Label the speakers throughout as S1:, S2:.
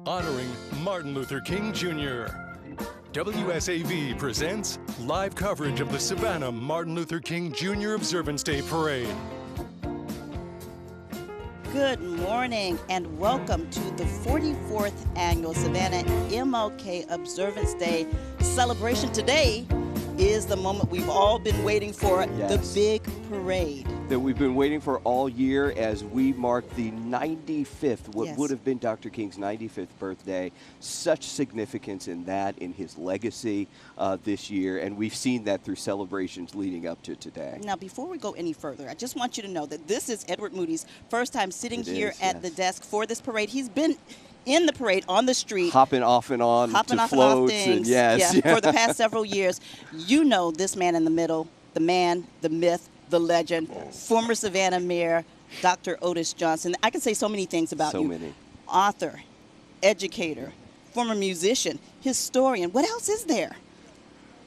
S1: honoring Martin Luther King Jr. WSAV presents live coverage of the Savannah Martin Luther King Jr. Observance Day Parade.
S2: Good morning and welcome to the 44th annual Savannah MLK Observance Day celebration. Today is the moment we've all been waiting for, the big parade.
S3: That we've been waiting for all year as we mark the 95th, what would have been Dr. King's 95th birthday. Such significance in that, in his legacy this year, and we've seen that through celebrations leading up to today.
S2: Now, before we go any further, I just want you to know that this is Edward Moody's first time sitting here at the desk for this parade. He's been in the parade on the street,
S3: hopping off and on to floats, and
S2: for the past several years. You know this man in the middle, the man, the myth, the legend, former Savannah Mayor, Dr. Otis Johnson. I can say so many things about you.
S3: So many.
S2: Author, educator, former musician, historian. What else is there?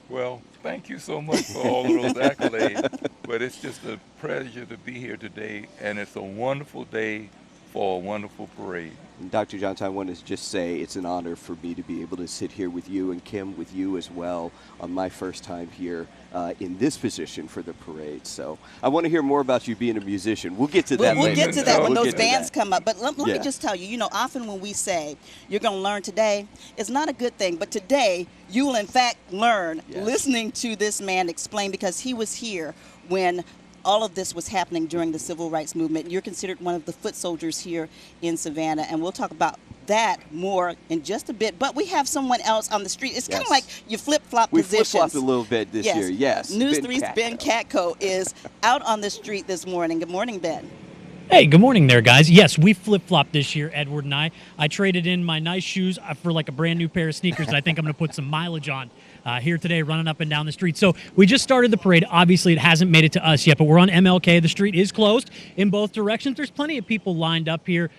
S4: Well, thank you so much for all of those accolades. But it's just a pleasure to be here today, and it's a wonderful day for a wonderful parade.
S3: Dr. Johnson, I want to just say it's an honor for me to be able to sit here with you, and Kim with you as well, on my first time here in this position for the parade. So I want to hear more about you being a musician. We'll get to that later.
S2: We'll get to that when those bands come up. But let me just tell you, often when we say you're going to learn today, it's not a good thing. But today, you will in fact learn listening to this man explain, because he was here when all of this was happening during the Civil Rights Movement. You're considered one of the foot soldiers here in Savannah, and we'll talk about that more in just a bit. But we have someone else on the street. It's kind of like you flip-flop positions.
S3: We flip-flopped a little bit this year,
S2: News 3's Ben Katko is out on the street this morning. Good morning, Ben.
S5: Hey, good morning there, guys. Yes, we flip-flopped this year, Edward and I. I traded in my nice shoes for like a brand new pair of sneakers that I think I'm going to put some mileage on here today, running up and down the street. So we just started the parade. Obviously, it hasn't made it to us yet, but we're on MLK. The street is closed in both directions. There's plenty of people lined up here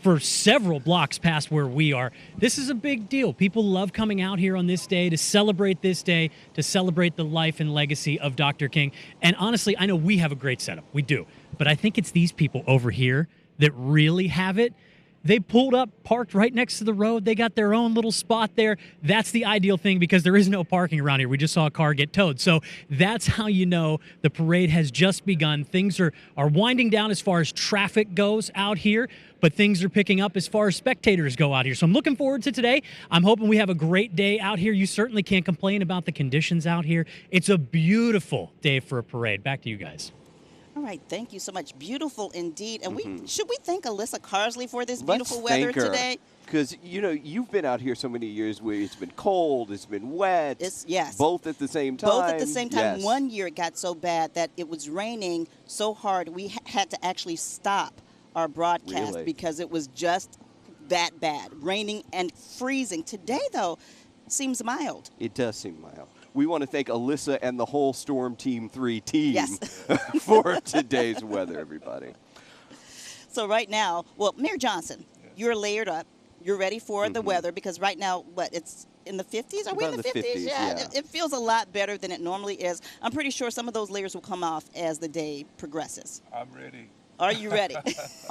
S5: for several blocks past where we are. This is a big deal. People love coming out here on this day to celebrate this day, to celebrate the life and legacy of Dr. King. And honestly, I know we have a great setup. We do. But I think it's these people over here that really have it. They pulled up, parked right next to the road. They got their own little spot there. That's the ideal thing, because there is no parking around here. We just saw a car get towed. So that's how you know the parade has just begun. Things are winding down as far as traffic goes out here, but things are picking up as far as spectators go out here. So I'm looking forward to today. I'm hoping we have a great day out here. You certainly can't complain about the conditions out here. It's a beautiful day for a parade. Back to you guys.
S2: All right, thank you so much. Beautiful indeed. And should we thank Alyssa Carsley for this beautiful weather today?
S3: Because, you've been out here so many years where it's been cold, it's been wet. Both at the same time.
S2: Both at the same time. Yes. One year it got so bad that it was raining so hard we had to actually stop our broadcast because it was just that bad. Raining and freezing. Today, though, seems mild.
S3: It does seem mild. We want to thank Alyssa and the whole Storm Team 3 team for today's weather, everybody.
S2: So right now, Mayor Johnson, you're layered up. You're ready for the weather, because right now, it's in the 50s? Are we in the 50s? Yeah. It feels a lot better than it normally is. I'm pretty sure some of those layers will come off as the day progresses.
S4: I'm ready.
S2: Are you ready?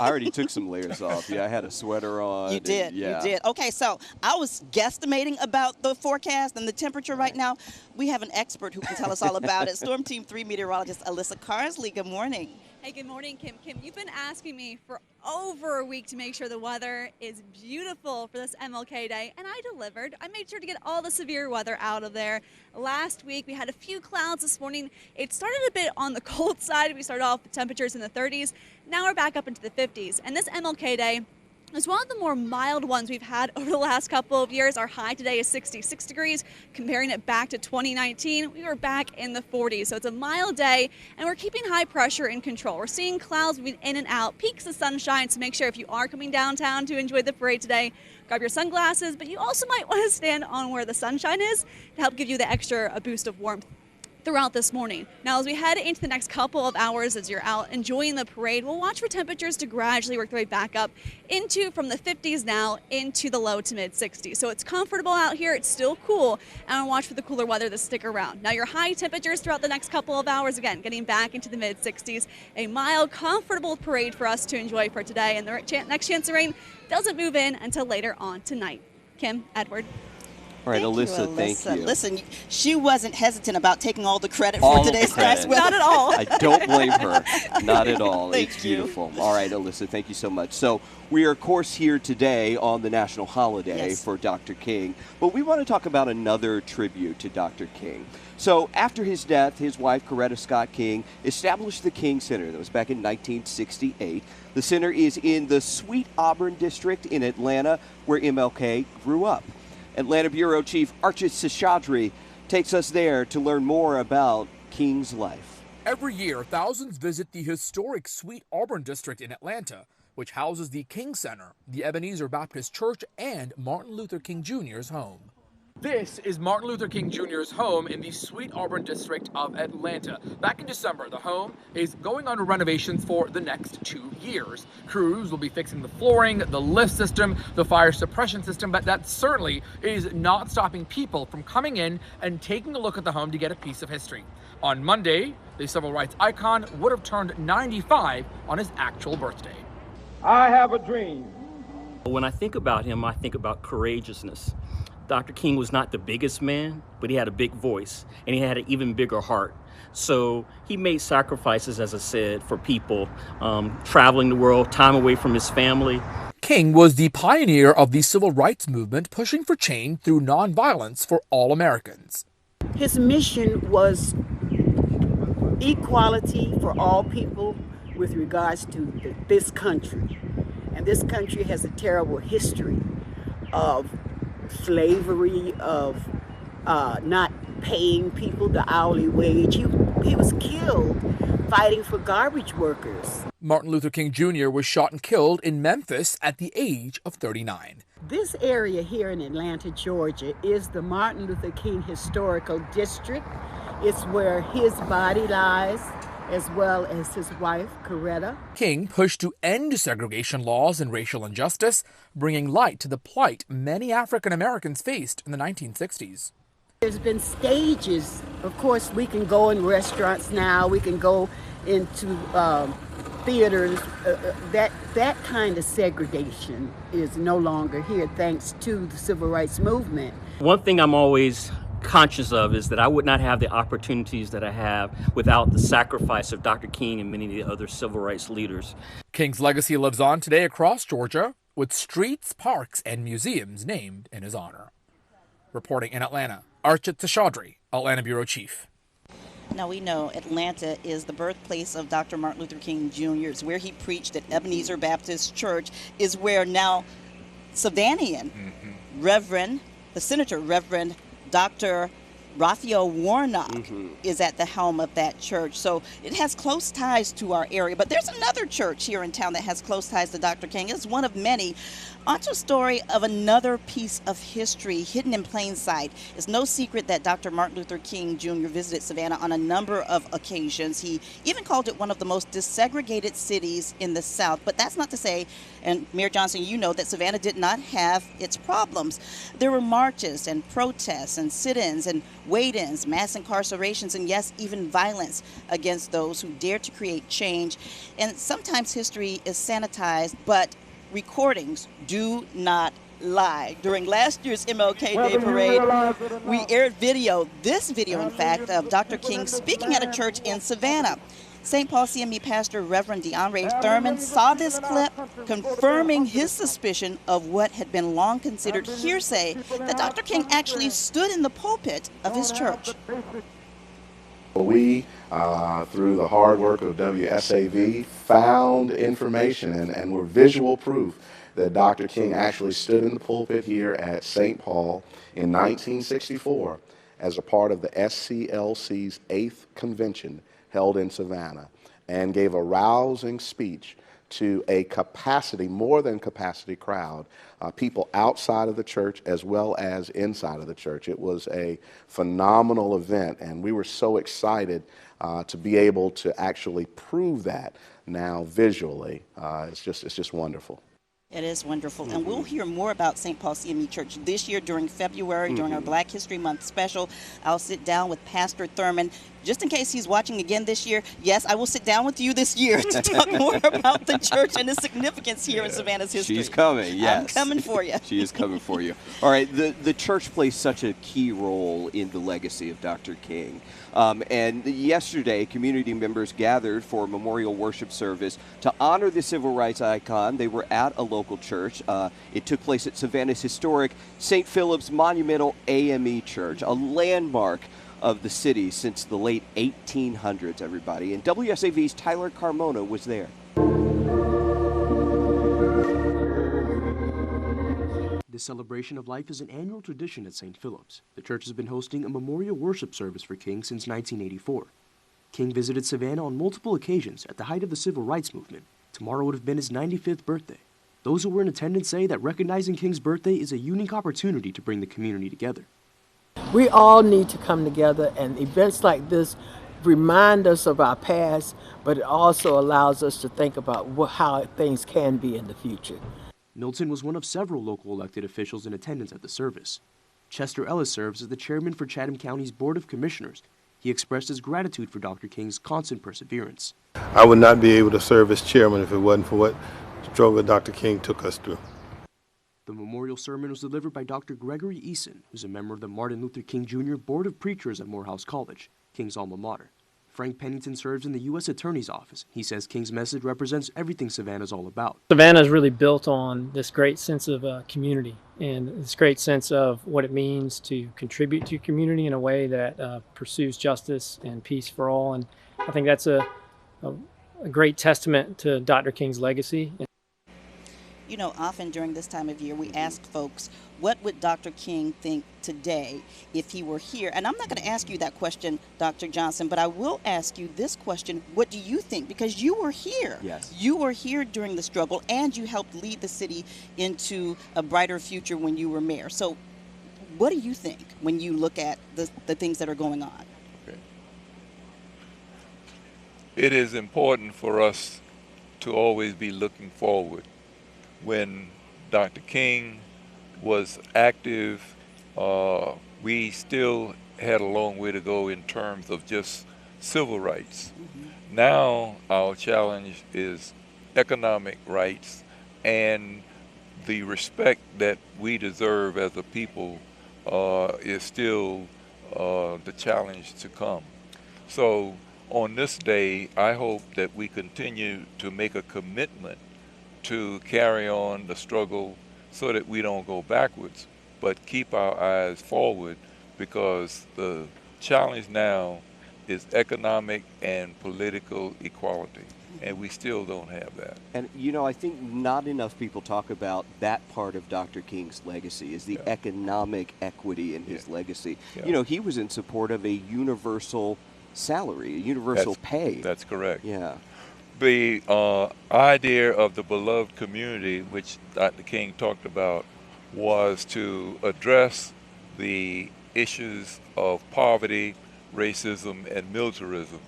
S3: I already took some layers off. Yeah, I had a sweater on.
S2: You did. You did. Okay, so I was guesstimating about the forecast and the temperature right now. We have an expert who can tell us all about it. Storm Team 3 meteorologist Alyssa Carsley. Good morning.
S6: Hey, good morning, Kim. Kim, you've been asking me for over a week to make sure the weather is beautiful for this MLK Day, and I delivered. I made sure to get all the severe weather out of there. Last week, we had a few clouds. This morning, it started a bit on the cold side. We started off with temperatures in the 30s. Now we're back up into the 50s. And this MLK Day is one of the more mild ones we've had over the last couple of years. Our high today is 66 degrees. Comparing it back to 2019, we were back in the 40s. So it's a mild day, and we're keeping high pressure in control. We're seeing clouds moving in and out, peaks of sunshine. So make sure if you are coming downtown to enjoy the parade today, grab your sunglasses, but you also might want to stand on where the sunshine is to help give you the extra boost of warmth. throughout this morning. Now, as we head into the next couple of hours, as you're out enjoying the parade, we'll watch for temperatures to gradually work their way back up from the 50s now into the low to mid 60s. So it's comfortable out here. It's still cool, and we'll watch for the cooler weather to stick around. Now, your high temperatures throughout the next couple of hours, again, getting back into the mid 60s. A mild, comfortable parade for us to enjoy for today, and the next chance of rain doesn't move in until later on tonight. Kim, Edward.
S3: All right, Alyssa, thank you.
S2: Listen, she wasn't hesitant about taking all the credit for today's nice weather.
S6: Not at all.
S3: I don't blame her. Not at all.
S2: Thank
S3: It's
S2: you.
S3: beautiful. All right, Alyssa, thank you so much. So we are, of course, here today on the national holiday for Dr. King, but we want to talk about another tribute to Dr. King. So after his death, his wife, Coretta Scott King, established the King Center. That was back in 1968. The center is in the Sweet Auburn district in Atlanta, where MLK grew up. Atlanta Bureau Chief Archit Seshadri takes us there to learn more about King's life.
S7: Every year, thousands visit the historic Sweet Auburn district in Atlanta, which houses the King Center, the Ebenezer Baptist Church, and Martin Luther King Jr.'s home. This is Martin Luther King Jr.'s home in the Sweet Auburn district of Atlanta. Back in December, the home is going under renovations for the next 2 years. Crews will be fixing the flooring, the lift system, the fire suppression system, but that certainly is not stopping people from coming in and taking a look at the home to get a piece of history. On Monday, the civil rights icon would have turned 95 on his actual birthday.
S8: I have a dream.
S9: When I think about him, I think about courageousness. Dr. King was not the biggest man, but he had a big voice, and he had an even bigger heart. So he made sacrifices, as I said, for people, traveling the world, time away from his family.
S7: King was the pioneer of the civil rights movement, pushing for change through nonviolence for all Americans.
S10: His mission was equality for all people with regards to this country. And this country has a terrible history of slavery, of not paying people the hourly wage. He was killed fighting for garbage workers.
S7: Martin Luther King Jr. was shot and killed in Memphis at the age of 39.
S10: This area here in Atlanta, Georgia, is the Martin Luther King Historical District. It's where his body lies, as well as his wife, Coretta.
S7: King pushed to end segregation laws and racial injustice, bringing light to the plight many African Americans faced in the 1960s.
S10: There's been stages. Of course, we can go in restaurants now, we can go into theaters. That kind of segregation is no longer here thanks to the civil rights movement.
S9: One thing I'm always conscious of is that I would not have the opportunities that I have without the sacrifice of Dr. King and many of the other civil rights leaders.
S7: King's legacy lives on today across Georgia, with streets, parks, and museums named in his honor. Reporting in Atlanta, Archit Seshadri, Atlanta Bureau Chief.
S2: Now, we know Atlanta is the birthplace of Dr. Martin Luther King Jr. It's where he preached at Ebenezer Baptist Church, is where now Savannah, the Senator, Reverend Dr. Raphael Warnock is at the helm of that church. So it has close ties to our area. But there's another church here in town that has close ties to Dr. King. It's one of many. Onto a story of another piece of history hidden in plain sight. It's no secret that Dr. Martin Luther King Jr. visited Savannah on a number of occasions. He even called it one of the most desegregated cities in the South. But that's not to say, and Mayor Johnson, you know, that Savannah did not have its problems. There were marches and protests and sit-ins and wait-ins, mass incarcerations, and yes, even violence against those who dared to create change. And sometimes history is sanitized, but recordings do not lie. During last year's MLK Day Parade, we aired this video, in fact, of Dr. King speaking at a church in Savannah. St. Paul CME pastor Reverend DeAndre Thurman saw this clip, confirming his suspicion of what had been long considered hearsay, that Dr. King actually stood in the pulpit of his church.
S11: We, through the hard work of WSAV, found information and were visual proof that Dr. King actually stood in the pulpit here at St. Paul in 1964 as a part of the SCLC's 8th convention held in Savannah, and gave a rousing speech to a capacity, more than capacity crowd, people outside of the church as well as inside of the church. It was a phenomenal event, and we were so excited to be able to actually prove that now visually. It's just wonderful.
S2: It is wonderful. And we'll hear more about St. Paul CME Church this year during February, during our Black History Month special. I'll sit down with Pastor Thurman, just in case he's watching again this year. Yes, I will sit down with you this year to talk more about the church and its significance here in Savannah's history.
S3: She's coming, yes.
S2: I'm coming for you.
S3: She is coming for you. All right, the church plays such a key role in the legacy of Dr. King. And yesterday, community members gathered for a memorial worship service to honor the civil rights icon. They were at a local church. It took place at Savannah's historic St. Philip's Monumental AME Church, a landmark of the city since the late 1800s, everybody. And WSAV's Tyler Carmona was there.
S12: This celebration of life is an annual tradition at St. Philip's. The church has been hosting a memorial worship service for King since 1984. King visited Savannah on multiple occasions at the height of the civil rights movement. Tomorrow would have been his 95th birthday. Those who were in attendance say that recognizing King's birthday is a unique opportunity to bring the community together.
S10: We all need to come together, and events like this remind us of our past, but it also allows us to think about how things can be in the future.
S12: Milton was one of several local elected officials in attendance at the service. Chester Ellis serves as the chairman for Chatham County's Board of Commissioners. He expressed his gratitude for Dr. King's constant perseverance.
S13: I would not be able to serve as chairman if it wasn't for what struggle Dr. King took us through.
S12: The memorial sermon was delivered by Dr. Gregory Eason, who's a member of the Martin Luther King Jr. Board of Preachers at Morehouse College, King's alma mater. Frank Pennington serves in the U.S. Attorney's Office. He says King's message represents everything Savannah's all about.
S14: Savannah is really built on this great sense of community and this great sense of what it means to contribute to your community in a way that pursues justice and peace for all. And I think that's a great testament to Dr. King's legacy.
S2: You know, often during this time of year, we ask folks, what would Dr. King think today if he were here? And I'm not going to ask you that question, Dr. Johnson, but I will ask you this question. What do you think? Because you were here.
S3: Yes.
S2: You were here during the struggle, and you helped lead the city into a brighter future when you were mayor. So what do you think when you look at the things that are going on?
S4: Okay. It is important for us to always be looking forward. When Dr. King was active, we still had a long way to go in terms of just civil rights. Now our challenge is economic rights and the respect that we deserve as a people is still the challenge to come. So on this day, I hope that we continue to make a commitment to carry on the struggle so that we don't go backwards, but keep our eyes forward, because the challenge now is economic and political equality, and we still don't have that.
S3: And you know, I think not enough people talk about that part of Dr. King's legacy, is the economic equity in his legacy. You know, he was in support of a universal salary, a universal pay.
S4: That's correct.
S3: Yeah.
S4: The idea of the beloved community, which Dr. King talked about, was to address the issues of poverty, racism, and militarism.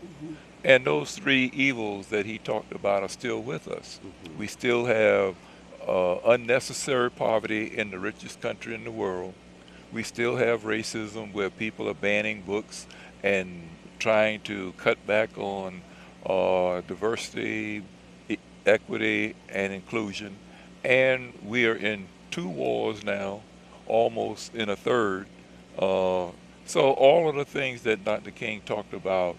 S4: And those three evils that he talked about are still with us. We still have unnecessary poverty in the richest country in the world. We still have racism where people are banning books and trying to cut back on diversity, equity, and inclusion. And we are in 2 wars now, almost in a third. So all of the things that Dr. King talked about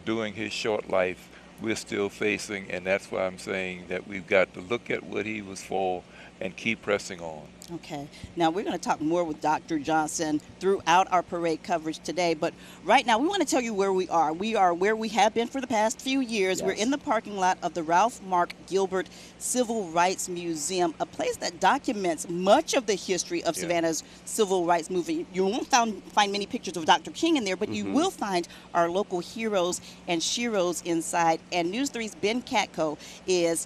S4: during his short life, we're still facing, and that's why I'm saying that we've got to look at what he was for and keep pressing on.
S2: Okay. Now, we're going to talk more with Dr. Johnson throughout our parade coverage today, but right now we want to tell you where we are. We are where we have been for the past few years. Yes. We're in the parking lot of the Ralph Mark Gilbert Civil Rights Museum, a place that documents much of the history of Savannah's civil rights movement. You won't find many pictures of Dr. King in there, but you will find our local heroes and sheroes inside. And News 3's Ben Katko is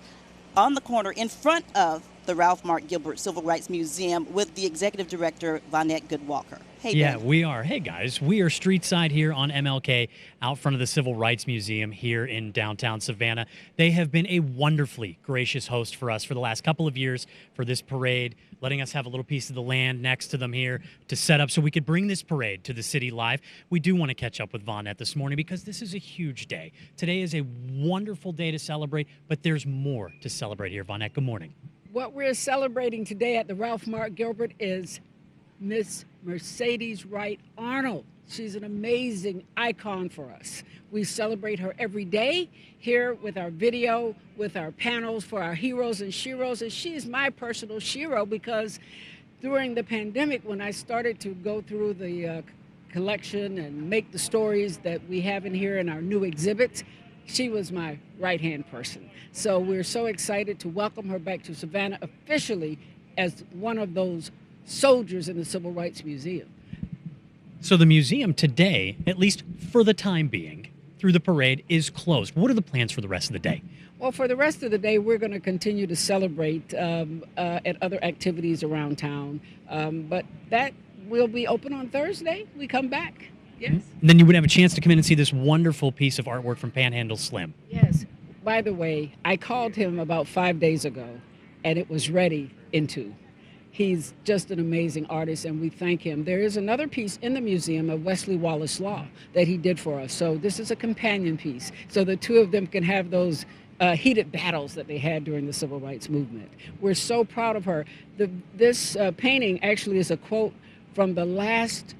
S2: on the corner in front of the Ralph Mark Gilbert Civil Rights Museum with the executive director, Vonette Goodwalker. Hey,
S5: yeah,
S2: Ben.
S5: we are. Hey, guys. We are street side here on MLK out front of the Civil Rights Museum here in downtown Savannah. They have been a wonderfully gracious host for us for the last couple of years for this parade, letting us have a little piece of the land next to them here to set up so we could bring this parade to the city live. We do want to catch up with Vonette this morning because this is a huge day. Today is a wonderful day to celebrate, but there's more to celebrate here. Vonette, good morning.
S10: What we're celebrating today at the Ralph Mark Gilbert is Miss Mercedes Wright Arnold. She's an amazing icon for us. We celebrate her every day here with our video, with our panels for our heroes and sheroes. And she is my personal shero because during the pandemic, when I started to go through the collection and make the stories that we have in here in our new exhibits, she was my right-hand person. So we're so excited to welcome her back to Savannah officially as one of those soldiers in the Civil Rights Museum.
S5: So the museum today, at least for the time being, through the parade, is closed. What are the plans for the rest of the day?
S10: Well, for the rest of the day, we're going to continue to celebrate at other activities around town. But that will be open on Thursday. We come back. Yes.
S5: And then you would have a chance to come in and see this wonderful piece of artwork from Panhandle Slim.
S10: Yes. By the way, I called him about 5 days ago, and it was ready in 2. He's just an amazing artist, and we thank him. There is another piece in the museum of Wesley Wallace Law that he did for us. So this is a companion piece, so the two of them can have those heated battles that they had during the Civil Rights Movement. We're so proud of her. This painting actually is a quote from the last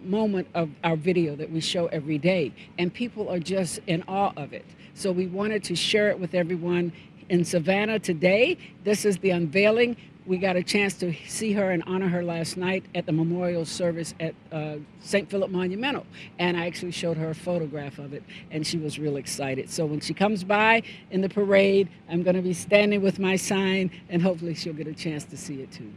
S10: moment of our video that we show every day, and people are just in awe of it. So we wanted to share it with everyone in Savannah today. This is the unveiling. We got a chance to see her and honor her last night at the memorial service at St. Philip Monumental. And I actually showed her a photograph of it, and she was real excited. So when she comes by in the parade, I'm going to be standing with my sign, and hopefully she'll get a chance to see it too.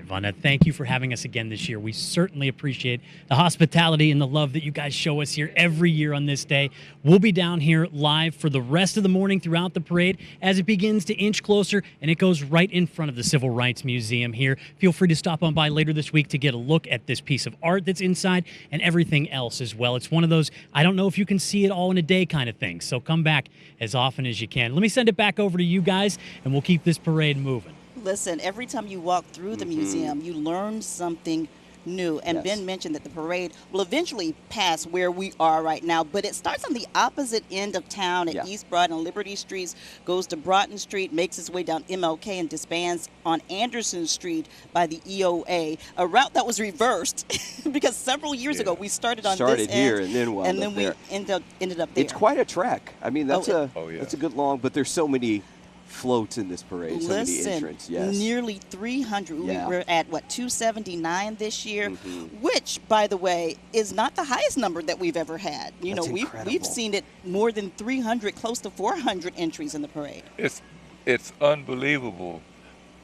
S5: Vonette, thank you for having us again this year. We certainly appreciate the hospitality and the love that you guys show us here every year on this day. We'll be down here live for the rest of the morning throughout the parade as it begins to inch closer, and it goes right in front of the Civil Rights Museum here. Feel free to stop on by later this week to get a look at this piece of art that's inside and everything else as well. It's one of those, I don't know if you can see it all in a day kind of thing, so come back as often as you can. Let me send it back over to you guys, and we'll keep this parade moving.
S2: Listen, every time you walk through the museum, you learn something new. And Ben mentioned that the parade will eventually pass where we are right now, but it starts on the opposite end of town at East Broad and Liberty Streets, goes to Broughton Street, makes its way down MLK, and disbands on Anderson Street by the EOA, a route that was reversed because several years ago we started on this
S3: here
S2: end,
S3: and then wound up
S2: we
S3: there.
S2: ended up there.
S3: It's quite a trek. I mean, that's a good long, but there's so many floats in this parade, so many entrants. Yes,
S2: nearly 300. We were at 279 this year, which, by the way, is not the highest number that we've ever had. You know, we've seen it more than 300, close to 400 entries in the parade.
S4: It's unbelievable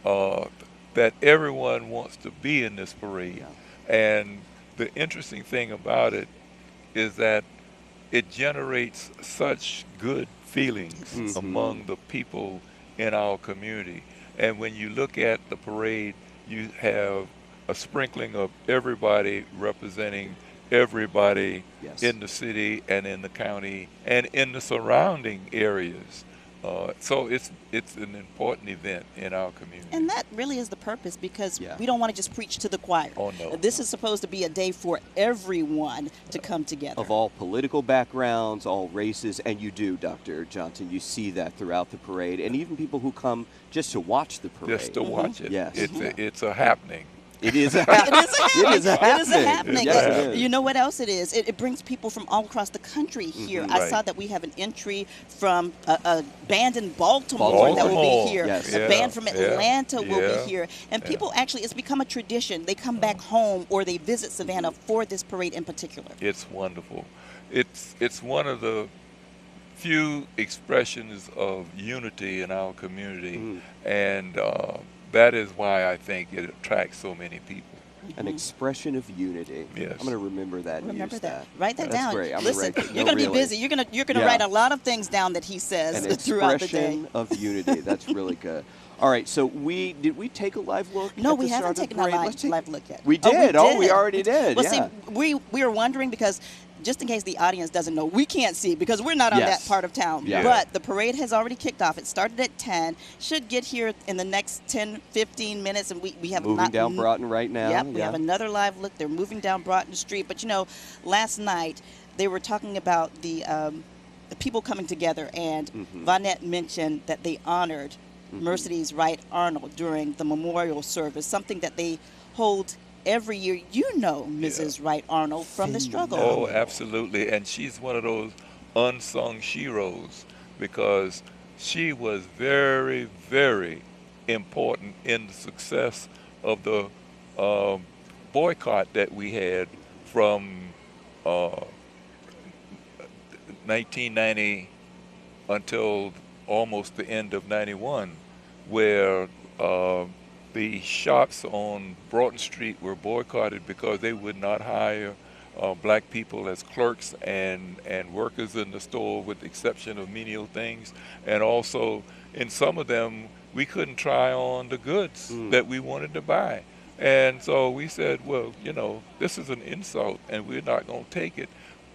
S4: that everyone wants to be in this parade, and the interesting thing about it is that it generates such good feelings among the people in our community. And when you look at the parade, you have a sprinkling of everybody representing everybody in the city and in the county and in the surrounding areas. So it's an important event in our community.
S2: And that really is the purpose, because we don't want to just preach to the choir.
S4: Oh, no.
S2: This is supposed to be a day for everyone to come together.
S3: Of all political backgrounds, all races, and you do, Dr. Johnson, you see that throughout the parade, and even people who come just to watch the parade.
S4: Just to watch it.
S3: Yes.
S4: It's a happening.
S3: It is a
S2: It is a happening.
S3: Yes, it is.
S2: You know what else it is? It brings people from all across the country here. I saw that we have an entry from a band in Baltimore that will be here.
S3: Yes.
S2: A band from Atlanta will
S4: Yeah.
S2: be here. And people actually, it's become a tradition. They come back home or they visit Savannah for this parade in particular.
S4: It's wonderful. It's one of the few expressions of unity in our community, and that is why I think it attracts so many people.
S3: An expression of unity.
S4: Yes.
S3: I'm going to remember that. And
S2: Remember
S3: use
S2: that. Write that
S3: That's
S2: down.
S3: Great. I'm
S2: Listen,
S3: gonna write,
S2: you're going to be busy. You're going to write a lot of things down that he says
S3: An
S2: throughout the day.
S3: expression of unity. That's really good. All right, so did we take a live look?
S2: No,
S3: at
S2: we
S3: the
S2: haven't
S3: start of the
S2: taken a
S3: parade?
S2: live look yet.
S3: We did.
S2: Oh,
S3: we already did.
S2: Well,
S3: yeah.
S2: see, we were wondering because just in case the audience doesn't know, we can't see because we're not on that part of town.
S3: Yeah.
S2: But the parade has already kicked off. It started at 10. Should get here in the next 10, 15 minutes, and we have
S3: moving down Broughton right now.
S2: Yep, we have another live look. They're moving down Broughton Street. But you know, last night they were talking about the people coming together, and Vonette mentioned that they honored Mercedes Wright Arnold during the memorial service, something that they hold every year. You know Mrs. Wright Arnold from the struggle.
S4: Oh, absolutely. And she's one of those unsung heroes because she was very, very important in the success of the boycott that we had from 1990 until almost the end of 91, where the shops on Broughton Street were boycotted because they would not hire black people as clerks and workers in the store, with the exception of menial things. And also, in some of them, we couldn't try on the goods that we wanted to buy. And so we said, well, you know, this is an insult and we're not going to take it,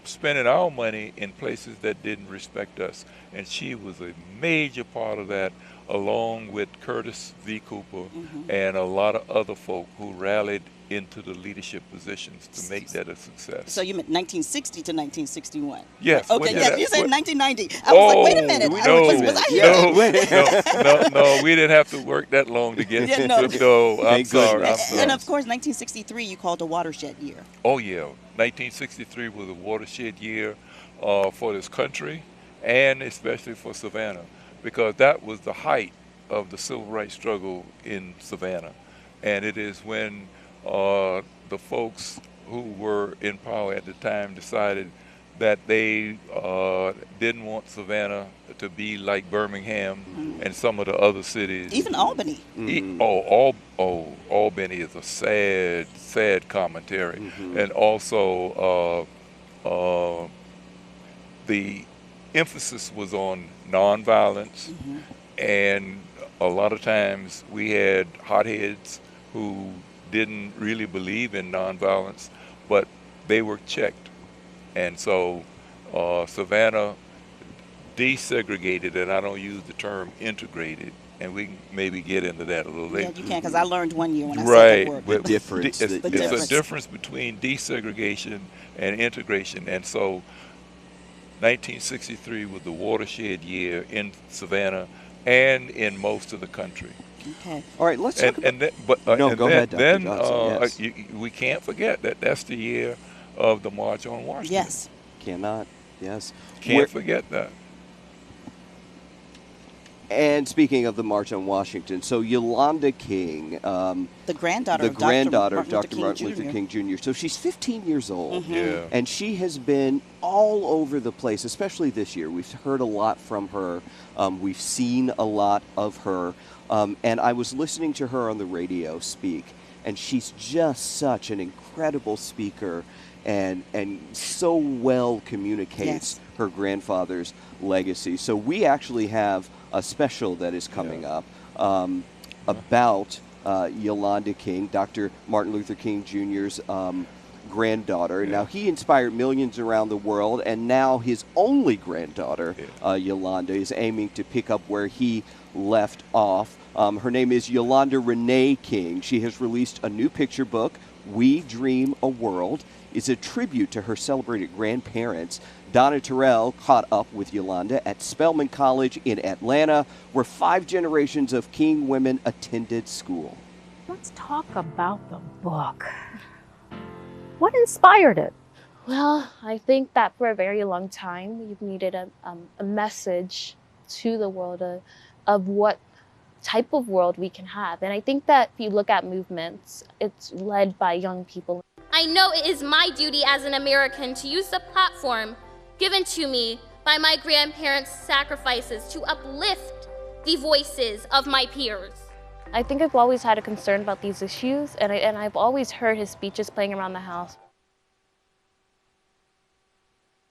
S4: spending our money in places that didn't respect us. And she was a major part of that, along with Curtis V. Cooper and a lot of other folk who rallied into the leadership positions to make that a success.
S2: So you meant 1960 to 1961?
S4: Yes.
S2: Okay, yes, you said 1990. I was like, wait a minute. Was I here?
S4: No, we didn't have to work that long to get to no, I'm sorry.
S2: And of course, 1963 you called a watershed year.
S4: Oh, yeah. 1963 was a watershed year for this country and especially for Savannah, because that was the height of the civil rights struggle in Savannah. And it is when the folks who were in power at the time decided that they didn't want Savannah to be like Birmingham and some of the other cities.
S2: Even Albany.
S4: Albany is a sad, sad commentary. And also the emphasis was on nonviolence, and a lot of times we had hotheads who didn't really believe in nonviolence, but they were checked. And so Savannah desegregated, and I don't use the term integrated, and we can maybe get into that a little later.
S2: Yeah, you can, because I learned one year when I said that word.
S3: The difference.
S4: It's a difference between desegregation and integration. And so 1963 was the watershed year in Savannah and in most of the country.
S2: Okay.
S3: All right, let's talk
S4: about...
S3: go ahead, Dr.
S4: Then
S3: Johnson, yes.
S4: we can't forget that that's the year of the March on Washington.
S2: Yes.
S3: Cannot, yes.
S4: Can't forget that.
S3: And speaking of the March on Washington, so Yolanda King,
S2: the granddaughter
S3: of Dr. Martin Luther King Jr. So she's 15 years old, and she has been all over the place, especially this year. We've heard a lot from her. We've seen a lot of her. And I was listening to her on the radio speak, and she's just such an incredible speaker and so well communicates her grandfather's legacy. So we actually have a special that is coming up about Yolanda King, Dr. Martin Luther King Jr.'s granddaughter. Now, he inspired millions around the world, and now his only granddaughter, Yolanda, is aiming to pick up where he left off. Her name is Yolanda Renee King. She has released a new picture book, We Dream a World. It's a tribute to her celebrated grandparents. Donna Terrell caught up with Yolanda at Spelman College in Atlanta, where 5 generations of King women attended school.
S15: let's talk about the book. What inspired it?
S16: Well, I think that for a very long time, we've needed a message to the world of what type of world we can have. And I think that if you look at movements, it's led by young people.
S17: I know it is my duty as an American to use the platform given to me by my grandparents' sacrifices to uplift the voices of my peers.
S16: I think I've always had a concern about these issues, and I've always heard his speeches playing around the house.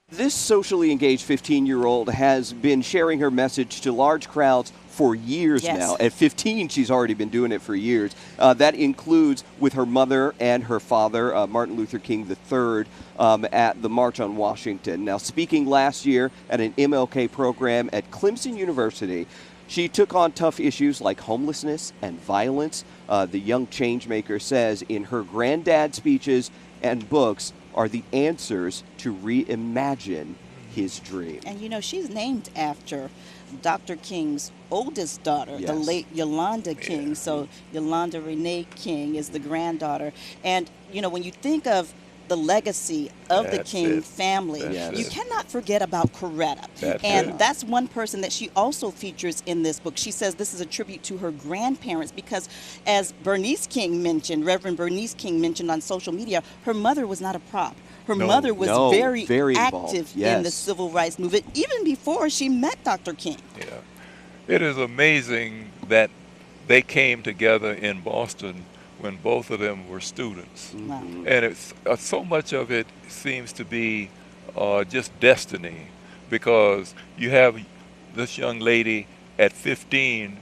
S3: This socially engaged 15-year-old has been sharing her message to large crowds for years now. At 15, she's already been doing it for years. That includes with her mother and her father, Martin Luther King III, at the March on Washington. Now, speaking last year at an MLK program at Clemson University, she took on tough issues like homelessness and violence. The young changemaker says in her granddad speeches and books are the answers to reimagine his dream.
S2: And you know, she's named after Dr. King's oldest daughter, the late Yolanda King. So Yolanda Renee King is the granddaughter. And you know, when you think of the legacy of the King family, you cannot forget about Coretta. That's one person that she also features in this book. She says this is a tribute to her grandparents because, as Bernice King mentioned, Reverend Bernice King mentioned on social media, her mother was not a prop. Her mother was very active in the civil rights movement, even before she met Dr. King.
S4: Yeah. It is amazing that they came together in Boston when both of them were students.
S2: Wow.
S4: And it's so much of it seems to be just destiny, because you have this young lady at 15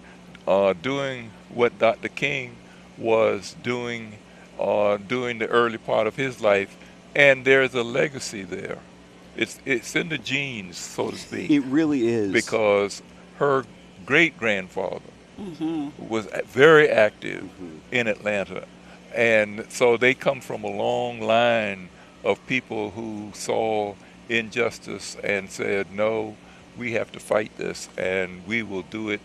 S4: doing what Dr. King was doing during the early part of his life, and there's a legacy there. It's in the genes, so to speak.
S3: It really is.
S4: Because her great-grandfather was very active in Atlanta. And so they come from a long line of people who saw injustice and said, no, we have to fight this, and we will do it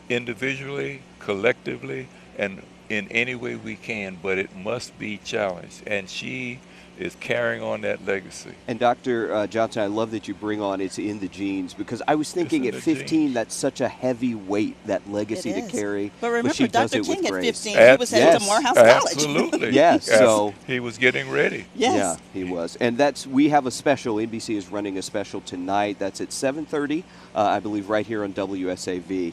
S4: individually, collectively, and in any way we can, but it must be challenged. And she is carrying on that legacy.
S3: And Dr. Johnson, I love that you bring on it's in the genes, because I was thinking at 15 that's such a heavy weight, that legacy to carry.
S2: But remember,
S3: she does
S2: Dr.
S3: it
S2: King
S3: with
S2: at
S3: grace.
S2: 15, he was headed to Morehouse College.
S4: Absolutely.
S3: Yes, so
S4: he was getting ready.
S3: Yeah, he was. And we have a special. NBC is running a special tonight. That's at 7:30, I believe, right here on WSAV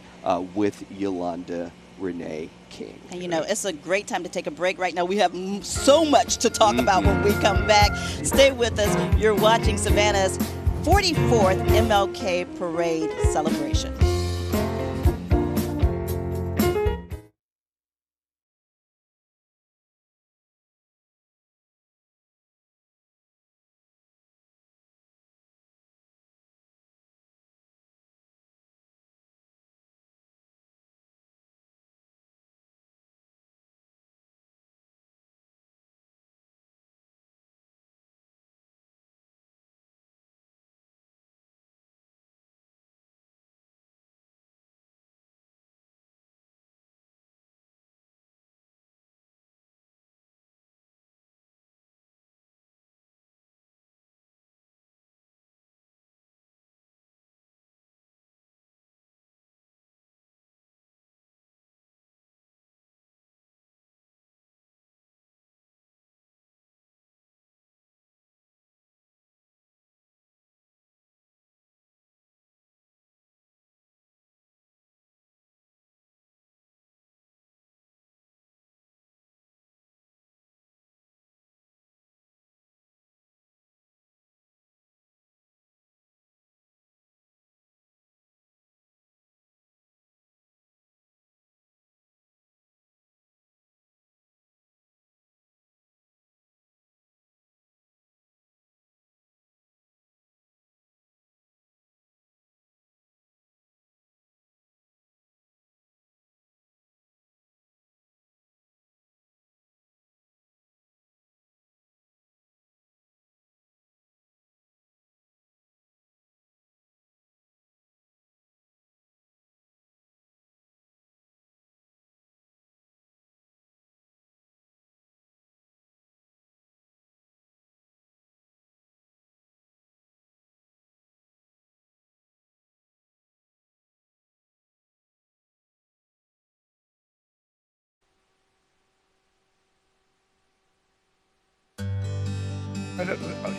S3: with Yolanda Renee King.
S2: And you know, it's a great time to take a break right now. We have so much to talk about when we come back. Stay with us. You're watching Savannah's 44th MLK Parade celebration.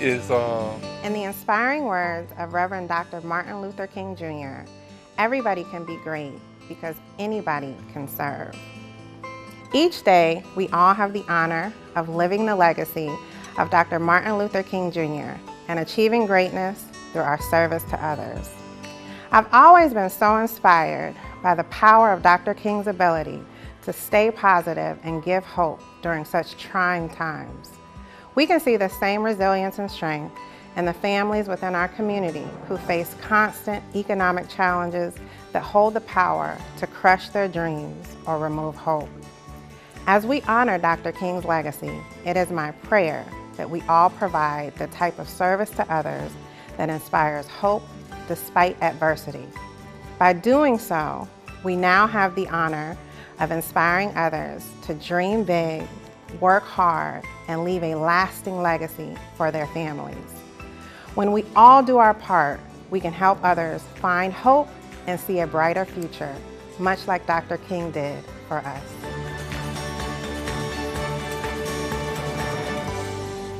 S4: is
S18: In the inspiring words of Reverend Dr. Martin Luther King Jr., everybody can be great because anybody can serve. Each day, we all have the honor of living the legacy of Dr. Martin Luther King Jr. and achieving greatness through our service to others. I've always been so inspired by the power of Dr. King's ability to stay positive and give hope during such trying times. We can see the same resilience and strength in the families within our community who face constant economic challenges that hold the power to crush their dreams or remove hope. As we honor Dr. King's legacy, it is my prayer that we all provide the type of service to others that inspires hope despite adversity. By doing so, we now have the honor of inspiring others to dream big, work hard, and leave a lasting legacy for their families. When we all do our part, we can help others find hope and see a brighter future, much like Dr. King did for us.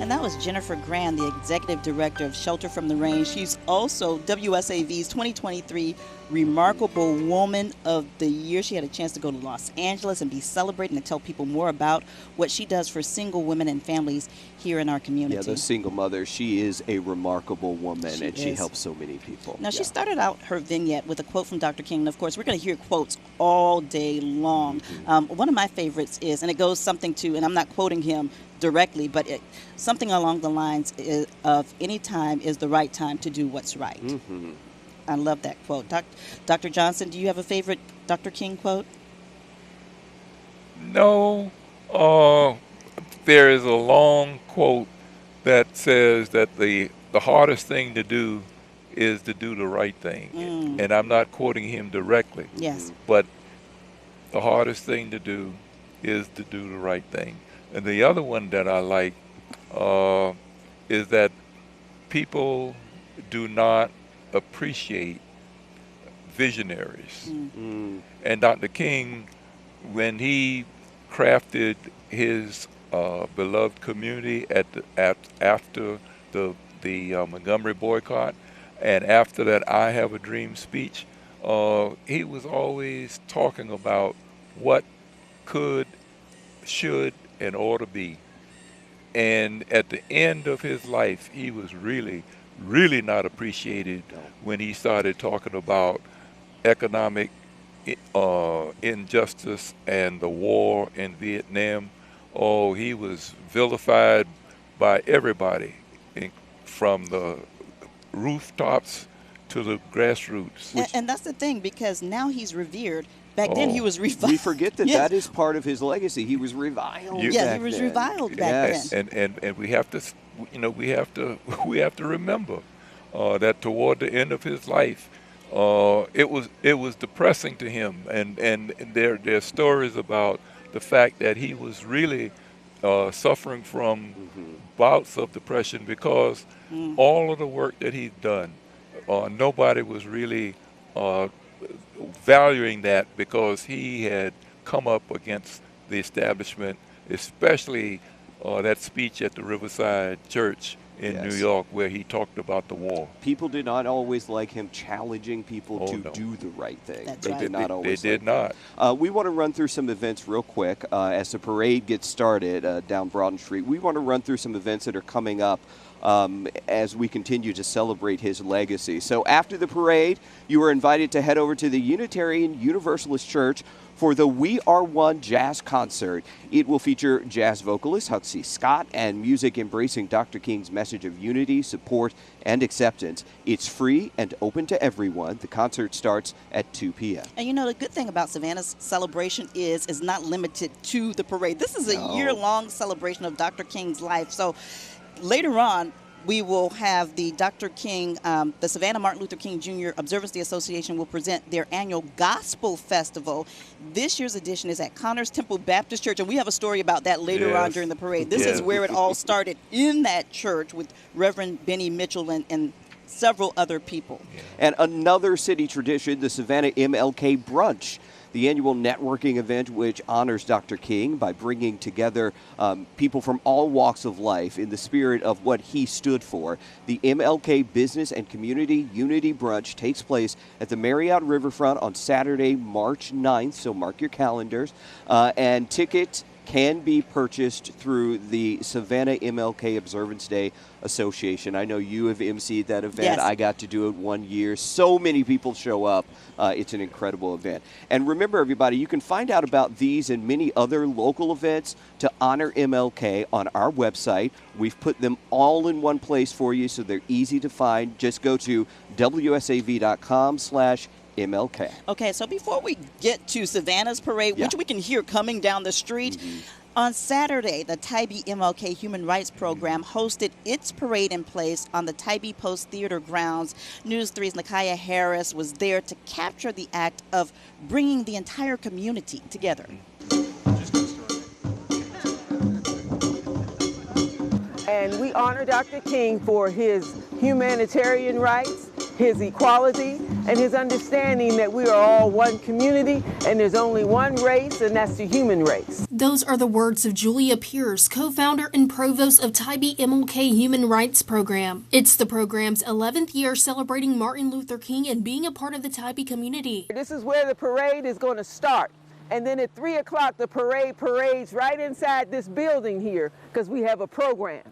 S2: And that was Jennifer Grand, the Executive Director of Shelter from the Rain. She's also WSAV's 2023 Remarkable Woman of the Year. She had a chance to go to Los Angeles and be celebrated and tell people more about what she does for single women and families here in our community.
S3: Yeah, those single mothers. She is a remarkable woman, she helps so many people.
S2: Now, she started out her vignette with a quote from Dr. King. And of course, we're going to hear quotes all day long. One of my favorites is, and it goes something to, and I'm not quoting him directly, but something along the lines of any time is the right time to do what's right. I love that quote. Dr. Johnson, do you have a favorite Dr. King quote?
S4: No. There is a long quote that says that the hardest thing to do is to do the right thing. And I'm not quoting him directly.
S2: Yes.
S4: But the hardest thing to do is to do the right thing. And the other one that I like is that people do not appreciate visionaries. And Dr. King, when he crafted his beloved community after the Montgomery boycott, and after that I Have a Dream speech, he was always talking about what could, should, and ought to be. And at the end of his life, he was really not appreciated when he started talking about economic injustice and the war in Vietnam. Oh, he was vilified by everybody, from the rooftops to the grassroots.
S2: And that's the thing, because now he's revered. Back then he was reviled.
S3: We forget that that is part of his legacy. He was reviled.
S2: Yeah, he was reviled back then.
S4: And we have to, we have to remember that toward the end of his life, it was depressing to him, and there are stories about the fact that he was really suffering from bouts of depression because all of the work that he'd done, nobody was really valuing that, because he had come up against the establishment, especially that speech at the Riverside Church in New York where he talked about the war.
S3: People did not always like him challenging people to do the right thing. They did not always.
S4: They did not.
S3: We want to run through some events real quick as the parade gets started down Broaden Street. We want to run through some events that are coming up as we continue to celebrate his legacy. So after the parade, you are invited to head over to the Unitarian Universalist Church for the We Are One Jazz Concert. It will feature jazz vocalist Huxley Scott and music embracing Dr. King's message of unity, support, and acceptance. It's free and open to everyone. The concert starts at 2 p.m.
S2: And you know, the good thing about Savannah's celebration is not limited to the parade. This is a year-long celebration of Dr. King's life. So later on, we will have the Dr. King, the Savannah Martin Luther King Jr. Observance Day Association will present their annual Gospel Festival. This year's edition is at Connors Temple Baptist Church, and we have a story about that later on during the parade. This is where it all started, in that church with Reverend Benny Mitchell and several other people.
S3: And another city tradition, the Savannah MLK Brunch. the annual networking event, which honors Dr. King by bringing together people from all walks of life in the spirit of what he stood for. The MLK Business and Community Unity Brunch takes place at the Marriott Riverfront on Saturday, March 9th, so mark your calendars. And tickets can be purchased through the Savannah MLK Observance Day Association. I know you have emceed that event.
S2: Yes.
S3: I got to do it one year. So many people show up. It's an incredible event. And remember, everybody, you can find out about these and many other local events to honor MLK on our website. We've put them all in one place for you, so they're easy to find. Just go to wsav.com/MLK.
S2: Okay, so before we get to Savannah's parade, which we can hear coming down the street, on Saturday, the Tybee MLK Human Rights Program hosted its parade in place on the Tybee Post Theater grounds. News 3's Nakaya Harris was there to capture the act of bringing the entire community together.
S19: And we honor Dr. King for his humanitarian rights, his equality, and his understanding that we are all one community and there's only one race, and that's the human race.
S20: Those are the words of Julia Pierce, co-founder and provost of Tybee MLK Human Rights Program. It's the program's 11th year celebrating Martin Luther King and being a part of the Tybee community.
S19: This is where the parade is going to start. And then at 3 o'clock, the parade parades right inside this building here because we have a program.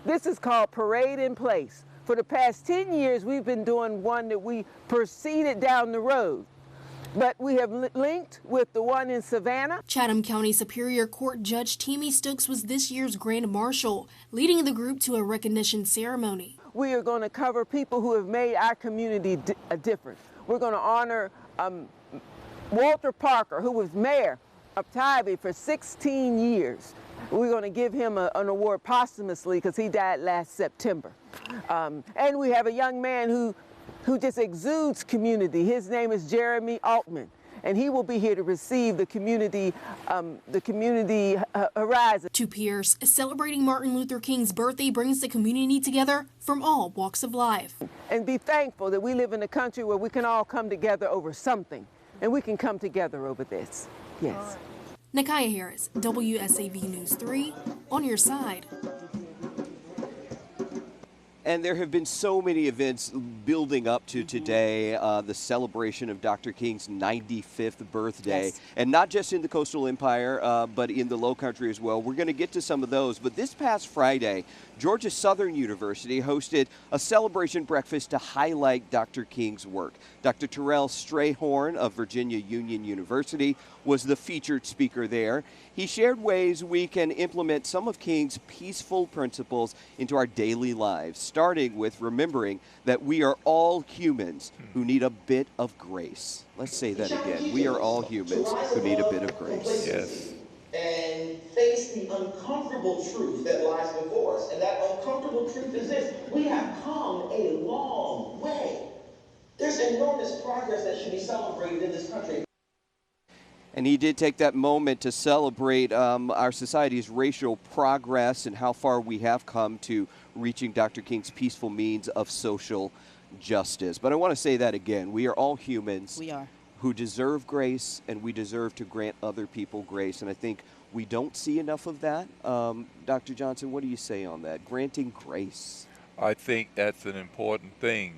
S19: This is called Parade in Place. For the past 10 years, we've been doing one that we proceeded down the road. But we have linked with the one in Savannah.
S20: Chatham County Superior Court Judge Tammy Stokes was this year's Grand Marshal, leading the group to a recognition ceremony.
S19: We are going to cover people who have made our community a difference. We're going to honor Walter Parker, who was mayor of Tybee for 16 years. We're going to give him an award posthumously because he died last September. And we have a young man who just exudes community. His name is Jeremy Altman, and he will be here to receive the community horizon.
S20: To Pierce, celebrating Martin Luther King's birthday brings the community together from all walks of life.
S19: And be thankful that we live in a country where we can all come together over something, and we can come together over this. Yes.
S20: Nakaya Harris, WSAV News 3, on your side.
S3: And there have been so many events building up to today, the celebration of Dr. King's 95th birthday.
S2: Yes.
S3: And not just in the Coastal Empire, but in the Low Country as well. We're going to get to some of those. But this past Friday, Georgia Southern University hosted a celebration breakfast to highlight Dr. King's work. Dr. Terrell Strayhorn of Virginia Union University was the featured speaker there. He shared ways we can implement some of King's peaceful principles into our daily lives, starting with remembering that we are all humans who need a bit of grace. Let's say that again. We are all humans who need a bit of grace.
S4: Yes.
S21: And face the uncomfortable truth that lies before us. And that uncomfortable truth is this: we have come a long way. There's enormous progress that should be celebrated in this country.
S3: And he did take that moment to celebrate our society's racial progress and how far we have come to reaching Dr. King's peaceful means of social justice. But I want to say that again. We are all humans.
S2: We are.
S3: Who deserve grace, and we deserve to grant other people grace. And I think we don't see enough of that. Dr. Johnson, what do you say on that? Granting grace.
S4: I think that's an important thing.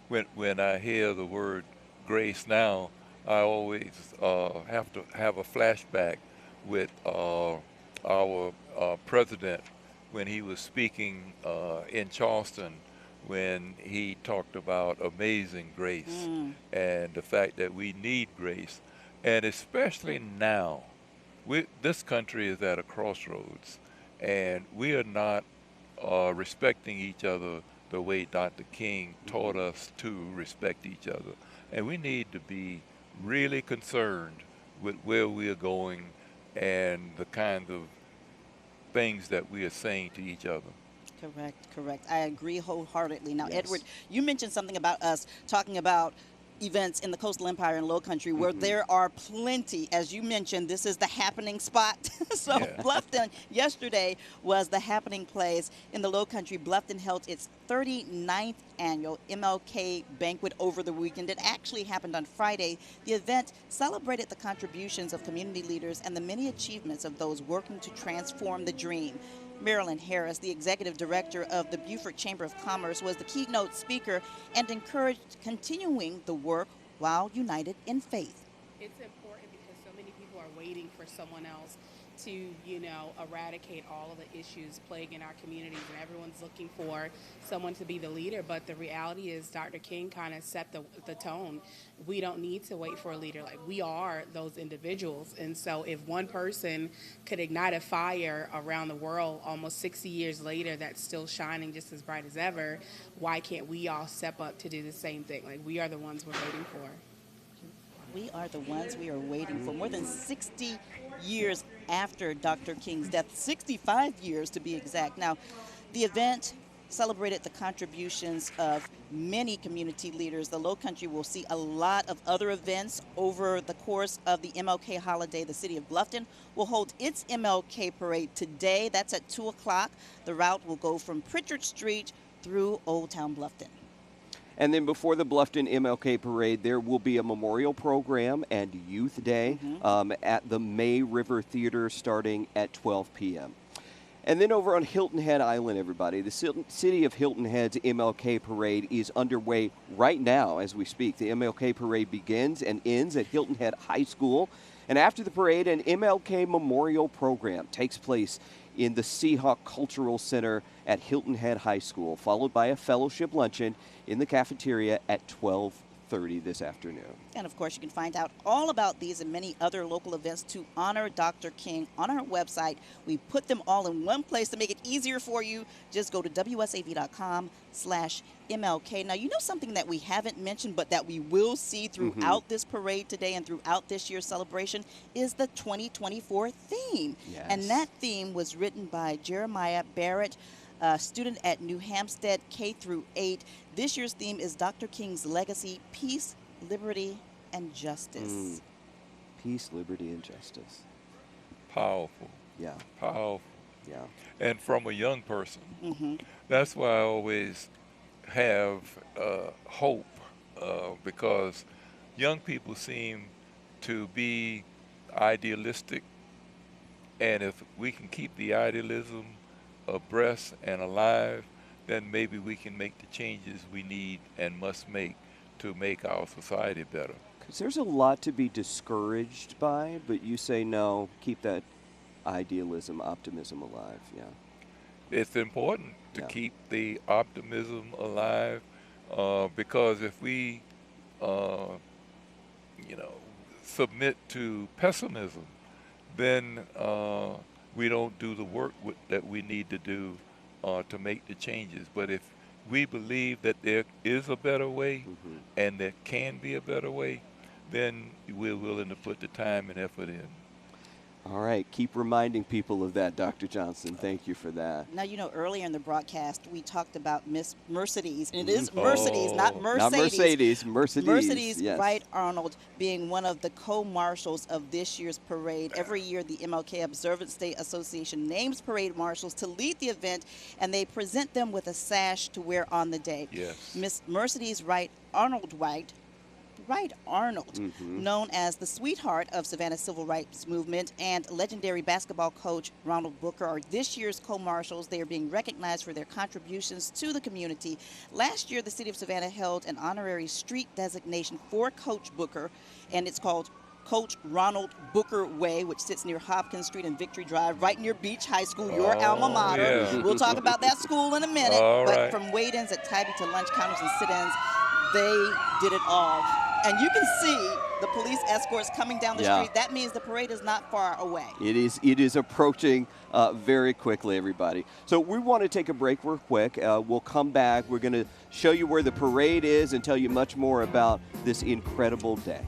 S4: When I hear the word grace now, I always have to have a flashback with our president when he was speaking in Charleston, when he talked about amazing grace and the fact that we need grace. And especially now, this country is at a crossroads, and we are not respecting each other the way Dr. King taught us to respect each other. And we need to be really concerned with where we are going and the kind of things that we are saying to each other.
S2: Correct. I agree wholeheartedly. Now,
S3: Yes.
S2: Edward, you mentioned something about us talking about events in the Coastal Empire and Low Country where there are plenty. As you mentioned, this is the happening spot. So Bluffton yesterday was the happening place in the Low Country. Bluffton held its 39th annual MLK banquet over the weekend. It actually happened on Friday. The event celebrated the contributions of community leaders and the many achievements of those working to transform the dream. Marilyn Harris, the executive director of the Beaufort Chamber of Commerce, was the keynote speaker and encouraged continuing the work while united in faith.
S1: It's important because so many people are waiting for someone else to, you know, eradicate all of the issues plaguing our communities, and everyone's looking for someone to be the leader. But the reality is Dr. King kind of set the tone. We don't need to wait for a leader. Like, we are those individuals. And so if one person could ignite a fire around the world almost 60 years later that's still shining just as bright as ever, why can't we all step up to do the same thing? Like, we are the ones we're waiting for.
S2: We are the ones we are waiting for. More than 60 years after Dr. King's death, 65 years to be exact. Now, the event celebrated the contributions of many community leaders. The Low Country will see a lot of other events over the course of the MLK holiday. The city of Bluffton will hold its MLK Parade today. That's at 2 o'clock. The route will go from Pritchard Street through Old Town Bluffton.
S3: And then before the Bluffton MLK Parade, there will be a memorial program and youth day at the May River Theater starting at 12 p.m. And then over on Hilton Head Island, everybody, the city of Hilton Head's MLK Parade is underway right now as we speak. The MLK Parade begins and ends at Hilton Head High School. And after the parade, an MLK memorial program takes place in the Seahawk Cultural Center at Hilton Head High School, followed by a fellowship luncheon in the cafeteria at 12:30 this afternoon.
S2: And of course, you can find out all about these and many other local events to honor Dr. King on our website. We put them all in one place to make it easier for you. Just go to wsav.com/MLK. Now, you know something that we haven't mentioned, but that we will see throughout this parade today and throughout this year's celebration is the 2024 theme.
S3: Yes.
S2: And that theme was written by Jeremiah Barrett, a student at New Hampstead K-8. This year's theme is Dr. King's legacy: peace, liberty, and justice.
S3: Peace, liberty, and justice.
S4: Powerful.
S3: Yeah.
S4: Powerful.
S3: Yeah.
S4: And from a young person. That's why I always have hope, because young people seem to be idealistic, and if we can keep the idealism abreast and alive, then maybe we can make the changes we need and must make to make our society better.
S3: Because there's a lot to be discouraged by, but you say no, keep that idealism, optimism alive. Yeah.
S4: It's important to keep the optimism alive, because if we, submit to pessimism, then we don't do the work that we need to do to make the changes. But if we believe that there is a better way and there can be a better way, then we're willing to put the time and effort in.
S3: All right, keep reminding people of that, Dr. Johnson. Thank you for that.
S2: Now, you know, earlier in the broadcast, we talked about Miss Mercedes. And it is Mercedes, not Mercedes.
S3: Not Mercedes, Mercedes.
S2: Mercedes
S3: yes.
S2: Wright Arnold being one of the co-marshals of this year's parade. Every year, the MLK Observance Day Association names parade marshals to lead the event, and they present them with a sash to wear on the day.
S4: Yes.
S2: Miss Mercedes Wright Arnold known as the sweetheart of Savannah's civil rights movement, and legendary basketball coach Ronald Booker are this year's co-marshals. They are being recognized for their contributions to the community. Last year, the city of Savannah held an honorary street designation for Coach Booker, and it's called Coach Ronald Booker Way, which sits near Hopkins Street and Victory Drive, right near Beach High School, your alma mater.
S4: Yeah.
S2: We'll talk about that school in a minute.
S4: All
S2: but
S4: right.
S2: from wait-ins at Tybee to lunch counters and sit-ins, they did it all. And you can see the police escorts coming down the street. That means the parade is not far away.
S3: It is approaching very quickly, everybody. So we want to take a break real quick. We'll come back. We're going to show you where the parade is and tell you much more about this incredible day.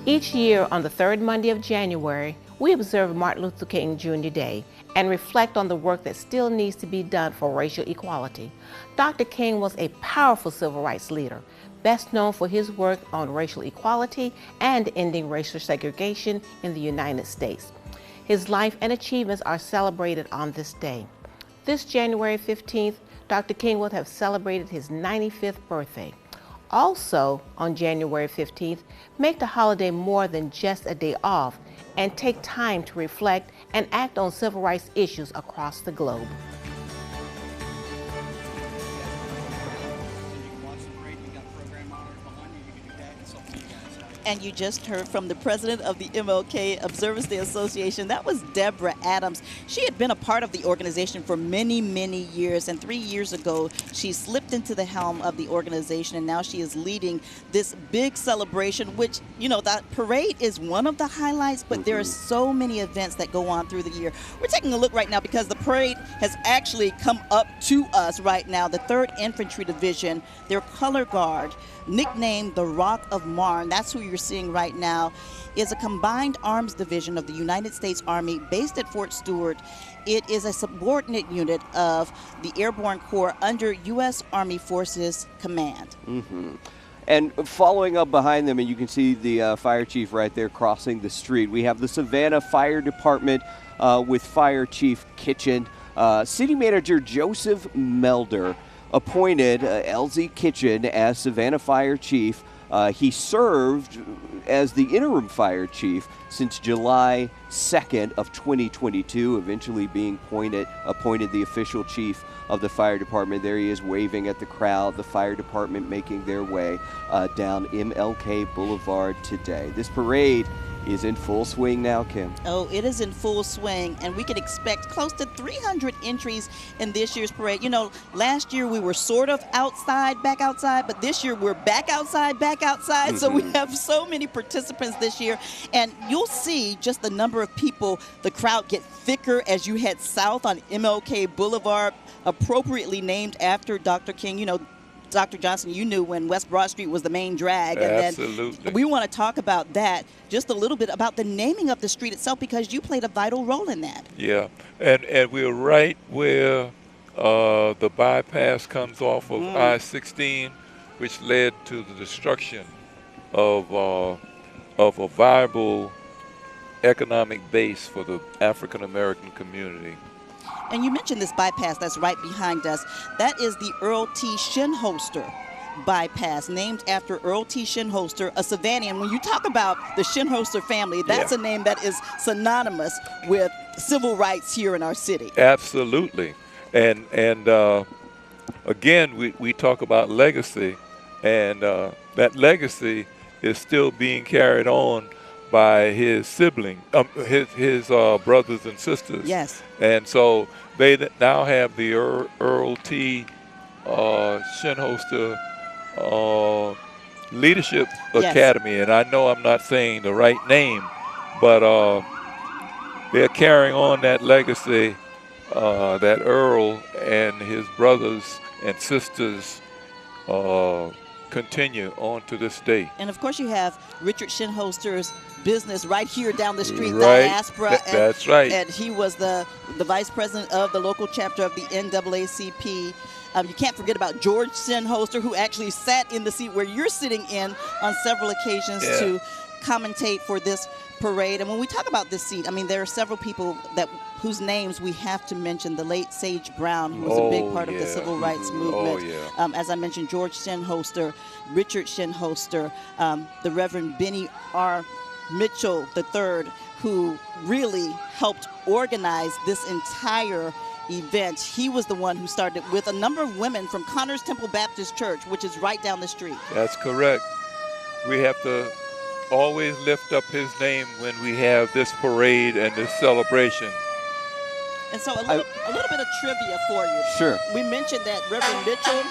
S18: Each year on the third Monday of January, we observe Martin Luther King Jr. Day and reflect on the work that still needs to be done for racial equality. Dr. King was a powerful civil rights leader, best known for his work on racial equality and ending racial segregation in the United States. His life and achievements are celebrated on this day. This January 15th, Dr. King would have celebrated his 95th birthday. Also, on January 15th, make the holiday more than just a day off and take time to reflect and act on civil rights issues across the globe.
S2: And you just heard from the president of the MLK Observance Day Association. That was Deborah Adams. She had been a part of the organization for many, many years. And 3 years ago, she slipped into the helm of the organization. And now she is leading this big celebration, which, you know, that parade is one of the highlights. But there are so many events that go on through the year. We're taking a look right now because the parade has actually come up to us right now. The 3rd Infantry Division, their color guard, nicknamed the Rock of Marne, that's who you're seeing right now, is a combined arms division of the United States Army based at Fort Stewart. It is a subordinate unit of the Airborne Corps under U.S. Army Forces Command.
S3: And following up behind them, and you can see the fire chief right there crossing the street, we have the Savannah Fire Department with Fire Chief Kitchen. City Manager Joseph Melder appointed LZ Kitchen as Savannah Fire Chief. He served as the interim fire chief since July 2nd of 2022, eventually being appointed the official chief of the fire department. There he is waving at the crowd, the fire department making their way down MLK Boulevard today. This parade is in full swing now, Kim.
S2: Oh, it is in full swing, and we can expect close to 300 entries in this year's parade. You know, last year we were sort of back outside, but this year we're back outside. So we have so many participants this year, and you'll see just the number of people, the crowd get thicker as you head south on MLK Boulevard, appropriately named after Dr. King. You know, Dr. Johnson, you knew when West Broad Street was the main drag. And
S4: Absolutely.
S2: Then we want to talk about that, just a little bit about the naming of the street itself, because you played a vital role in that.
S4: Yeah, and we're right where the bypass comes off of I-16, which led to the destruction of a viable economic base for the African American community.
S2: And you mentioned this bypass that's right behind us. That is the Earl T. Shinholster bypass, named after Earl T. Shinholster, a Savannian. When you talk about the Shinholster family, that's a name that is synonymous with civil rights here in our city.
S4: Absolutely. And again, we talk about legacy, and that legacy is still being carried on by his siblings, his brothers and sisters.
S2: Yes.
S4: And so they now have the Earl T. Shinholster Leadership Academy. And I know I'm not saying the right name, but they're carrying on that legacy that Earl and his brothers and sisters continue on to this day.
S2: And of course you have Richard Shinholster's business right here down the street,
S4: Right.
S2: Diaspora.
S4: That's right.
S2: And he was the vice president of the local chapter of the NAACP. You can't forget about George Shinholster, who actually sat in the seat where you're sitting in on several occasions to commentate for this parade. And when we talk about this seat, I mean, there are several people whose names we have to mention. The late Sage Brown, who was a big part of the civil rights movement. As I mentioned, George Shinholster, Richard Shinholster, the Reverend Benny R. Mitchell III, who really helped organize this entire event. He was the one who started with a number of women from Connors Temple Baptist Church, which is right down the street.
S4: That's correct. We have to always lift up his name when we have this parade and this celebration.
S2: And so a little bit of trivia for you.
S3: Sure.
S2: We mentioned that Reverend Mitchell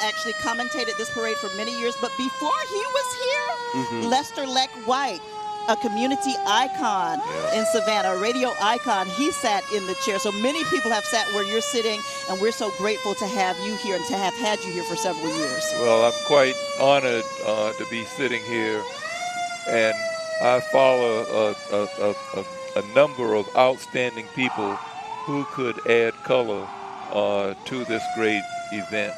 S2: actually commentated this parade for many years, but before he was here, Lester Leck White, a community icon in Savannah, a radio icon, he sat in the chair. So many people have sat where you're sitting, and we're so grateful to have you here and to have had you here for several years.
S4: Well, I'm quite honored to be sitting here and I follow a number of outstanding people who could add color to this great event.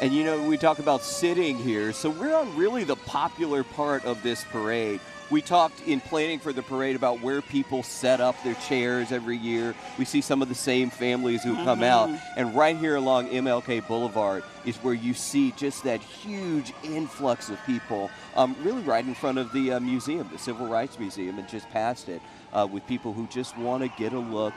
S3: And you know, we talk about sitting here, so we're on really the popular part of this parade. We talked in planning for the parade about where people set up their chairs every year. We see some of the same families who come out. And right here along MLK Boulevard is where you see just that huge influx of people, really right in front of the museum, the Civil Rights Museum, and just past it, with people who just want to get a look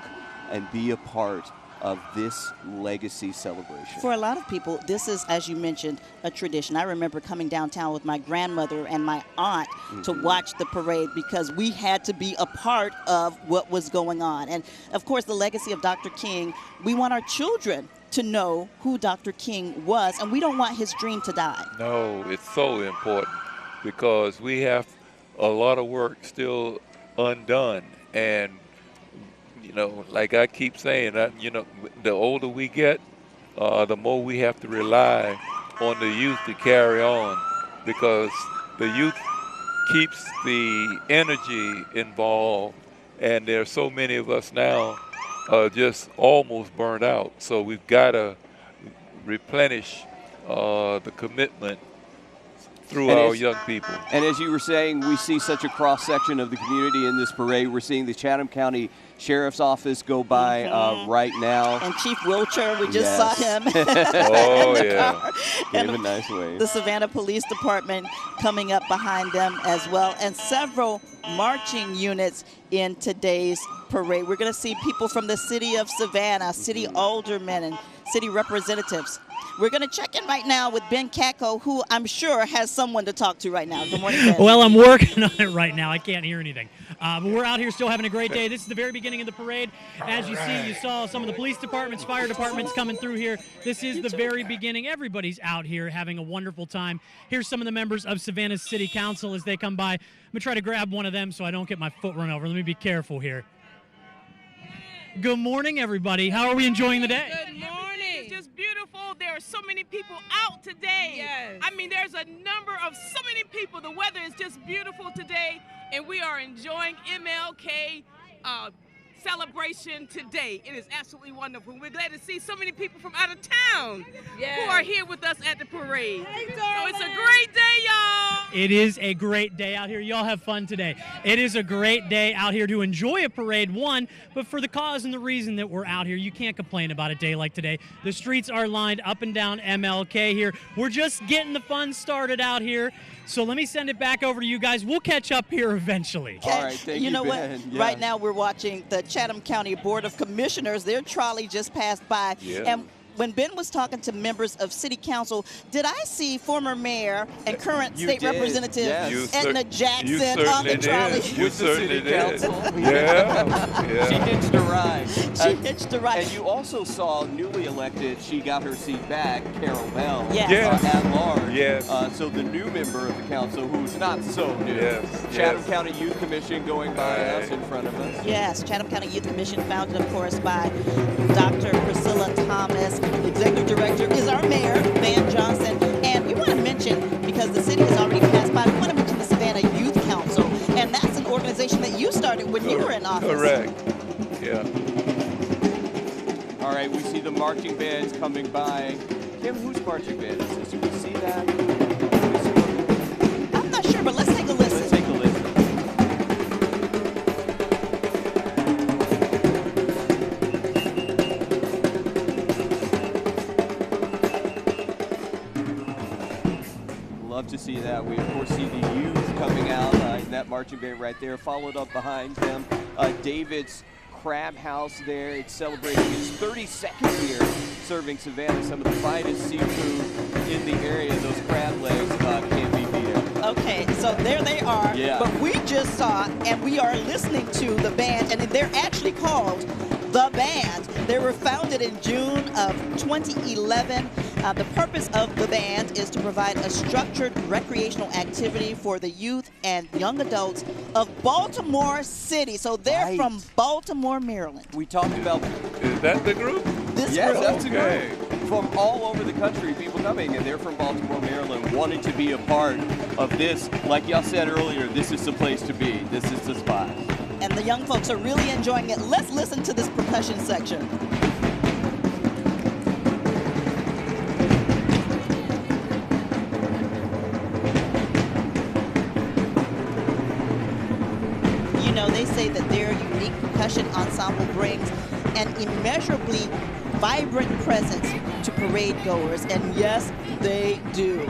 S3: and be a part of this legacy celebration.
S2: For a lot of people, this is, as you mentioned, a tradition. I remember coming downtown with my grandmother and my aunt to watch the parade because we had to be a part of what was going on. And of course, the legacy of Dr. King, we want our children to know who Dr. King was, and we don't want his dream to die.
S4: No, it's so important because we have a lot of work still undone. And you know, like I keep saying, you know, the older we get, the more we have to rely on the youth to carry on, because the youth keeps the energy involved, and there are so many of us now just almost burned out. So we've got to replenish the commitment through our young people.
S3: And as you were saying, we see such a cross-section of the community in this parade. We're seeing the Chatham County Sheriff's Office go by right now.
S2: And Chief Wilcher, we just saw him.
S3: Oh, yeah.
S2: Car.
S3: Gave a nice wave.
S2: The Savannah Police Department coming up behind them as well, and several marching units in today's parade. We're going to see people from the city of Savannah, city aldermen, and city representatives. We're going to check in right now with Ben Kako, who I'm sure has someone to talk to right now. Good morning, Ben.
S5: Well, I'm working on it right now. I can't hear anything. But we're out here still having a great day. This is the very beginning of the parade. As you see, you saw some of the police departments, fire departments coming through here. This is the very beginning. Everybody's out here having a wonderful time. Here's some of the members of Savannah City Council as they come by. I'm going to try to grab one of them so I don't get my foot run over. Let me be careful here. Good morning, everybody. How are we enjoying the day?
S6: Good morning. It's just beautiful. There are so many people out today. Yes. I mean, there's a number of so many people. The weather is just beautiful today, and we are enjoying MLK celebration today. It is absolutely wonderful. We're glad to see so many people from out of town who are here with us at the parade. Hey, so it's a great day, y'all.
S5: It is a great day out here. Y'all have fun today. It is a great day out here to enjoy a parade, one, but for the cause and the reason that we're out here. You can't complain about a day like today. The streets are lined up and down MLK here. We're just getting the fun started out here. So let me send it back over to you guys. We'll catch up here eventually.
S3: All right, thank you,
S2: know
S3: Ben.
S2: what?
S3: Yeah.
S2: Right now we're watching the Chatham County Board of Commissioners. Their trolley just passed by.
S3: Yeah.
S2: And when Ben was talking to members of City Council, did I see former mayor and current state representative Edna Jackson on the trolley?
S4: You certainly did.
S3: Yeah. She hitched a ride.
S2: She hitched a ride.
S3: And you also saw newly elected, she got her seat back, Carol Bell,
S2: Yes.
S3: at large.
S4: Yes.
S3: So the new member of the council, who's not so new, Chatham County Youth Commission going by us in front of us.
S2: Yes, Chatham County Youth Commission, founded, of course, by Dr. Priscilla Thomas. The executive director is our mayor, Van Johnson. And we want to mention, because the city has already passed by, we want to mention the Savannah Youth Council. And that's an organization that you started when you were in office.
S4: Correct. Yeah.
S3: All right, we see the marching bands coming by. Kim, whose marching band is this? Do we see that?
S2: I'm not sure, but let's take a listen.
S3: Let's take a listen. Love to see that. We, of course, see the youth coming out in that marching band right there, followed up behind them. David's Crab House there. It's celebrating its 32nd year, serving Savannah some of the finest seafood in the area. Those crab legs can't be beat out.
S2: Okay, so there they are.
S3: Yeah.
S2: But we just saw, and we are listening to the band, and they're actually called The Band. They were founded in June of 2011. The purpose of the band is to provide a structured recreational activity for the youth and young adults of Baltimore City. So they're from Baltimore, Maryland.
S3: We talked about...
S4: Is that the group?
S2: This
S3: yes,
S2: group.
S3: that's a group. From all over the country, people coming, and they're from Baltimore, Maryland, wanting to be a part of this. Like y'all said earlier, this is the place to be. This is the spot.
S2: And the young folks are really enjoying it. Let's listen to this percussion section. You know, they say that their unique percussion ensemble brings an immeasurably vibrant presence to parade goers, and yes, they do.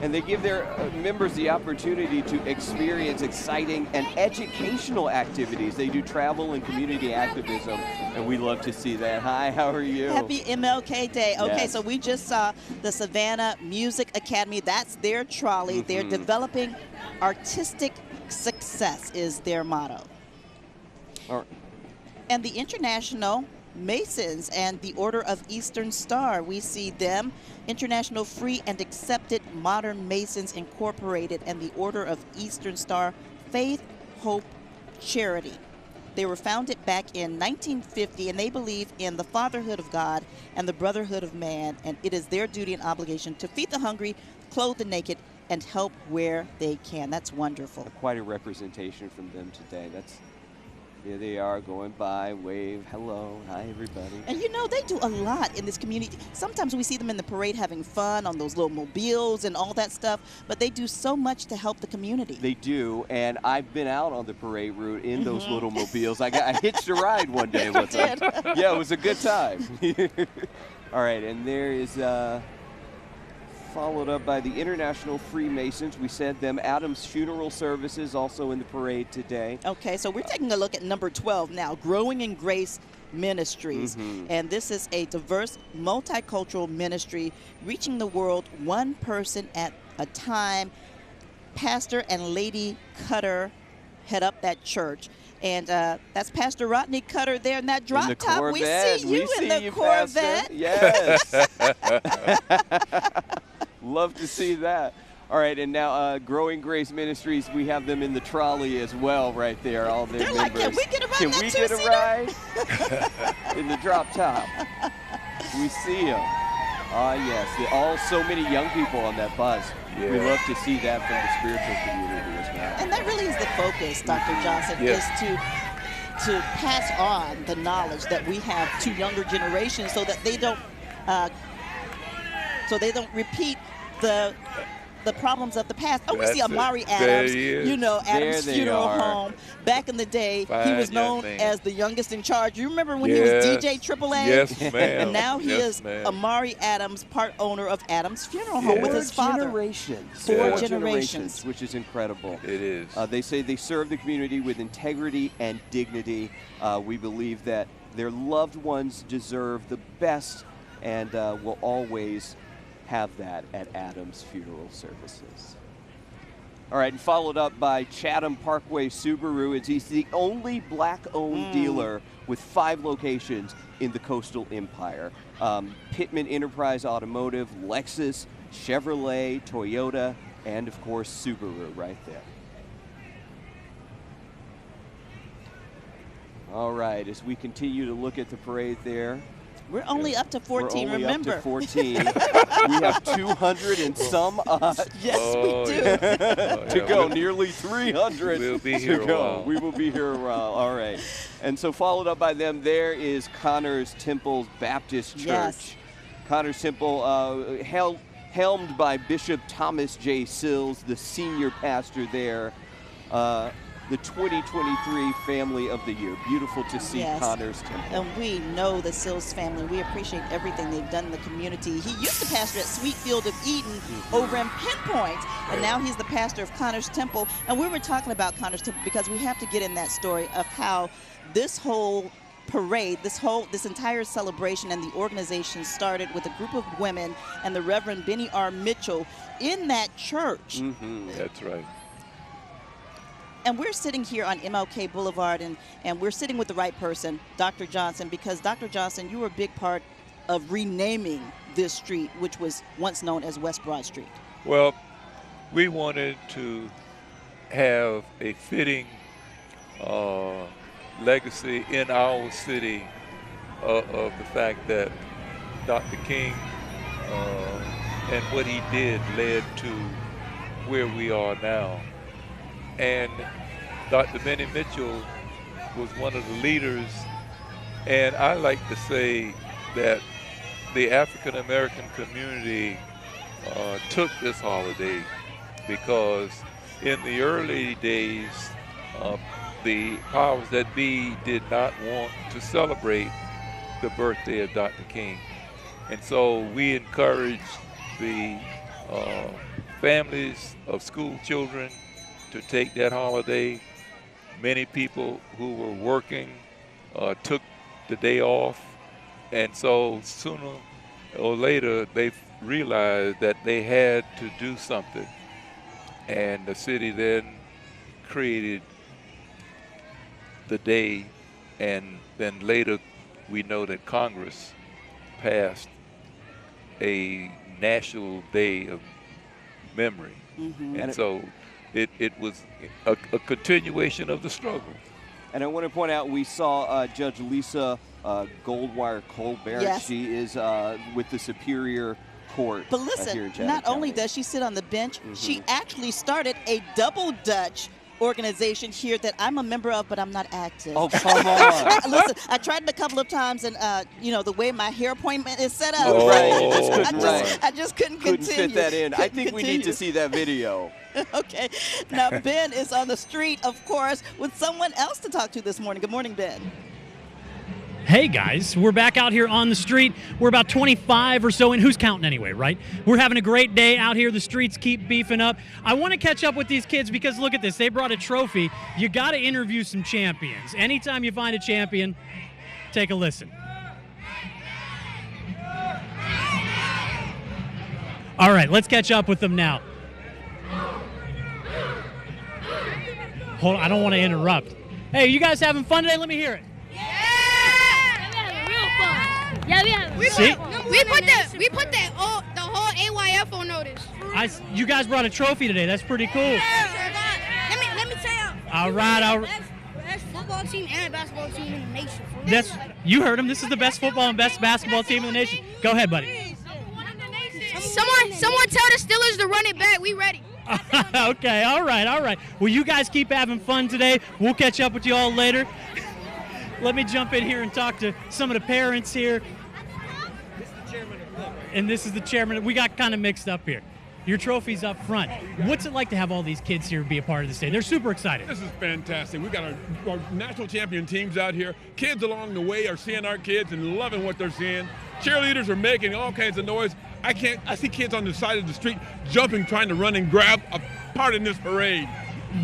S3: And they give their members the opportunity to experience exciting and educational activities. They do travel and community activism, and we love to see that. Hi, how are you?
S2: Happy MLK Day. Okay,
S3: Yes.
S2: so we just saw the Savannah Music Academy. That's their trolley. They're developing artistic success is their motto.
S3: All right.
S2: And the International Masons and the Order of Eastern Star, we see them, International Free and Accepted Modern Masons Incorporated, and the Order of Eastern Star, Faith, Hope, Charity. They were founded back in 1950, and they believe in the fatherhood of God and the brotherhood of man, and it is their duty and obligation to feed the hungry, clothe the naked, and help where they can. That's wonderful.
S3: Quite a representation from them today. Here they are going by, wave, hello, hi everybody.
S2: And you know, they do a lot in this community. Sometimes we see them in the parade having fun on those little mobiles and all that stuff, but they do so much to help the community.
S3: They do, and I've been out on the parade route in those little mobiles. I hitched a ride one day with them. Yeah, it was a good time. All right, and there is followed up by the International Freemasons. We said them. Adams Funeral Services also in the parade today.
S2: Okay, so we're taking a look at number 12 now, Growing in Grace Ministries. And this is a diverse, multicultural ministry reaching the world one person at a time. Pastor and Lady Cutter head up that church. And that's Pastor Rodney Cutter there in that drop top.
S3: Corvette.
S2: We see you in the Corvette.
S3: Pastor. Yes. Love to see that. All right, and now Growing Grace Ministries, we have them in the trolley as well right there, all their
S2: They're
S3: members.
S2: like, can we get a ride?
S3: Can we get a ride? In the drop top. We see them. Ah, yes. All so many young people on that bus.
S4: Yeah.
S3: We love to see that from the spiritual community as well.
S2: And that really is the focus, Dr. Johnson, is to pass on the knowledge that we have to younger generations so that they don't repeat the problems of the past. Oh, we see Amari Adams, you know, Adams Funeral Home. Back in the day, he was known as the youngest in charge. You remember when he was DJ AAA?
S4: Yes, ma'am.
S2: And now he is Amari Adams, part owner of Adams Funeral Home with his father. Four generations.
S3: Which is incredible.
S4: It is.
S3: They say they serve the community with integrity and dignity. We believe that their loved ones deserve the best and will always have that at Adams Funeral Services. All right, and followed up by Chatham Parkway Subaru. He's the only black-owned dealer with 5 locations in the Coastal Empire. Pittman Enterprise Automotive, Lexus, Chevrolet, Toyota, and of course Subaru right there. All right, as we continue to look at the parade there,
S2: we're only up to 14,
S3: we're only
S2: remember.
S3: up to 14. We have 200 and some
S2: yes, we do.
S3: To go, nearly 300
S4: We'll be
S3: to
S4: here a
S3: go.
S4: while.
S3: We will be here a while. All right. And so followed up by them, there is Connors Temple Baptist Church.
S2: Yes.
S3: Connors Temple, helmed by Bishop Thomas J. Sills, the senior pastor there. The 2023 Family of the Year. Beautiful to see Connors Temple.
S2: And we know the Sills family. We appreciate everything they've done in the community. He used to pastor at Sweetfield of Eden over in Pinpoint, and now he's the pastor of Connors Temple. And we were talking about Connors Temple because we have to get in that story of how this whole parade, this entire celebration and the organization started with a group of women and the Reverend Benny R. Mitchell in that church.
S4: That's right.
S2: And we're sitting here on MLK Boulevard, and we're sitting with the right person, Dr. Johnson, because Dr. Johnson, you were a big part of renaming this street, which was once known as West Broad Street.
S4: Well, we wanted to have a fitting legacy in our city of the fact that Dr. King and what he did led to where we are now. And Dr. Benny Mitchell was one of the leaders, and I like to say that the African American community took this holiday because in the early days, the powers that be did not want to celebrate the birthday of Dr. King. And so we encouraged the families of school children to take that holiday. Many people who were working took the day off. And so sooner or later, they realized that they had to do something. And the city then created the day, and then later we know that Congress passed a national day of memory. And so it was a continuation of the struggle.
S3: And I want to point out, we saw Judge Lisa Goldwire Colbert.
S2: Yes.
S3: She is with the Superior Court.
S2: But
S3: here
S2: listen,
S3: in Chatham
S2: not only
S3: County.
S2: does she sit on the bench, she actually started a double Dutch organization here that I'm a member of, but I'm not active.
S3: Oh, come on.
S2: Listen, I tried it a couple of times, and the way my hair appointment is set up, I just couldn't continue.
S3: Fit that in. I
S2: Couldn't
S3: think we need to see that video.
S2: Okay. Now, Ben is on the street, of course, with someone else to talk to this morning. Good morning, Ben.
S5: Hey guys, we're back out here on the street. We're about 25 or so in. Who's counting anyway, right? We're having a great day out here. The streets keep beefing up. I want to catch up with these kids because look at this. They brought a trophy. You got to interview some champions. Anytime you find a champion, take a listen. All right, let's catch up with them now. Hold on, I don't want to interrupt. Hey, you guys having fun today? Let me hear it.
S8: Yeah, we put the whole AYF on notice.
S5: You guys brought a trophy today. That's pretty cool.
S8: Let me tell you.
S5: All right.
S8: Best football team and basketball team in the nation.
S5: You heard him. This is the best football and best basketball team in the nation. Go ahead, buddy.
S8: Someone tell the Steelers to run it back. We ready.
S5: Okay. All right. Well, you guys keep having fun today. We'll catch up with you all later. Let me jump in here and talk to some of the parents here. And this is the chairman. We got kind of mixed up here. Your trophy's up front. What's it like to have all these kids here be a part of this day? They're super excited.
S22: This is fantastic. We got our national champion teams out here. Kids along the way are seeing our kids and loving what they're seeing. Cheerleaders are making all kinds of noise. I see kids on the side of the street jumping, trying to run and grab a part in this parade.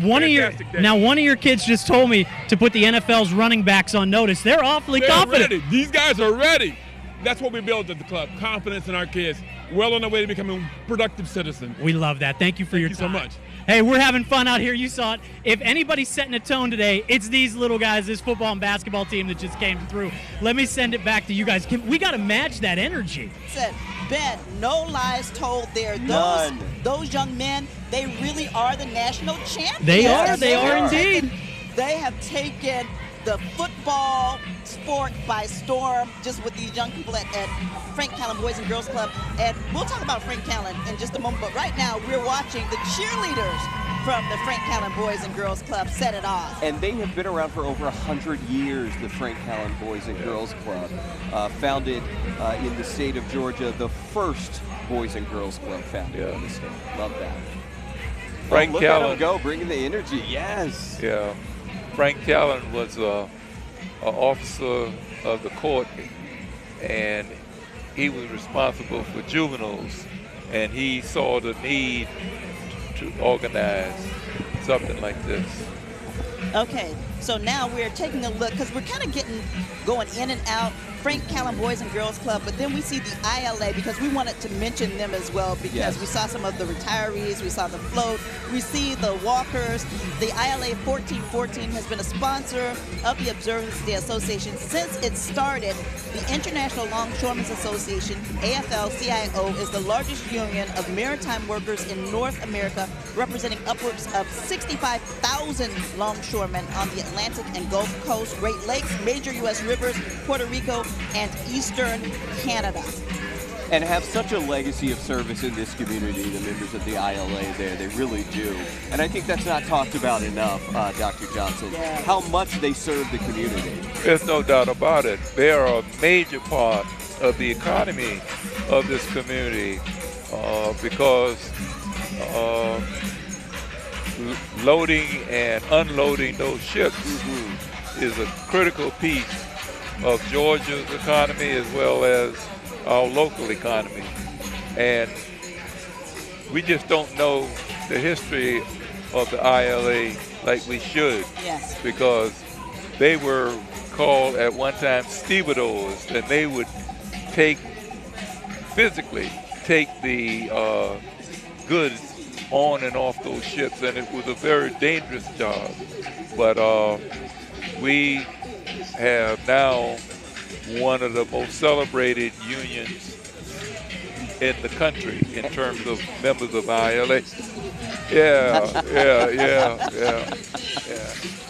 S5: One of your kids just told me to put the NFL's running backs on notice. They're awfully confident.
S22: Ready. These guys are ready. That's what we build at the club, confidence in our kids. Well on their way to becoming productive citizens.
S5: We love that. Thank you for your time.
S22: Thank you so much.
S5: Hey, we're having fun out here. You saw it. If anybody's setting a tone today, it's these little guys, this football and basketball team that just came through. Let me send it back to you guys. We got to match that energy.
S2: Ben, no lies told there. Those young men, they really are the national champions.
S5: They are indeed.
S2: They have taken the football sport by storm just with these young people at Frank Callan Boys and Girls Club. And we'll talk about Frank Callan in just a moment. But right now, we're watching the cheerleaders from the Frank Callan Boys and Girls Club set it off.
S3: And they have been around for over 100 years, the Frank Callan Boys and Girls Club. Founded in the state of Georgia, the first Boys and Girls Club founded in the state. Love that.
S4: Frank
S3: look
S4: Callan.
S3: At him go, bringing the energy. Yes.
S4: Yeah. Frank Callan was an officer of the court, and he was responsible for juveniles, and he saw the need to organize something like this.
S2: Okay, so now we're taking a look, because we're kind of going in and out, Frank Callan Boys and Girls Club, but then we see the ILA, because we wanted to mention them as well, because we saw some of the retirees, we saw the float, we see the walkers. The ILA 1414 has been a sponsor of the Observance Day Association since it started. The International Longshoremen's Association, AFL-CIO, is the largest union of maritime workers in North America, representing upwards of 65,000 longshoremen on the Atlantic and Gulf Coast, Great Lakes, major U.S. rivers, Puerto Rico, and Eastern Canada.
S3: And have such a legacy of service in this community, the members of the ILA there. They really do. And I think that's not talked about enough, Dr. Johnson, how much they serve the community.
S4: There's no doubt about it. They are a major part of the economy of this community because loading and unloading those ships is a critical piece of Georgia's economy as well as our local economy. And we just don't know the history of the ILA like we should.
S2: Yes.
S4: Because they were called at one time stevedores, and they would physically take the goods on and off those ships, and it was a very dangerous job. But we have now one of the most celebrated unions in the country in terms of members of ILA. Yeah.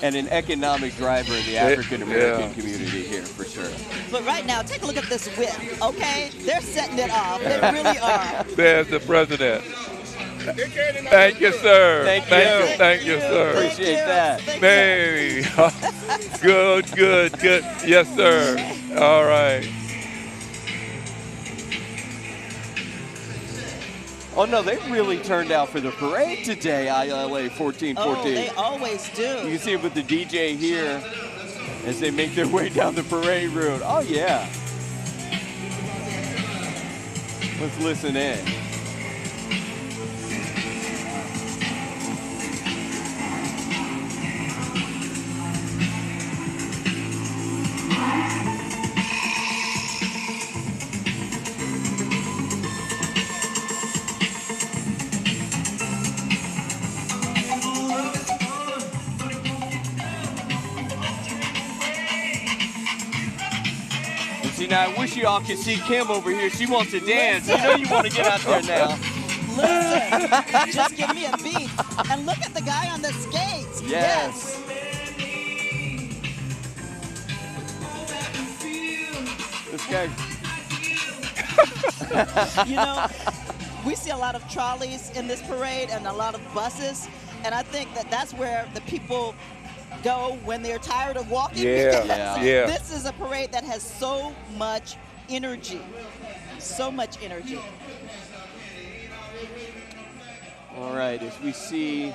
S3: And an economic driver in the African American community here, for sure.
S2: But right now, take a look at this whip, okay? They're setting it off. They really are.
S4: There's the president. Thank you, sir. Thank you, sir.
S3: Appreciate that.
S4: Hey, good. Yes, sir. All right.
S3: Oh, no, they really turned out for the parade today, ILA 1414.
S2: Oh, they always do.
S3: You can see it with the DJ here as they make their way down the parade route. Oh, yeah. Let's listen in. See, now I wish y'all could see Kim over here. She wants to dance. You know you want to get out there now.
S2: Listen, just give me a beat. And look at the guy on the skates.
S3: Yes. This guy.
S2: You know, we see a lot of trolleys in this parade and a lot of buses. And I think that that's where the people go when they're tired of walking.
S4: Yeah.
S2: This is a parade that has so much energy. So much energy.
S3: All right, as we see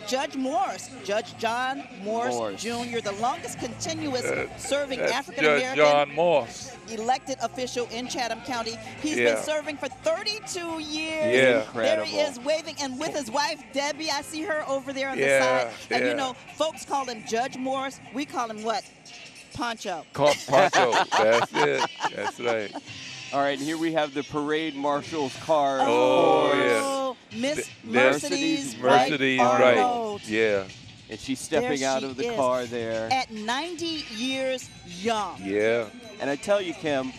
S2: Judge Morse, Judge John Morse Jr., the longest continuous serving African American
S4: John Morse,
S2: elected official in Chatham County. He's been serving for 32 years.
S4: Yeah.
S2: There he is waving, and with his wife Debbie. I see her over there on the side. And you know, folks call him Judge Morse. We call him what? Poncho.
S4: Poncho. That's it. That's right.
S3: All right, and here we have the parade marshal's car.
S2: Oh, Miss Mercedes
S4: right. Yeah.
S3: And she's stepping out of the car there.
S2: At 90 years young.
S4: Yeah.
S3: And I tell you, Kim,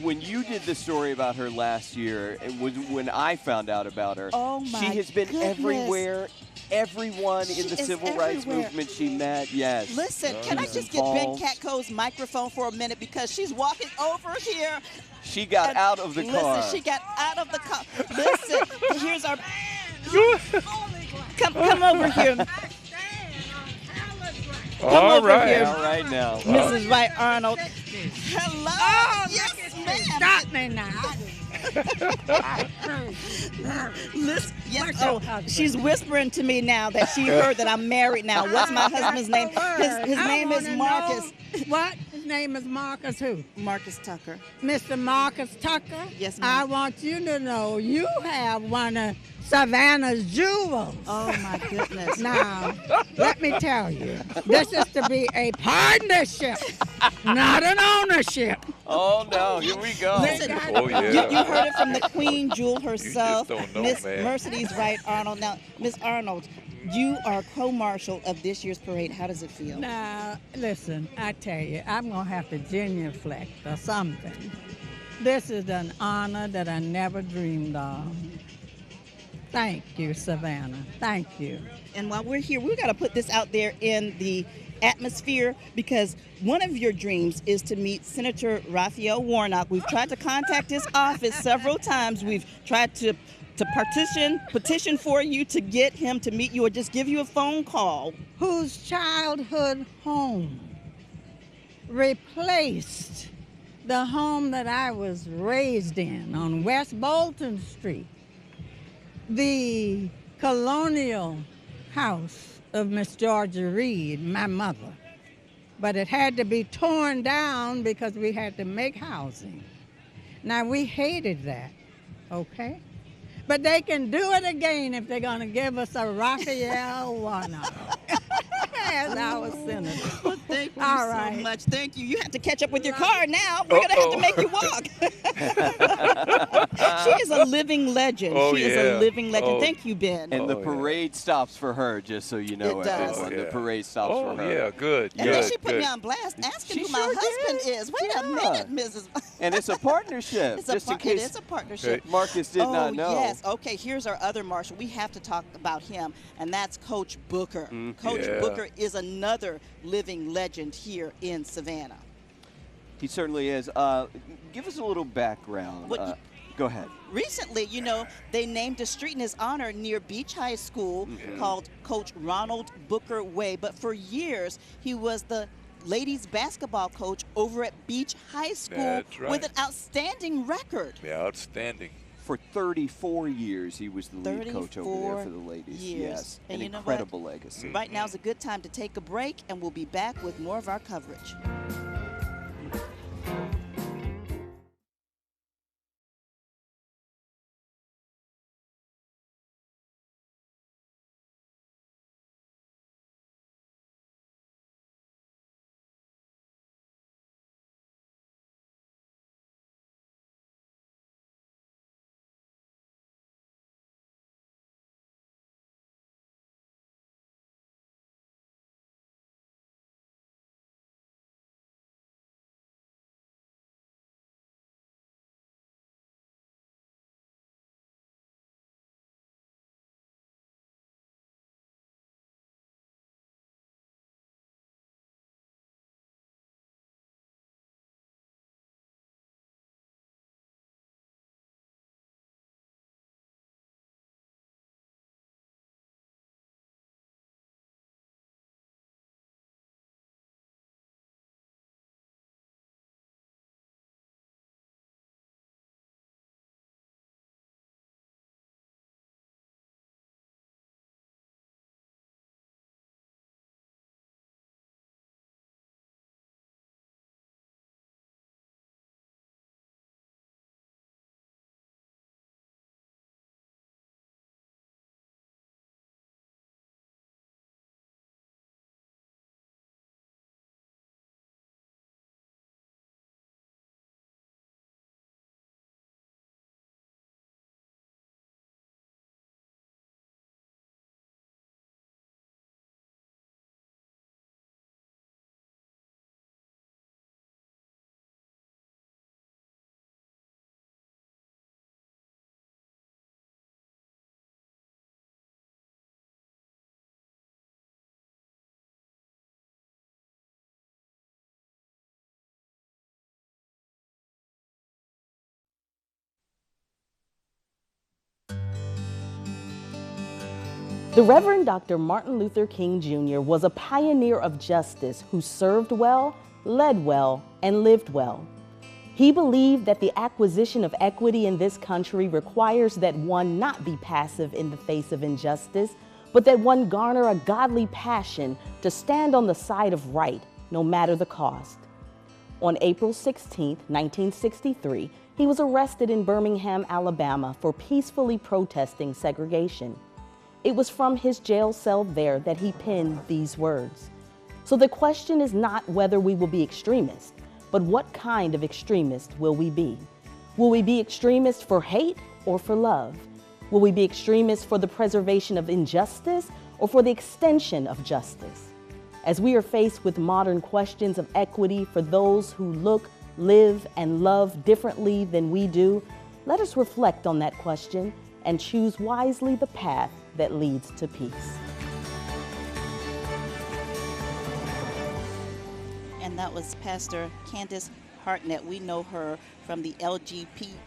S3: when you did the story about her last year, it was when I found out about her.
S2: Oh my
S3: She has been everywhere. Everyone
S2: She
S3: in the
S2: is
S3: civil rights
S2: everywhere.
S3: movement she met, yes.
S2: Listen, can I just get Ben Katko's microphone for a minute, because she's walking over here.
S3: She got out of the car.
S2: Listen, she got out of the car. Listen, here's our... Come over here.
S4: All right.
S2: Here.
S3: All right now.
S2: Mrs. Wright Arnold. Hello.
S8: Oh,
S2: yes, ma'am.
S8: Stop me now.
S2: Listen, she's whispering to me now that she heard that I'm married now. What's my husband's name? His name is Marcus.
S8: What? His name is Marcus who?
S2: Marcus Tucker.
S8: Mr. Marcus Tucker?
S2: Yes, ma'am.
S8: I want you to know you have one of Savannah's jewels.
S2: Oh, my goodness.
S8: Now, let me tell you, this is to be a partnership, not an ownership.
S3: Oh, no, here we go.
S2: Listen, you heard it from the Queen Jewel herself, Miss Mercedes Wright Arnold. Now, Miss Arnold, you are co-marshal of this year's parade. How does it feel?
S8: Now, listen, I tell you, I'm going to have to genuflect or something. This is an honor that I never dreamed of. Thank you, Savannah. Thank you.
S2: And while we're here, we've got to put this out there in the atmosphere? Because one of your dreams is to meet Senator Raphael Warnock. We've tried to contact his office several times. We've tried to petition for you to get him to meet you or just give you a phone call.
S8: Whose childhood home replaced the home that I was raised in on West Bolton Street, the colonial house of Miss Georgia Reed, my mother. But it had to be torn down because we had to make housing. Now, we hated that, okay? But they can do it again if they're going to give us a Raphael Warnock as our senator.
S2: Well, thank you
S8: All
S2: so
S8: right.
S2: much. Thank you. You have to catch up with your car now. We're going to have to make you walk. She is a living legend.
S3: Oh,
S2: she is a living legend. Thank you, Ben.
S3: And the parade stops for her, just so you know.
S2: It does.
S3: Everyone. The parade stops for her.
S4: Yeah, good.
S2: And then she put me on blast asking who my husband is. Wait a minute, Mrs.
S3: And it's a partnership,
S2: It is a partnership.
S3: Marcus did not know.
S2: Yes. Okay, here's our other Marshall. We have to talk about him, and that's Coach Booker. Coach Booker is another living legend here in Savannah.
S3: He certainly is. Give us a little background. Go ahead.
S2: Recently, you know, they named a street in his honor near Beach High School called Coach Ronald Booker Way. But for years, he was the ladies basketball coach over at Beach High School.
S4: That's right.
S2: With an outstanding record.
S4: Yeah, outstanding.
S3: For 34 years, he was the lead coach over there for the ladies. Yes,
S2: and
S3: an
S2: you know
S3: incredible
S2: what?
S3: legacy.
S2: Right now is a good time to take a break, and we'll be back with more of our coverage.
S7: The Reverend Dr. Martin Luther King Jr. was a pioneer of justice who served well, led well, and lived well. He believed that the acquisition of equity in this country requires that one not be passive in the face of injustice, but that one garner a godly passion to stand on the side of right, no matter the cost. On April 16, 1963, he was arrested in Birmingham, Alabama for peacefully protesting segregation. It was from his jail cell there that he penned these words. So the question is not whether we will be extremists, but what kind of extremist will we be? Will we be extremists for hate or for love? Will we be extremists for the preservation of injustice or for the extension of justice? As we are faced with modern questions of equity for those who look, live, and love differently than we do, let us reflect on that question and choose wisely the path that leads to peace.
S2: that was Pastor Candace Hartnett. We know her from the LGBTQ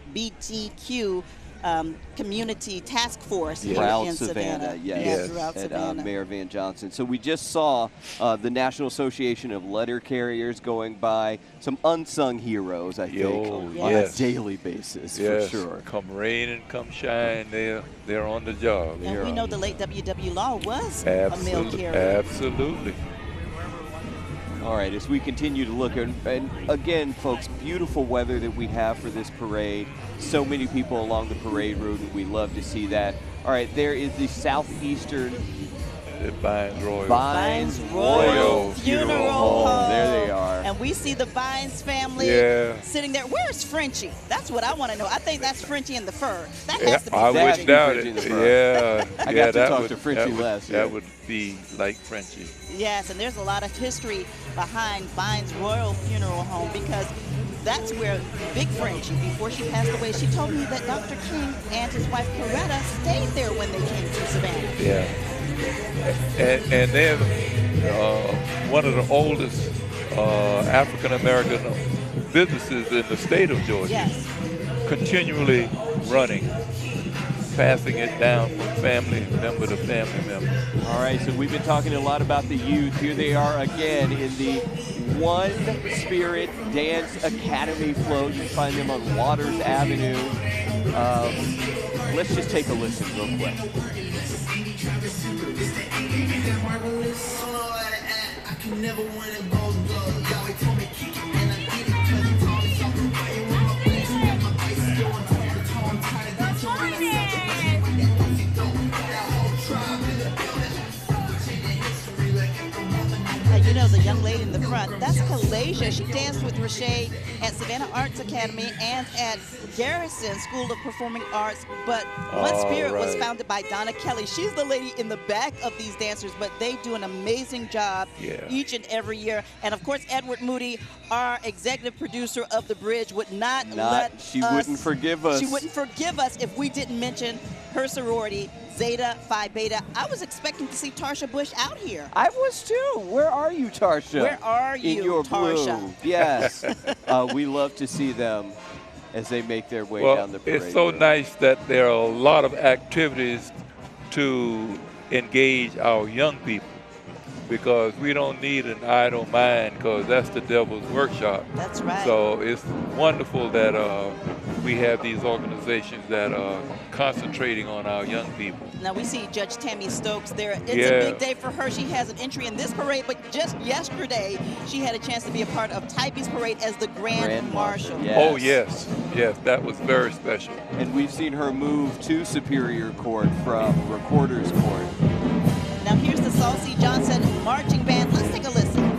S2: community task force here in Savannah.
S3: Yes,
S2: throughout
S3: at
S2: Savannah.
S3: Mayor Van Johnson. So we just saw the National Association of Letter Carriers going by, some unsung heroes, I think, on a daily basis, for sure.
S4: Come rain and come shine, they're on the job.
S2: And we know the late W.W. Law was a mail carrier.
S4: Absolutely.
S3: All right, as we continue to look, and again, folks, beautiful weather that we have for this parade. So many people along the parade route, and we love to see that. All right, there is the southeastern
S4: Vines
S2: Royal Funeral Home.
S3: There they are.
S2: And we see the Vines family sitting there. Where's Frenchie? That's what I want to know. I think that's Frenchie in the fur. That has to be
S4: I
S2: Frenchie.
S4: wouldn't doubt it.
S3: I got to talk to Frenchie last year.
S4: That would be like Frenchie.
S2: Yes, and there's a lot of history behind Vines Royal Funeral Home because that's where Big Frenchie, before she passed away, she told me that Dr. King and his wife Coretta stayed there when they came to Savannah.
S4: Yeah. And they're one of the oldest African-American businesses in the state of Georgia.
S2: Yes.
S4: Continually running, passing it down from family member to family member.
S3: All right, so we've been talking a lot about the youth. Here they are again in the One Spirit Dance Academy float. You can find them on Waters Avenue. Let's just take a listen real quick.
S2: You know, the young lady in the front, that's Kalasia. She danced with Rashay at Savannah Arts Academy and at Garrison School of Performing Arts. But One Spirit was founded by Donna Kelly. She's the lady in the back of these dancers, but they do an amazing job each and every year. And of course, Edward Moody, our executive producer of The Bridge, would not let us.
S3: She wouldn't forgive us.
S2: She wouldn't forgive us if we didn't mention her sorority, Zeta Phi Beta. I was expecting to see Tarsha Bush out here.
S3: I was too. Where are you, Tarsha?
S2: Where are you,
S3: in your
S2: Tarsha?
S3: blue? Yes. We love to see them as they make their way down the parade.
S4: It's so nice that there are a lot of activities to engage our young people, because we don't need an idle mind, because that's the devil's workshop.
S2: That's right.
S4: So it's wonderful that we have these organizations that are concentrating on our young people.
S2: Now we see Judge Tammy Stokes there. It's a big day for her. She has an entry in this parade, but just yesterday she had a chance to be a part of Typee's parade as the Grand Marshal.
S3: Yes.
S4: Oh, yes. Yes, that was very special.
S3: And we've seen her move to Superior Court from Recorder's Court.
S2: Now here's the Saul C. Johnson Marching Band. Let's take a listen.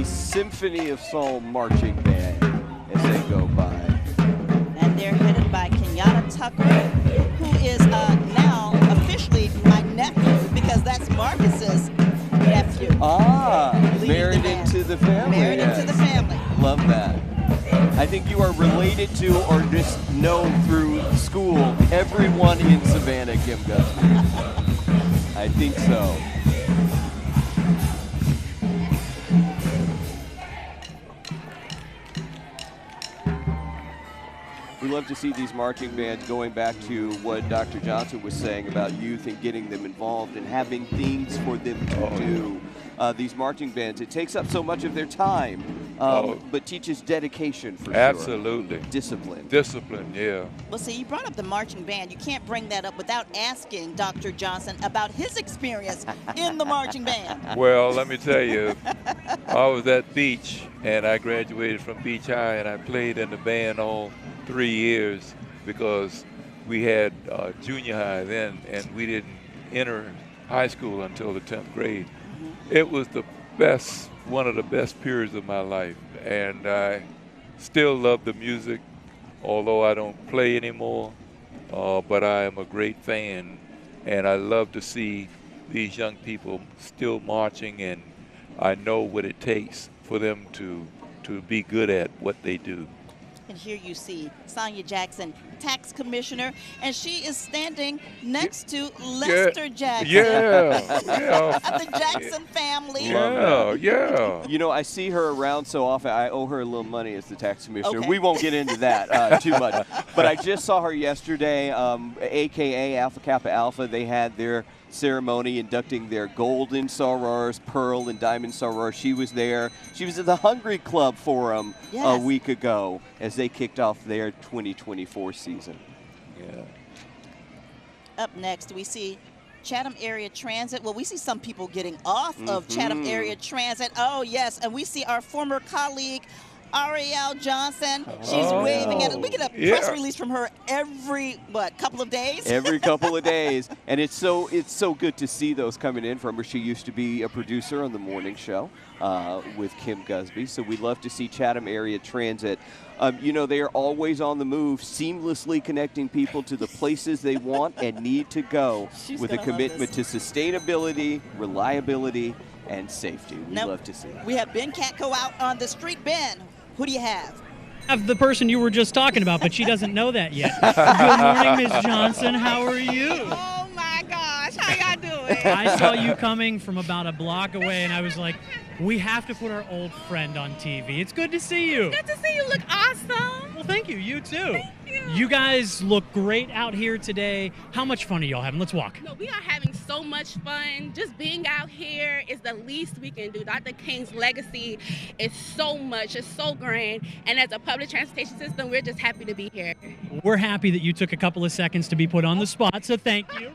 S3: Symphony of Soul Marching Band as they go by.
S2: And they're headed by Kenyatta Tucker, who is now officially my nephew, because that's Marcus's nephew.
S3: Married into the family.
S2: Married into the family.
S3: Love that. I think you are related to, or just know through school, everyone in Savannah, Kim Gusman. I think so. We love to see these marching bands going back to what Dr. Johnson was saying about youth and getting them involved and having things for them to do. These marching bands, it takes up so much of their time but teaches dedication for
S4: Absolutely.
S3: sure. Discipline.
S4: Discipline, yeah.
S2: Well, see, you brought up the marching band. You can't bring that up without asking Dr. Johnson about his experience in the marching band.
S4: Well, let me tell you, I was at Beach, and I graduated from Beach High, and I played in the band all 3 years because we had junior high then, and we didn't enter high school until the 10th grade. It was one of the best periods of my life, and I still love the music, although I don't play anymore, but I am a great fan, and I love to see these young people still marching, and I know what it takes for them to be good at what they do.
S2: And here you see Sonia Jackson, tax commissioner, and she is standing next to Lester Jackson.
S4: Yeah.
S2: The Jackson family.
S4: Yeah.
S3: You know, I see her around so often. I owe her a little money as the tax commissioner.
S2: Okay.
S3: We won't get into that too much. But I just saw her yesterday, AKA Alpha Kappa Alpha. They had their ceremony inducting their golden sorors, pearl and diamond sorors. She was there. She was at the Hungry Club Forum a week ago as they kicked off their 2024 season.
S4: Yeah.
S2: Up next, we see Chatham Area Transit. Well, we see some people getting off of Chatham Area Transit. Oh, yes. And we see our former colleague, Ariel Johnson. She's waving at us. We get a press release from her every, couple of days?
S3: Every couple of days. And it's so good to see those coming in from her. She used to be a producer on the morning show with Kim Gusby. So we love to see Chatham Area Transit. You know, they are always on the move, seamlessly connecting people to the places they want and need to go with a commitment to sustainability, reliability, and safety. We love to see it.
S2: We have Ben Catco out on the street. Ben, who do you have?
S5: I have the person you were just talking about, but she doesn't know that yet. Good morning, Ms. Johnson. How are you?
S9: Oh, my gosh. How y'all doing?
S5: I saw you coming from about a block away, and I was like, we have to put our old friend on TV. It's good to see you.
S9: Good to see you. Look awesome.
S5: Well, thank you. You too.
S9: Thank you.
S5: You guys look great out here today. How much fun are y'all having? Let's walk.
S9: No, we are having so much fun. Just being out here is the least we can do. Dr. King's legacy is so much. It's so grand. And as a public transportation system, we're just happy to be here.
S5: We're happy that you took a couple of seconds to be put on the spot, so thank you.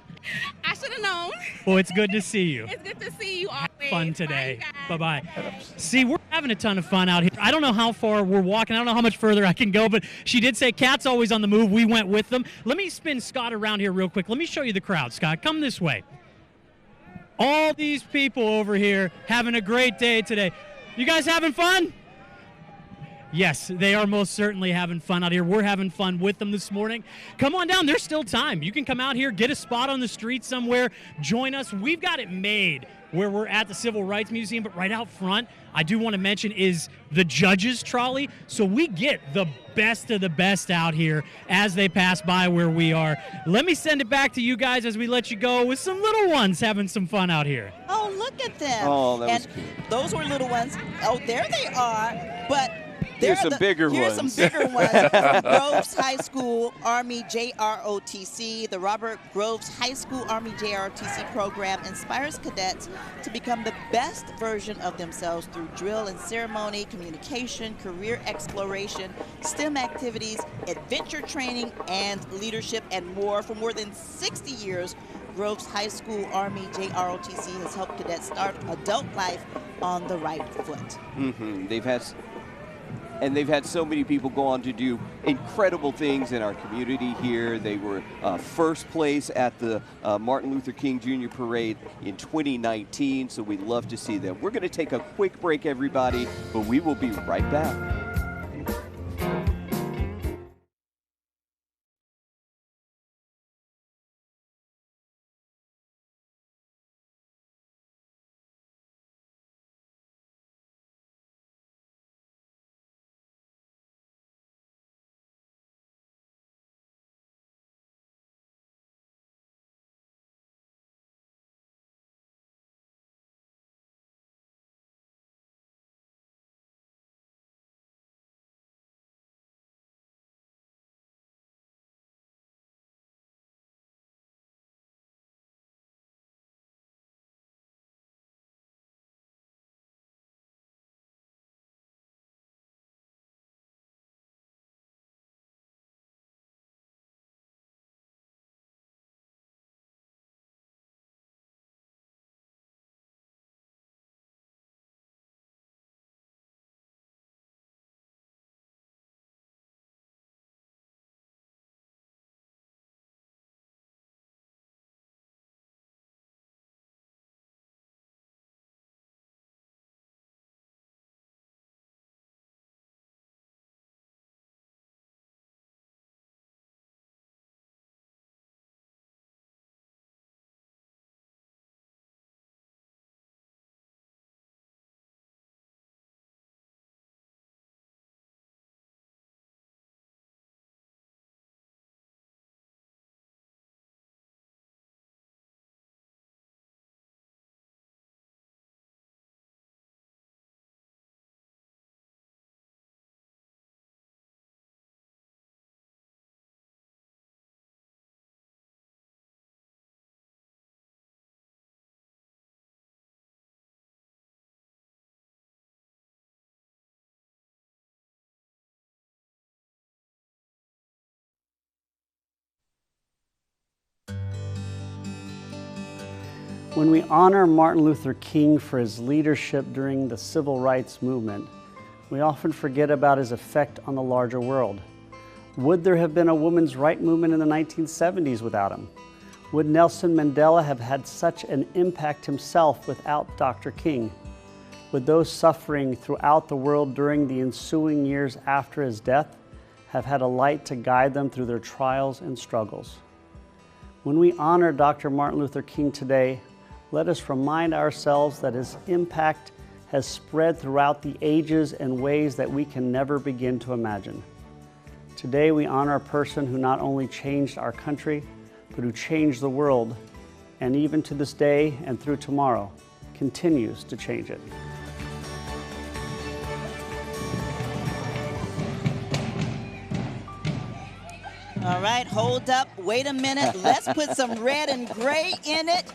S9: I should have known.
S5: Well, it's good to see you.
S9: It's good to see you always.
S5: Fun today.
S9: Bye,
S5: Bye-bye. See, we're having a ton of fun out here. I don't know how far we're walking. I don't know how much further I can go, but she did say Cat's always on the move. We went with them. Let me spin Scott around here real quick. Let me show you the crowd, Scott. Come this way. All these people over here having a great day today. You guys having fun? Yes, they are most certainly having fun out here. We're having fun with them this morning. Come on down. There's still time. You can come out here, get a spot on the street somewhere, join us. We've got it made where we're at the Civil Rights Museum, but right out front, I do want to mention, is the judges trolley. So we get the best of the best out here as they pass by where we are. Let me send it back to you guys as we let you go with some little ones having some fun out here.
S2: Oh, look at them.
S3: Oh, that was
S2: and
S3: cute.
S2: Those were little ones. Oh, there they are. But
S3: Here's some bigger ones.
S2: Here's some bigger ones. Groves High School Army JROTC. The Robert Groves High School Army JROTC program inspires cadets to become the best version of themselves through drill and ceremony, communication, career exploration, STEM activities, adventure training, and leadership, and more. For more than 60 years, Groves High School Army JROTC has helped cadets start adult life on the right foot.
S3: They've had so many people go on to do incredible things in our community here. They were first place at the Martin Luther King Jr. Parade in 2019, so we love to see them. We're going to take a quick break, everybody, but we will be right back.
S11: When we honor Martin Luther King for his leadership during the civil rights movement, we often forget about his effect on the larger world. Would there have been a women's rights movement in the 1970s without him? Would Nelson Mandela have had such an impact himself without Dr. King? Would those suffering throughout the world during the ensuing years after his death have had a light to guide them through their trials and struggles? When we honor Dr. Martin Luther King today, let us remind ourselves that his impact has spread throughout the ages in ways that we can never begin to imagine. Today we honor a person who not only changed our country, but who changed the world, and even to this day and through tomorrow, continues to change it.
S2: All right, hold up, wait a minute. Let's put some red and gray in it.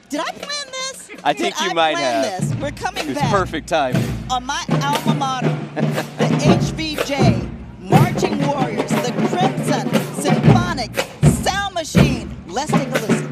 S2: Did I plan this?
S3: I think you might have.
S2: This? We're coming
S3: It's
S2: back.
S3: perfect timing.
S2: On my alma mater, the HVJ, Marching Warriors, the Crimson Symphonic Sound Machine. Let's take a listen.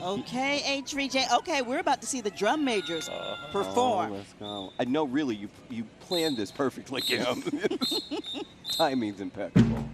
S2: Okay, HVJ. Okay, we're about to see the drum majors perform.
S3: Oh, let's go. I know, really, you planned this perfectly, Kim. Timing's impeccable.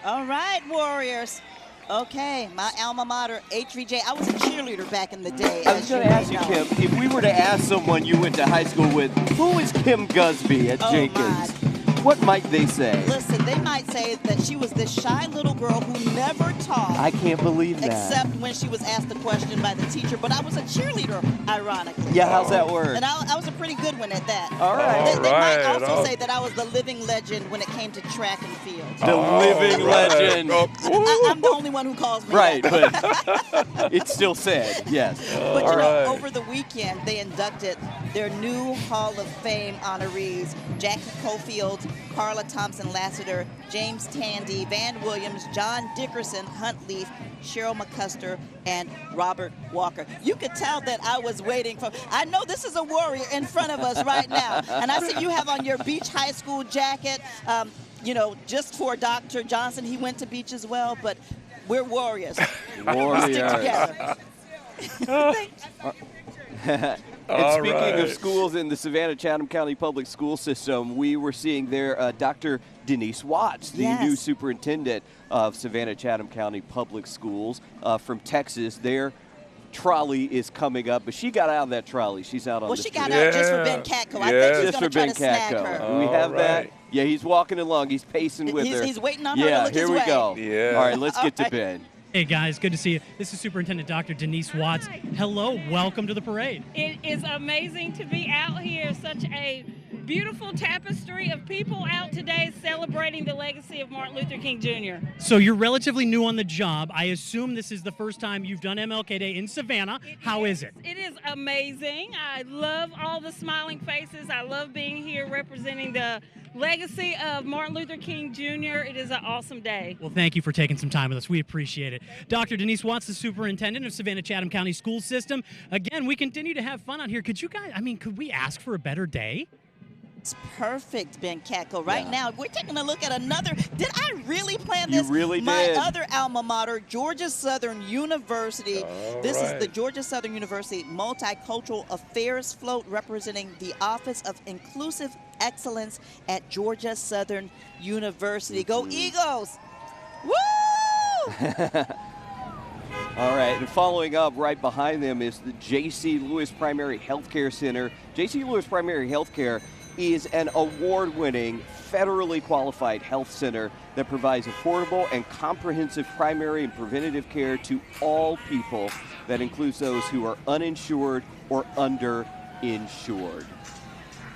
S2: All right, Warriors. Okay, my alma mater, HVJ. I was a cheerleader back in the day.
S3: I was going to ask you, Kim, if we were to ask someone you went to high school with, who is Kim Gusby at Jenkins? What might they say?
S2: Listen, they might say that she was this shy little girl who never taught.
S3: I can't believe that.
S2: Except when she was asked a question by the teacher. But I was a cheerleader, ironically.
S3: Yeah, how's that work?
S2: And I was a pretty good one at that.
S3: All right.
S2: They might also say that I was the living legend when it came to track and field.
S3: The living legend.
S2: I'm the only one who calls me
S3: right,
S2: that.
S3: But it's still said, yes.
S2: But you know, over the weekend, they inducted their new Hall of Fame honorees, Jackie Cofield, Carla Thompson Lassiter, James Tandy, Van Williams, John Dickerson, Hunt Leaf, Cheryl McCusker, and Robert Walker. You could tell that I was waiting for, I know this is a warrior in front of us right now. And I see you have on your Beach High School jacket, you know, just for Dr. Johnson. He went to Beach as well, but we're warriors.
S3: Warriors.
S2: Stick together.
S3: And speaking of schools in the Savannah-Chatham County Public School System, we were seeing there Dr. Denise Watts, the new superintendent of Savannah-Chatham County Public Schools from Texas. Their trolley is coming up, but she got out of that trolley. She's out on the street.
S2: Well, she got out just for Ben Catco. I think she's going to try to snag her.
S3: Do we have that? Yeah, he's walking along. He's pacing with her.
S2: He's waiting on her to look his way.
S3: Yeah, here we go.
S4: Yeah.
S3: All right, let's get to Ben.
S5: Hey guys, good to see you. This is Superintendent Dr. Denise Watts. Hello, welcome to the parade.
S13: It is amazing to be out here. Such a
S12: beautiful tapestry of people out today celebrating the legacy of Martin Luther King Jr.
S5: So you're relatively new on the job. I assume this is the first time you've done MLK Day in Savannah. How is it?
S12: It is amazing. I love all the smiling faces. I love being here representing the legacy of Martin Luther King Jr. It is an awesome day.
S5: Well, thank you for taking some time with us. We appreciate it. Dr. Denise Watts, the superintendent of Savannah-Chatham County School System. Again, we continue to have fun out here. Could you guys, could we ask for a better day?
S2: It's perfect, Ben Catco. Right
S3: Yeah.
S2: now, we're taking a look at another. Did I really plan this?
S3: You really
S2: My
S3: did.
S2: other alma mater, Georgia Southern University. This is the
S4: right.
S2: Georgia Southern University Multicultural Affairs Float, representing the Office of Inclusive Excellence at Georgia Southern University. Go Eagles! Woo!
S3: All right, and following up right behind them is the J.C. Lewis Primary Healthcare Center. J.C. Lewis Primary Healthcare is an award-winning, federally qualified health center that provides affordable and comprehensive primary and preventative care to all people. That includes those who are uninsured or underinsured.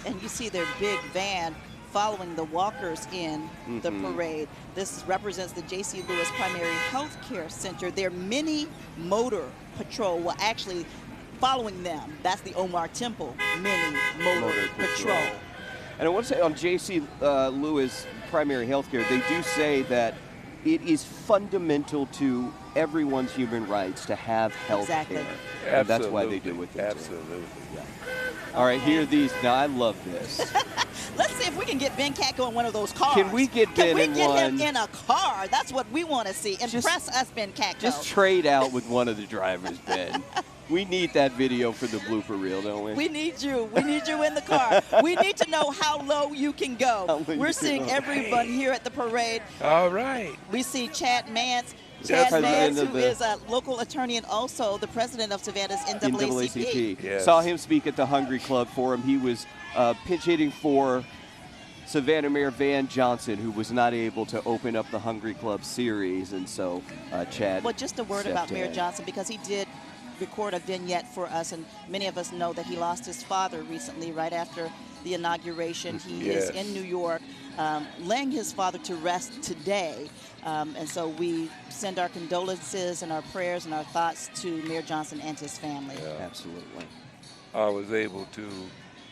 S2: And you see their big van following the walkers in the parade. This represents the J.C. Lewis Primary Health Care Center. Their mini motor patrol will actually following them. That's the Omar Temple mini motor patrol.
S3: And I want to say on J.C. Lewis Primary Healthcare, they do say that it is fundamental to everyone's human rights to have health care. And that's why they do it.
S4: Absolutely.
S3: Yeah. All right, here are these. Now, I love this.
S2: Let's see if we can get Ben Catco in one of those cars.
S3: Can we get Ben in
S2: Can we get
S3: one?
S2: him in a car? That's what we want to see. Impress us, Ben Catco.
S3: Just trade out with one of the drivers, Ben. We need that video for the blooper reel, don't we?
S2: We need you. We need you in the car. We need to know how low you can go. We're seeing everyone here at the parade.
S4: All right.
S2: We see Chad Mance.
S3: Yes,
S2: Chad Mance,
S3: president
S2: who
S3: of the-
S2: is a local attorney and also the president of Savannah's NAACP.
S3: NAACP. Saw him speak at the Hungry Club Forum. He was pinch hitting for Savannah Mayor Van Johnson, who was not able to open up the Hungry Club series, and so Chad.
S2: Well, just a word
S3: stepped
S2: about Mayor
S3: in.
S2: Johnson, because he did record a vignette for us, and many of us know that he lost his father recently right after the inauguration. He is in New York, laying his father to rest today. And so we send our condolences and our prayers and our thoughts to Mayor Johnson and his family.
S3: Absolutely.
S4: I was able to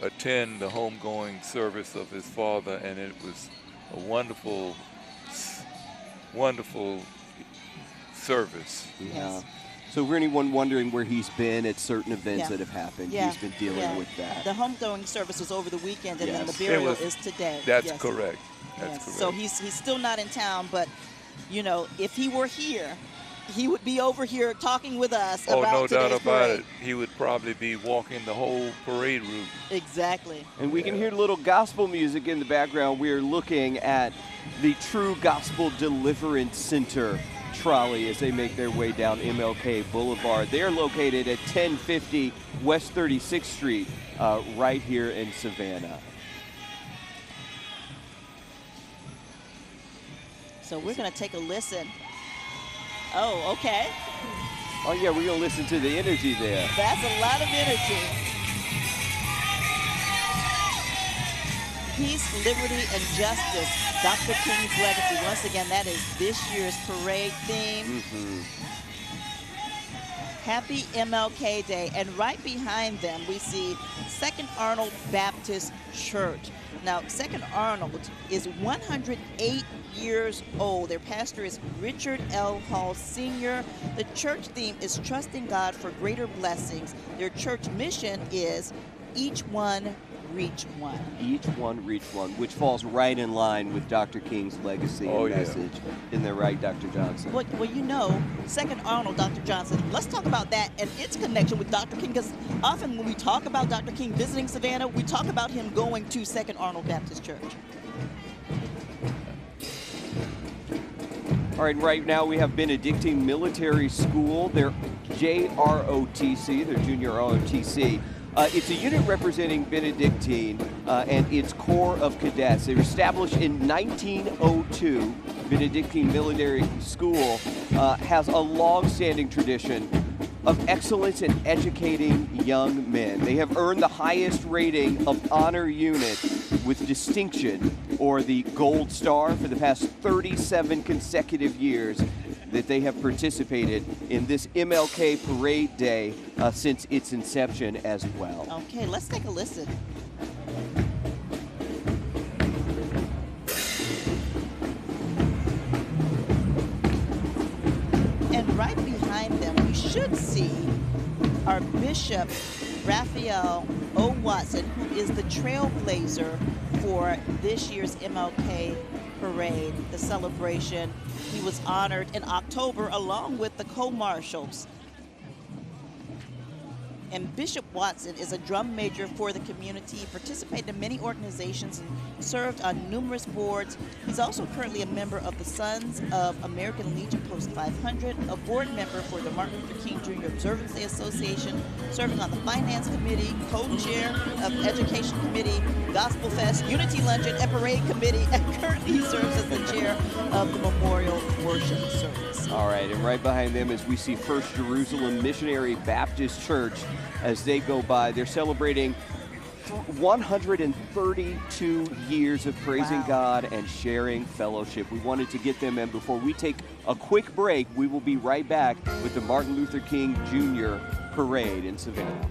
S4: attend the homegoing service of his father, and it was a wonderful, wonderful service.
S3: Yeah. So for anyone wondering where he's been at certain events
S2: Yeah.
S3: that have happened,
S2: Yeah.
S3: he's been dealing
S2: Yeah.
S3: with that.
S2: The homegoing service was over the weekend, and then the
S3: Yes.
S2: burial
S4: It was-
S2: is today.
S4: That's
S2: Yes.
S4: correct. That's
S2: Yes.
S4: correct.
S2: So he's still not in town, but you know, if he were here, he would be over here talking with us
S4: Oh,
S2: about
S4: no
S2: today's
S4: doubt about
S2: parade.
S4: it. He would probably be walking the whole parade route.
S2: Exactly.
S3: And we can hear little gospel music in the background. We're looking at the True Gospel Deliverance Center trolley as they make their way down MLK Boulevard. They're located at 1050 West 36th Street, right here in Savannah.
S2: So we're going to take a listen. Oh, okay.
S3: Oh, yeah, we're going to listen to the energy there.
S2: That's a lot of energy. Peace, liberty, and justice. Dr. King's legacy. Once again, that is this year's parade theme. Happy MLK Day. And right behind them, we see Second Arnold Baptist Church. Now, Second Arnold is 108 years old. Their pastor is Richard L. Hall Sr. The church theme is trusting God for greater blessings. Their church mission is each one, reach one.
S3: Each one, reach one, which falls right in line with Dr. King's legacy
S4: Oh,
S3: and
S4: yeah.
S3: message. Isn't that right, Dr. Johnson?
S2: Well, you know, Second Arnold, Dr. Johnson, let's talk about that and its connection with Dr. King, because often when we talk about Dr. King visiting Savannah, we talk about him going to Second Arnold Baptist Church.
S3: All right, right now we have Benedictine Military School. They're JROTC, their junior ROTC. It's a unit representing Benedictine and its corps of cadets. They were established in 1902. Benedictine Military School has a long-standing tradition of excellence in educating young men. They have earned the highest rating of honor unit with distinction, or the Gold Star, for the past 37 consecutive years that they have participated in this MLK Parade Day since its inception as well.
S2: Okay, let's take a listen. And right behind them, we should see our Bishop Raphael O. Watson, who is the trailblazer for this year's MLK Parade, the celebration. He was honored in October along with the co-marshals. And Bishop Watson is a drum major for the community. He participated in many organizations and served on numerous boards. He's also currently a member of the Sons of American Legion Post 500, a board member for the Martin Luther King Jr. Observance Day Association, serving on the Finance Committee, co-chair of Education Committee, Gospel Fest, Unity Luncheon, and Parade Committee, and currently he serves as the chair of the Memorial Worship Service.
S3: All right, and right behind them as we see First Jerusalem Missionary Baptist Church as they go by. They're celebrating 132 years of praising God and sharing fellowship. We wanted to get them in before we take a quick break. We will be right back with the Martin Luther King Jr. Parade in Savannah.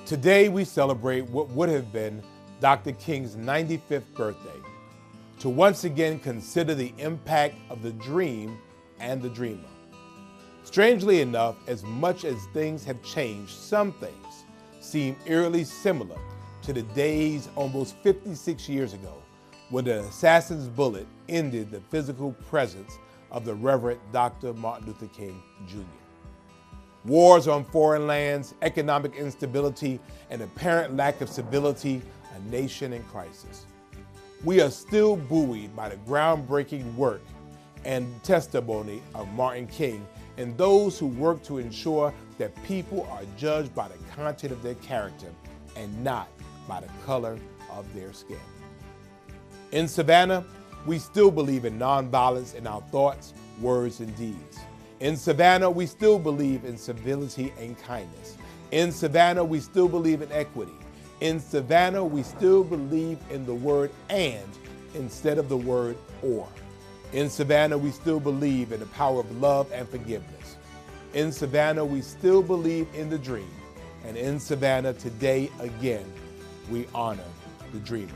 S13: Today we celebrate what would have been Dr. King's 95th birthday, to once again consider the impact of the dream and the dreamer. Strangely enough, as much as things have changed, some things seem eerily similar to the days almost 56 years ago when the assassin's bullet ended the physical presence of the Reverend Dr. Martin Luther King Jr. Wars on foreign lands, economic instability, and apparent lack of stability, a nation in crisis. We are still buoyed by the groundbreaking work and testimony of Martin King and those who work to ensure that people are judged by the content of their character and not by the color of their skin. In Savannah, we still believe in nonviolence in our thoughts, words, and deeds. In Savannah, we still believe in civility and kindness. In Savannah, we still believe in equity. In Savannah, we still believe in the word and instead of the word or. In Savannah, we still believe in the power of love and forgiveness. In Savannah, we still believe in the dream. And in Savannah, today again, we honor the dreamer.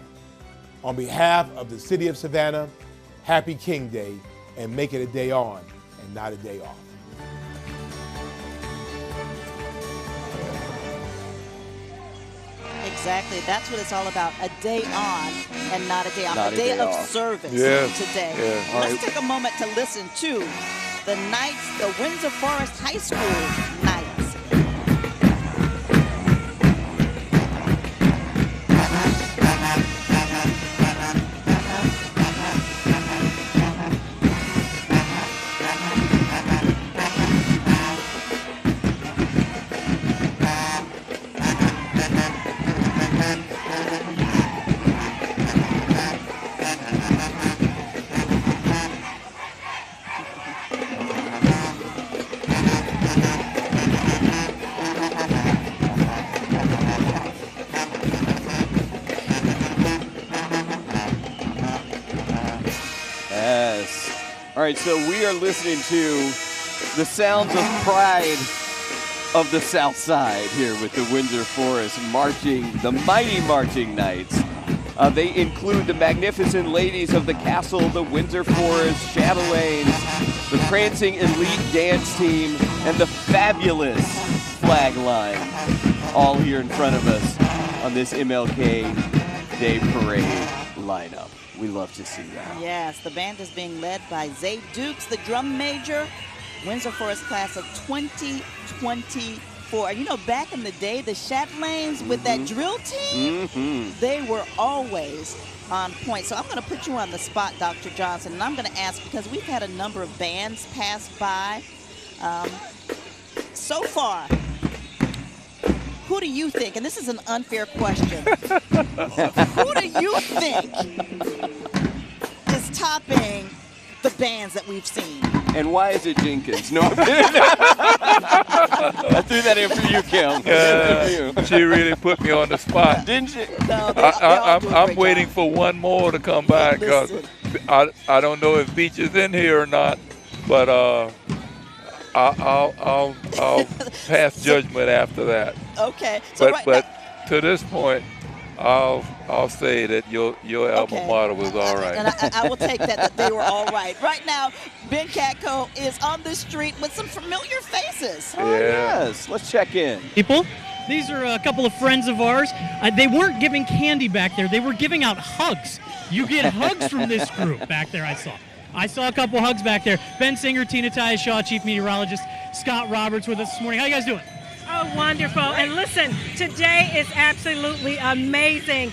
S13: On behalf of the city of Savannah, happy King Day, and make it a day on and not a day off.
S2: Exactly. That's what it's all about. A day on and not a day off.
S3: Not
S2: a day of
S3: off.
S2: service
S4: Yes.
S2: today.
S4: Yes.
S2: Let's
S3: All right.
S2: take a moment to listen to the Knights, the Windsor Forest High School Knights.
S3: Yes. All right, so we are listening to the sounds of pride of the South Side here with the Windsor Forest marching, the mighty marching Knights. They include the magnificent ladies of the castle, the Windsor Forest Chatelaines, the prancing elite dance team, and the fabulous flag line, all here in front of us on this MLK Day Parade lineup. We love to see that.
S2: Yes, the band is being led by Zay Dukes, the drum major, Windsor Forest class of 2024. You know, back in the day, the Chatelaines with that drill team, they were always on point. So I'm going to put you on the spot, Dr. Johnson, and I'm going to ask, because we've had a number of bands pass by. So far, who do you think, and this is an unfair question, who do you think is topping the bands that we've seen?
S3: And why is it Jenkins? No, I'm kidding. I threw that in for you, Kim.
S4: She really put me on the spot.
S3: Didn't she?
S2: No,
S4: I'm waiting for one more to come back because I don't know if Beach is in here or not, but I'll pass judgment after that.
S2: Okay. So
S4: but to this point, I'll say that your alma mater was all right.
S2: And I will take that they were all right. Right now, Ben Catco is on the street with some familiar faces.
S3: Oh, yes. Let's check in.
S5: People, these are a couple of friends of ours. They weren't giving candy back there. They were giving out hugs. You get hugs from this group back there, I saw a couple hugs back there. Ben Singer, Tina Tyashaw, Chief Meteorologist, Scott Roberts with us this morning. How you guys doing?
S10: Oh, wonderful. And listen, today is absolutely amazing.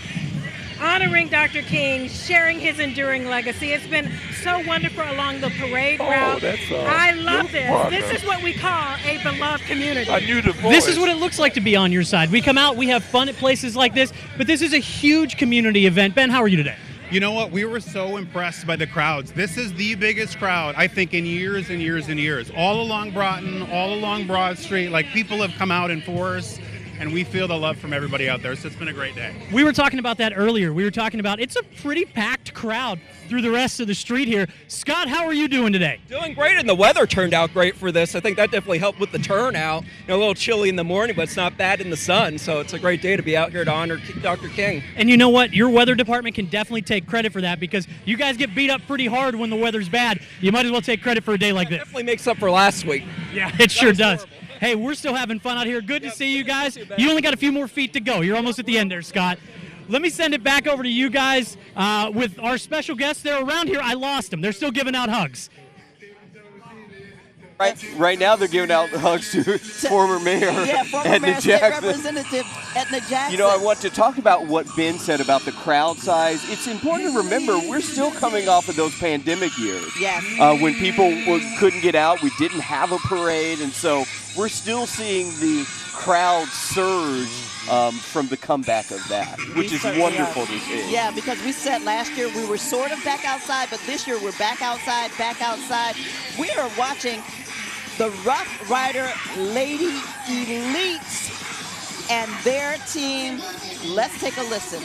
S10: Honoring Dr. King, sharing his enduring legacy. It's been so wonderful along the parade route. I love this. This is what we call a beloved community.
S4: I knew the voice.
S5: This is what it looks like to be on your side. We come out, we have fun at places like this, but this is a huge community event. Ben, how are you today?
S14: You know what? We were so impressed by the crowds. This is the biggest crowd, I think, in years and years and years. All along Broughton, all along Broad Street. Like, people have come out in force, and we feel the love from everybody out there. So it's been a great day.
S5: We were talking about that earlier. We were talking about it's a pretty packed crowd through the rest of the street here. Scott, how are you doing today?
S23: Doing great, and the weather turned out great for this. I think that definitely helped with the turnout. A little chilly in the morning, but it's not bad in the sun, so it's a great day to be out here to honor Dr. King.
S5: And you know what? Your weather department can definitely take credit for that because you guys get beat up pretty hard when the weather's bad. You might as well take credit for a day like this.
S23: Definitely makes up for last week.
S5: Yeah, it sure does. Hey, we're still having fun out here. Good to see you guys. You only got a few more feet to go. You're almost at the end there, Scott. Let me send it back over to you guys with our special guests. They're around here. I lost them. They're still giving out hugs.
S3: Right now, they're giving out hugs to former mayor Edna
S2: State
S3: Jackson.
S2: Representative Edna Jackson.
S3: You know, I want to talk about what Ben said about the crowd size. It's important to remember we're still coming off of those pandemic years.
S2: Yes.
S3: When people couldn't get out, we didn't have a parade, and so we're still seeing the crowd surge from the comeback of that, which is wonderful to see.
S2: Yeah, because we said last year we were sort of back outside, but this year we're back outside, We are watching the Rough Rider Lady Elites and their team. Let's take a listen.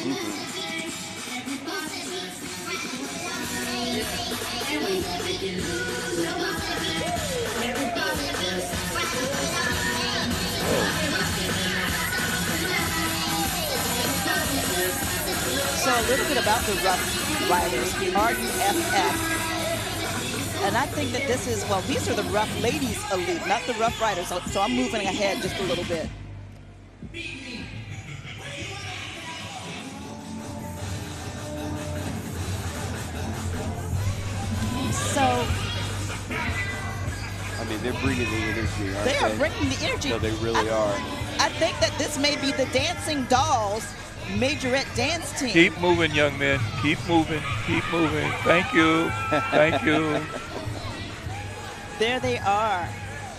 S2: So a little bit about the Rough Riders, RUFF. And I think that this is, well, these are the Rough Ladies elite, not the Rough Riders. So I'm moving ahead just a little bit. So,
S3: I mean, they're bringing the energy, aren't they?
S2: They are bringing the energy.
S3: No, they really are.
S2: I think that this may be the Dancing Dolls Majorette dance team.
S4: Keep moving, young men. Keep moving. Keep moving. Thank you. Thank you.
S2: There they are.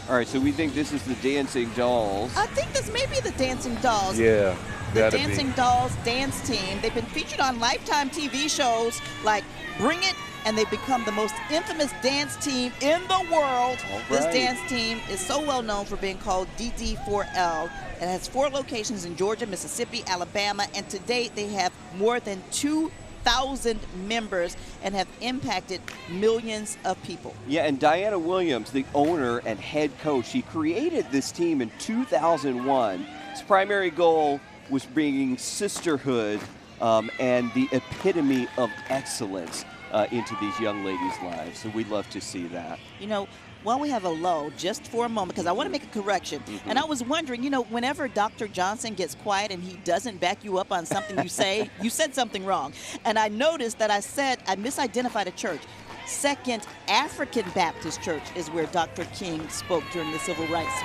S3: All right, so we think this is the Dancing Dolls.
S2: I think this may be the Dancing Dolls.
S4: Yeah,
S2: The
S3: gotta
S2: Dancing Dolls dance team. They've been featured on Lifetime TV shows like Bring It, and they've become the most infamous dance team in the world. This
S3: right.
S2: dance team is so well known for being called DD4L. It has 4 locations in Georgia, Mississippi, Alabama, and to date they have more than 2,000 members and have impacted millions of people.
S3: Yeah, and Diana Williams, the owner and head coach, she created this team in 2001. Its primary goal was bringing sisterhood and the epitome of excellence into these young ladies' lives. So we'd love to see that.
S2: You know, while we have a low, just for a moment, because I want to make a correction. And I was wondering, you know, whenever Dr. Johnson gets quiet and he doesn't back you up on something you say, you said something wrong. And I noticed that I misidentified a church. Second African Baptist Church is where Dr. King spoke during the Civil Rights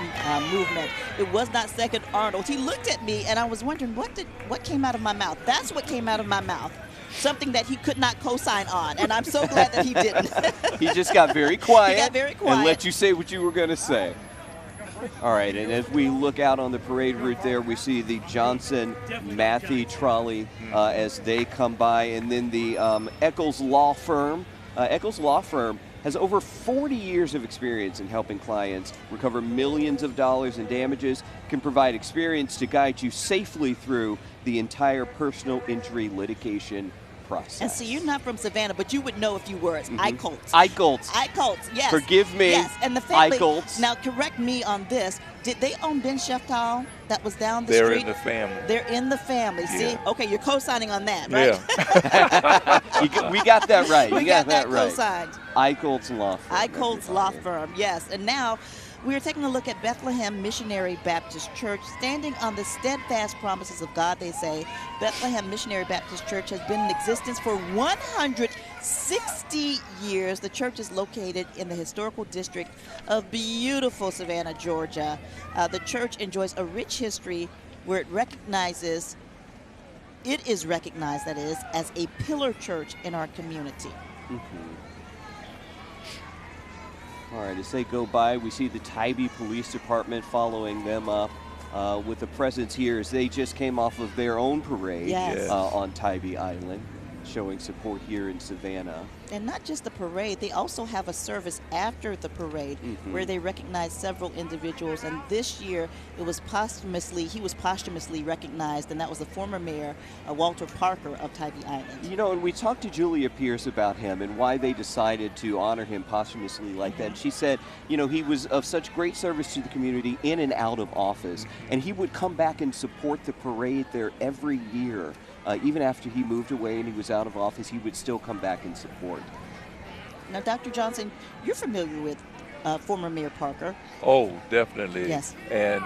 S2: movement. It was not Second Arnold. He looked at me and I was wondering, what came out of my mouth? That's what came out of my mouth. Something that he could not co-sign on, and I'm so glad that he didn't.
S3: He just got very quiet,
S2: He got very quiet.
S3: And let you say what you were going to say. All right, and as we look out on the parade route there, we see the Johnson-Matthey trolley as they come by, and then the Eccles Law Firm. Eccles Law Firm has over 40 years of experience in helping clients recover millions of dollars in damages, can provide experience to guide you safely through the entire personal injury litigation process.
S2: And see, you're not from Savannah, but you would know if you were. It's Eichholtz.
S3: Eichholtz,
S2: yes.
S3: Forgive me.
S2: Yes, and the family.
S3: Eichholtz.
S2: Now, correct me on this. Did they own Ben Sheftal that was down the
S4: They're
S2: street?
S4: in the family.
S2: They're in the family.
S4: Yeah.
S2: See? Okay, you're co-signing on that, right?
S3: Yeah. We got that right.
S2: We
S3: You
S2: got that
S3: right.
S2: co-signed.
S3: Eichholtz Law Firm.
S2: Eichholtz Law Firm, yes. And now we are taking a look at Bethlehem Missionary Baptist Church, standing on the steadfast promises of God, they say. Bethlehem Missionary Baptist Church has been in existence for 160 years. The church is located in the historical district of beautiful Savannah, Georgia. The church enjoys a rich history where it is recognized, that is, as a pillar church in our community.
S3: All right, as they go by, we see the Tybee Police Department following them up with a presence here as they just came off of their own parade on Tybee Island, showing support here in Savannah.
S2: And not just the parade, they also have a service after the parade where they recognize several individuals. And this year, he was posthumously recognized, and that was the former mayor, Walter Parker of Tybee Island.
S3: You know, and we talked to Julia Pierce about him and why they decided to honor him posthumously like that. And she said, you know, he was of such great service to the community in and out of office, and he would come back and support the parade there every year. Even after he moved away and he was out of office, he would still come back and support.
S2: Now, Dr. Johnson, you're familiar with former Mayor Parker.
S4: Oh, definitely.
S2: Yes.
S4: And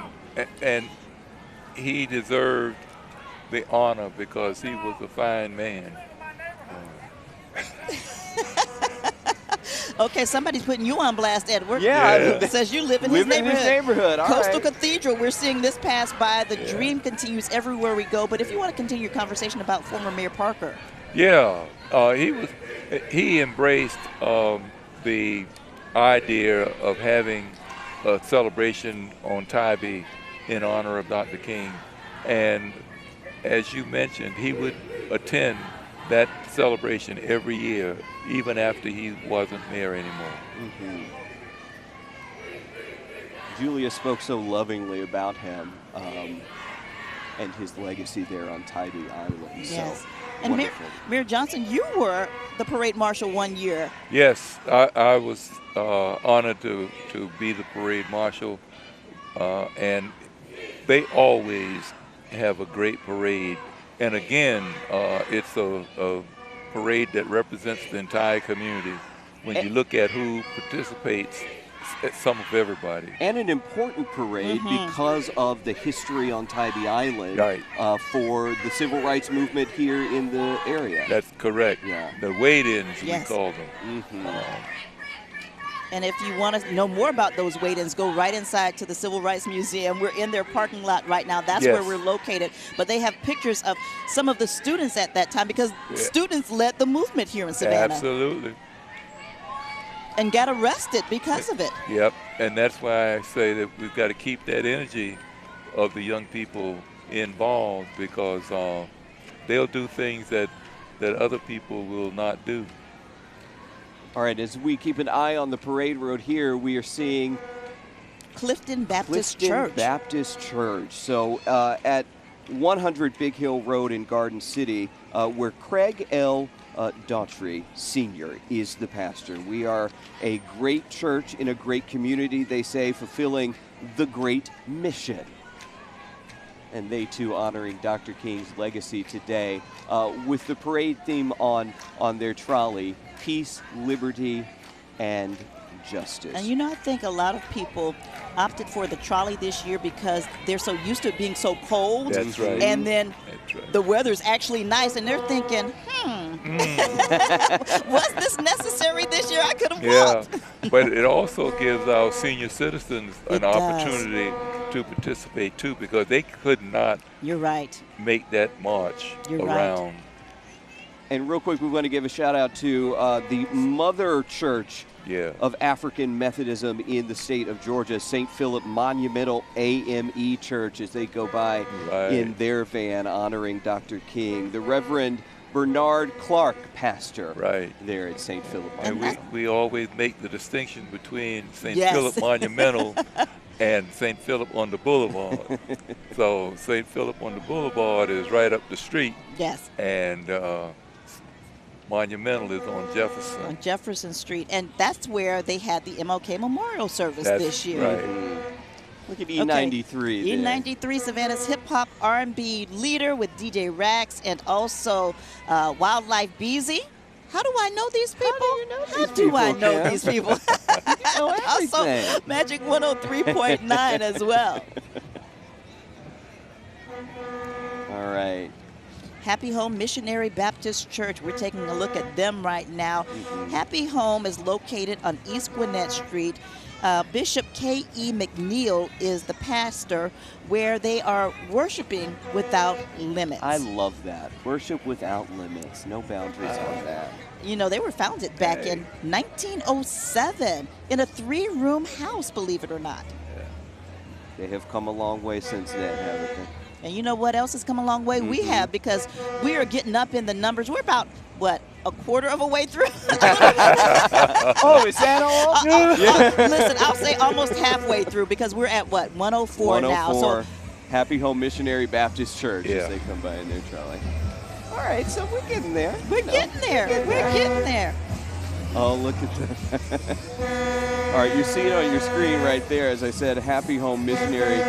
S4: he deserved the honor because he was a fine man.
S2: Okay, somebody's putting you on blast, Edward.
S3: Yeah.
S2: It says you live in his neighborhood.
S3: All
S2: Coastal
S3: right.
S2: Cathedral, we're seeing this pass by. The dream continues everywhere we go. But if you want to continue your conversation about former Mayor Parker.
S4: Yeah, he embraced the idea of having a celebration on Tybee in honor of Dr. King. And as you mentioned, he would attend that celebration every year, even after he wasn't mayor anymore.
S3: Julia spoke so lovingly about him and his legacy there on Tybee Island.
S2: Yes.
S3: So
S2: And
S3: wonderful.
S2: Mayor Johnson, you were the parade marshal one year.
S4: Yes, I was honored to be the parade marshal, and they always have a great parade. And again, it's a parade that represents the entire community. when you look at who participates, it's some of everybody.
S3: And an important parade because of the history on Tybee Island for the civil rights movement here in the area.
S4: That's correct.
S3: Yeah.
S4: The wait-ins,
S2: Yes.
S4: we call them.
S2: And if you want to know more about those wait-ins, go right inside to the Civil Rights Museum. We're in their parking lot right now. That's where we're located. But they have pictures of some of the students at that time because students led the movement here in Savannah.
S4: Absolutely.
S2: And got arrested because of it.
S4: Yep, and that's why I say that we've got to keep that energy of the young people involved because they'll do things that other people will not do.
S3: All right, as we keep an eye on the parade road here, we are seeing
S2: Clifton Baptist Church.
S3: Baptist Church. So at 100 Big Hill Road in Garden City, where Craig L. Daughtry Sr. is the pastor. We are a great church in a great community, they say, fulfilling the great mission. And they, too, honoring Dr. King's legacy today with the parade theme on their trolley, peace, liberty, and justice.
S2: And you know, I think a lot of people opted for the trolley this year because they're so used to it being so cold.
S4: That's right.
S2: And then the weather's actually nice, and they're thinking, was this necessary this year? I could have walked.
S4: But it also gives our senior citizens an opportunity to participate too, because they could not make that march around.
S3: And real quick, we want to give a shout out to the mother church of African Methodism in the state of Georgia, St. Philip Monumental AME Church, as they go by in their van honoring Dr. King. The Reverend Bernard Clark, pastor there at St. Philip Monumental.
S4: And we always make the distinction between St. Philip Monumental and St. Philip on the Boulevard. So St. Philip on the Boulevard is right up the street.
S2: Yes.
S4: And Monumental is on Jefferson.
S2: On Jefferson Street. And that's where they had the MLK Memorial Service this year.
S3: Right. Look at E93 there.
S2: E93, Savannah's hip-hop R&B leader with DJ Rax and also Wildlife Beezy. How do I know these people? How do I know these people? Also, Magic 103.9 as well.
S3: All right.
S2: Happy Home Missionary Baptist Church. We're taking a look at them right now. Happy Home is located on East Gwinnett Street. Bishop K.E. McNeil is the pastor, where they are worshiping without limits.
S3: I love that. Worship without limits. No boundaries on that.
S2: You know, they were founded back in 1907 in a 3-room house, believe it or not.
S3: They have come a long way since then, haven't they?
S2: And you know what else has come a long way? We have, because we are getting up in the numbers. We're about, what, a quarter of a way through?
S3: Oh, is that all?
S2: Listen, I'll say almost halfway through, because we're at, what, 104 now. So
S3: Happy Home Missionary Baptist Church as they come by in their trolley. All right, so we're getting there.
S2: We're getting there. We're getting there.
S3: Oh, look at that. All right, you see it on your screen right there. As I said, Happy Home Missionary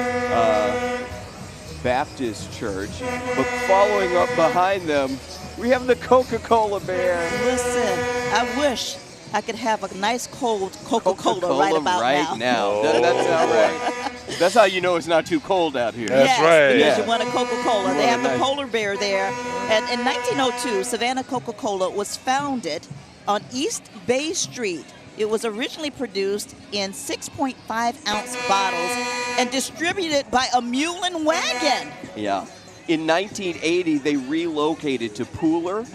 S3: Baptist Church. But following up behind them, we have the Coca-Cola Bear.
S2: Listen, I wish I could have a nice cold Coca-Cola right about now.
S3: Oh. That's all right. That's how you know it's not too cold out here.
S2: That's right. Because you want a Coca-Cola. They have the polar bear there. And in 1902, Savannah Coca-Cola was founded on East Bay Street. It was originally produced in 6.5-ounce bottles and distributed by a mule and wagon.
S3: Yeah. In 1980, they relocated to Pooler.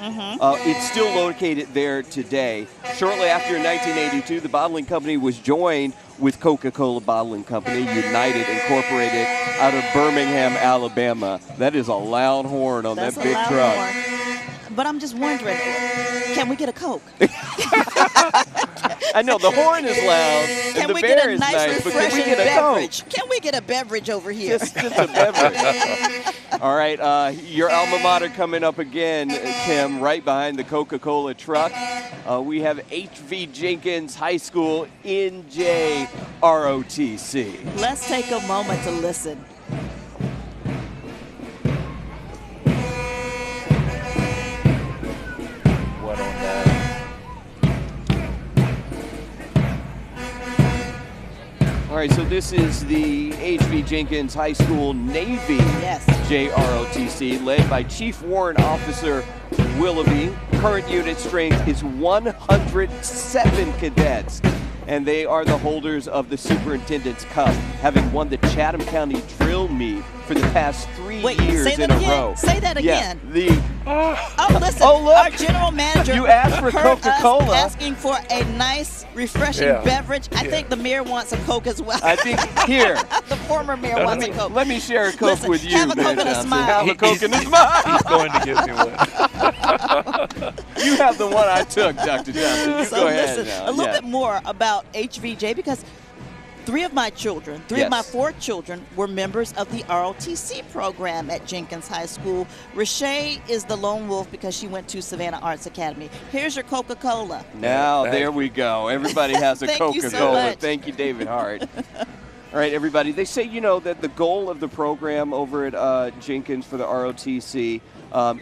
S3: It's still located there today. Shortly after, in 1982, the bottling company was joined with Coca-Cola Bottling Company, United Incorporated, out of Birmingham, Alabama. That is a loud horn on that big truck.
S2: Horn. But I'm just wondering, can we get a Coke?
S3: I know, the horn is loud, and the bear is nice, but can we get a
S2: beverage? Can we get a beverage over here?
S3: Just a beverage. All right, your alma mater coming up again, Kim, right behind the Coca-Cola truck. We have H.V. Jenkins High School NJ ROTC.
S2: Let's take a moment to listen.
S3: right, so this is the H.V. Jenkins High School Navy JROTC, led by Chief Warrant Officer Willoughby. Current unit strength is 107 cadets, and they are the holders of the Superintendent's Cup, having won the Chatham County Drill Meet for the past 3 years
S2: say that
S3: in a
S2: again.
S3: row.
S2: Say that again. Listen,
S3: Oh, look.
S2: our general manager
S3: You asked for
S2: heard us
S3: Coca-Cola.
S2: asking for a nice, refreshing beverage. I think the mayor wants a Coke as well.
S3: I think here.
S2: The former mayor wants a Coke.
S3: Let me share a Coke with you,
S2: have a
S3: Mayor
S2: Coke and a
S3: Johnson.
S2: smile.
S3: Have a Coke and a smile.
S4: He's going to give me one.
S3: You have the one I took, Dr. Johnson. You
S2: So
S3: go ahead
S2: listen,
S3: now.
S2: a little bit more about HVJ, because three of my 4 children were members of the ROTC program at Jenkins High School. Rashay is the lone wolf because she went to Savannah Arts Academy. Here's your Coca-Cola.
S3: Now, there we go. Everybody has a
S2: Thank you so
S3: Coca-Cola.
S2: much.
S3: Thank you, David Hart. All right, everybody. They say, that the goal of the program over at Jenkins for the ROTC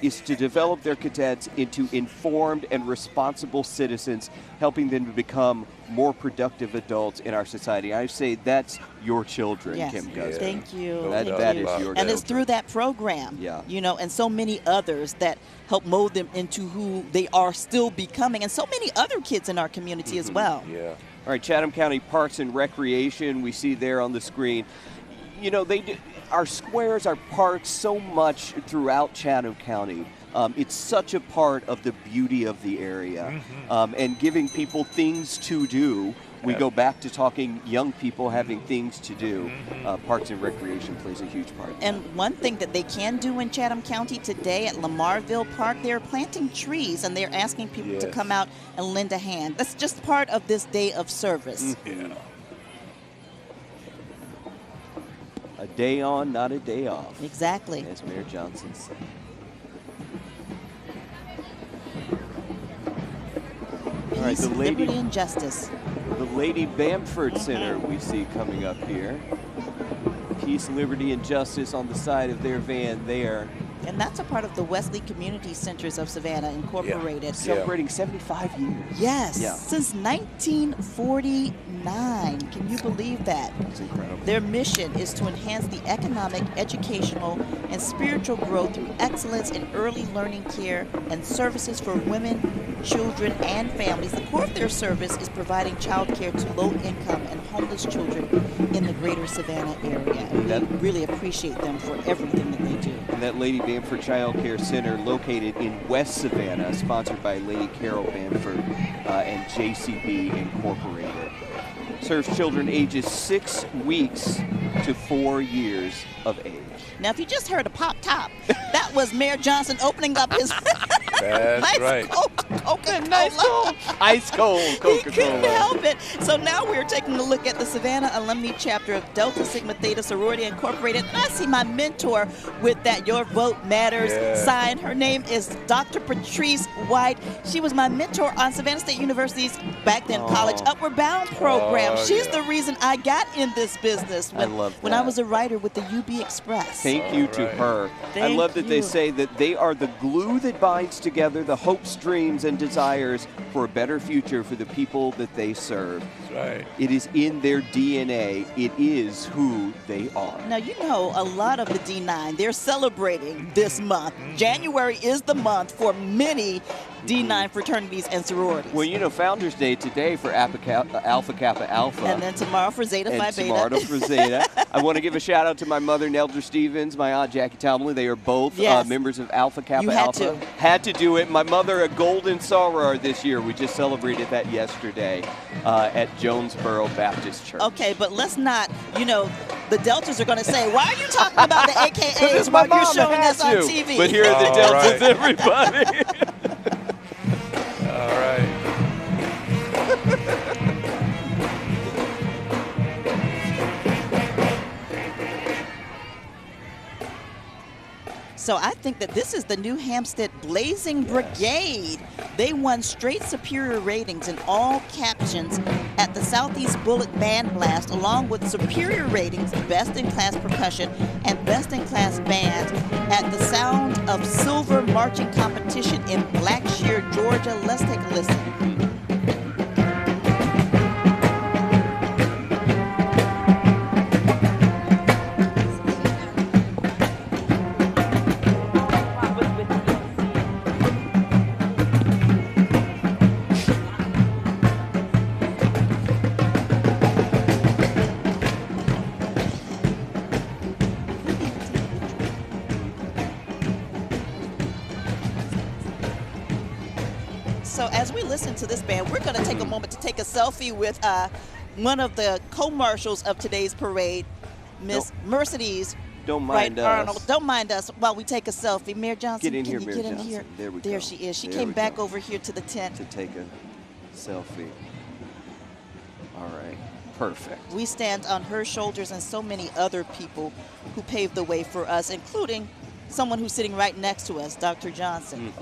S3: is to develop their cadets into informed and responsible citizens, helping them to become more productive adults in our society. I say that's your children,
S2: Yes.
S3: Kim Guzman.
S2: Thank you.
S3: That
S2: Thank
S3: is
S2: you.
S3: your
S2: And
S3: children.
S2: it's through that program, and so many others that help mold them into who they are still becoming, and so many other kids in our community as well.
S4: Yeah.
S3: All right, Chatham County Parks and Recreation, we see there on the screen. They do, our squares, our parks, so much throughout Chatham County. It's such a part of the beauty of the area, and giving people things to do. We go back to talking young people having things to do. Parks and Recreation plays a huge part.
S2: And one thing that they can do in Chatham County today at Lamarville Park, they're planting trees and they're asking people to come out and lend a hand. That's just part of this day of service.
S3: A day on, not a day off.
S2: Exactly.
S3: As Mayor Johnson said. All right,
S2: Peace,
S3: the lady,
S2: liberty, and justice.
S3: The Lady Bamford Center we see coming up here. Peace, liberty, and justice on the side of their van there.
S2: And that's a part of the Wesley Community Centers of Savannah Incorporated.
S3: Celebrating 75 years.
S2: Yes,
S3: Yeah.
S2: since 1949. Can you believe that?
S3: That's incredible.
S2: Their mission is to enhance the economic, educational, and spiritual growth through excellence in early learning care and services for women, children, and families. The core of their service is providing child care to low-income and homeless children in the greater Savannah area. And we really appreciate them for everything that they do.
S3: And that Lady Bamford Child Care Center, located in West Savannah, sponsored by Lady Carol Bamford and JCB Incorporated. Serves children ages 6 weeks to 4 years of age.
S2: Now, if you just heard a pop top, that was Mayor Johnson opening up his
S4: That's
S2: nice
S4: right.
S2: Coca-Cola.
S3: Ice cold
S2: He
S3: Coca-Cola.
S2: couldn't help it. So now we're taking a look at the Savannah Alumni Chapter of Delta Sigma Theta Sorority Incorporated. And I see my mentor with that Your Vote Matters sign. Her name is Dr. Patrice White. She was my mentor on Savannah State University's back then college Upward Bound program. She's the reason I got in this business when I was a writer with the UB Express.
S3: Thank you to her. I love that they say that they are the glue that binds together the hopes, dreams, and desires for a better future for the people that they serve.
S4: That's right.
S3: It is in their DNA. It is who they are.
S2: Now, you know, a lot of the D9, they're celebrating this month. January is the month for many D9 fraternities and sororities.
S3: Well, you know, Founders Day today for Alpha Kappa Alpha.
S2: And then tomorrow for Zeta Phi
S3: And
S2: Beta.
S3: tomorrow for Zeta. I want to give a shout out to my mother, Nelda Stevens, my aunt, Jackie Tomlin. They are both members of Alpha Kappa
S2: You had
S3: Alpha.
S2: to.
S3: Had to do it. My mother, a Golden Soror this year. We just celebrated that yesterday at Jonesboro Baptist Church.
S2: Okay, but let's not, you know, the Deltas are going to say, why are you talking about the
S3: Because
S2: AKAs
S3: my
S2: while you're
S3: mom
S2: showing
S3: had
S2: us on
S3: to.
S2: TV?
S3: But here are the Deltas, everybody.
S4: All right.
S2: So I think that this is the New Hampstead Blazing Brigade. They won straight superior ratings in all captions at the Southeast Bullet Band Blast, along with superior ratings, Best in Class Percussion, and Best in Class Band at the Sound of Silver Marching Competition in Blackshear, Georgia. Let's take a listen. so as we listen to this band, we're going to take a moment to take a selfie with one of the co-marshals of today's parade, Miss Mercedes.
S3: Don't mind us.
S2: Arnold, don't mind us while we take a selfie. Mayor Johnson,
S3: Get in here,
S2: can you
S3: Mayor
S2: get in
S3: Johnson.
S2: here?
S3: There we
S2: There
S3: go.
S2: she is. She
S3: There
S2: came
S3: we
S2: back
S3: go.
S2: over here to the tent.
S3: To take a selfie. All right. Perfect.
S2: We stand on her shoulders and so many other people who paved the way for us, including someone who's sitting right next to us, Dr. Johnson.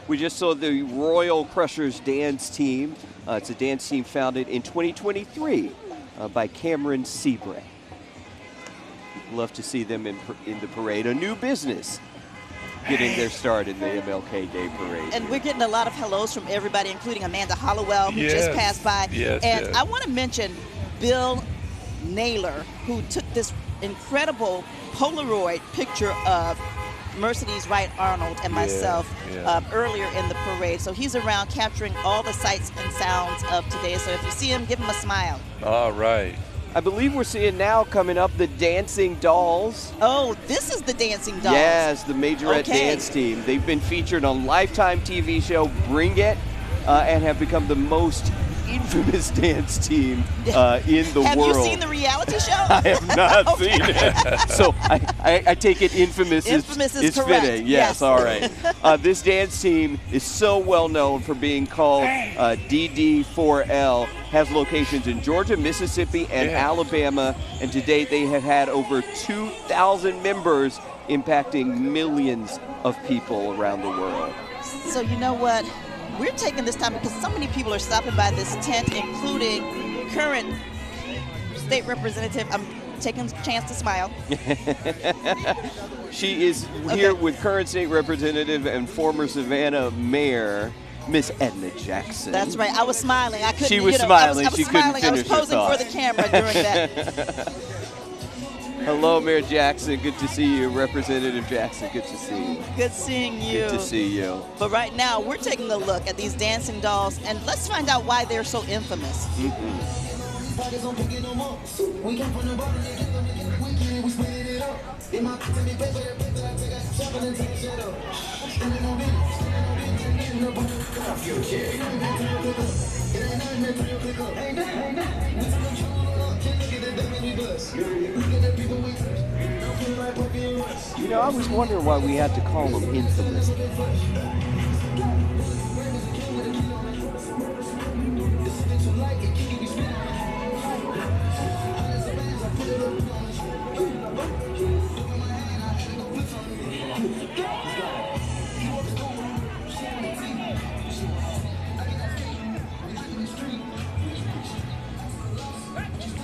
S3: We just saw the Royal Crushers dance team. It's a dance team founded in 2023 by Cameron Seabray. Love to see them in the parade. A new business getting their start in the MLK Day Parade.
S2: And we're getting a lot of hellos from everybody, including Amanda Hollowell, who just passed by. And I want to mention Bill Naylor, who took this incredible Polaroid picture of Mercedes Wright Arnold and myself earlier in the parade. So he's around capturing all the sights and sounds of today. So if you see him, give him a smile.
S4: All right.
S3: I believe we're seeing now coming up the Dancing Dolls.
S2: Oh, this is the Dancing Dolls.
S3: Yes, the Majorette dance team. They've been featured on Lifetime TV show Bring It and have become the most infamous dance team in the
S2: Have
S3: world.
S2: you seen the reality show?
S3: I have not seen it. So I take it infamous is
S2: correct.
S3: fitting. Yes, all right. This dance team is so well known for being called DD4L, has locations in Georgia, Mississippi, and Alabama, and to date they have had over 2,000 members impacting millions of people around the world.
S2: So you know what? We're taking this time because so many people are stopping by this tent, including current state representative. I'm taking a chance to smile.
S3: She is here with current state representative and former Savannah mayor, Miss Edna Jackson.
S2: That's right. I was smiling. I couldn't.
S3: She was smiling. She couldn't finish
S2: I was posing
S3: her
S2: for the camera during that.
S3: Hello, Mayor Jackson. Good to see you. Representative Jackson, good to see you.
S2: Good seeing you.
S3: Good to see you.
S2: But right now, we're taking a look at these dancing dolls, and let's find out why they're so infamous.
S3: You know, I was wondering why we had to call them infamous.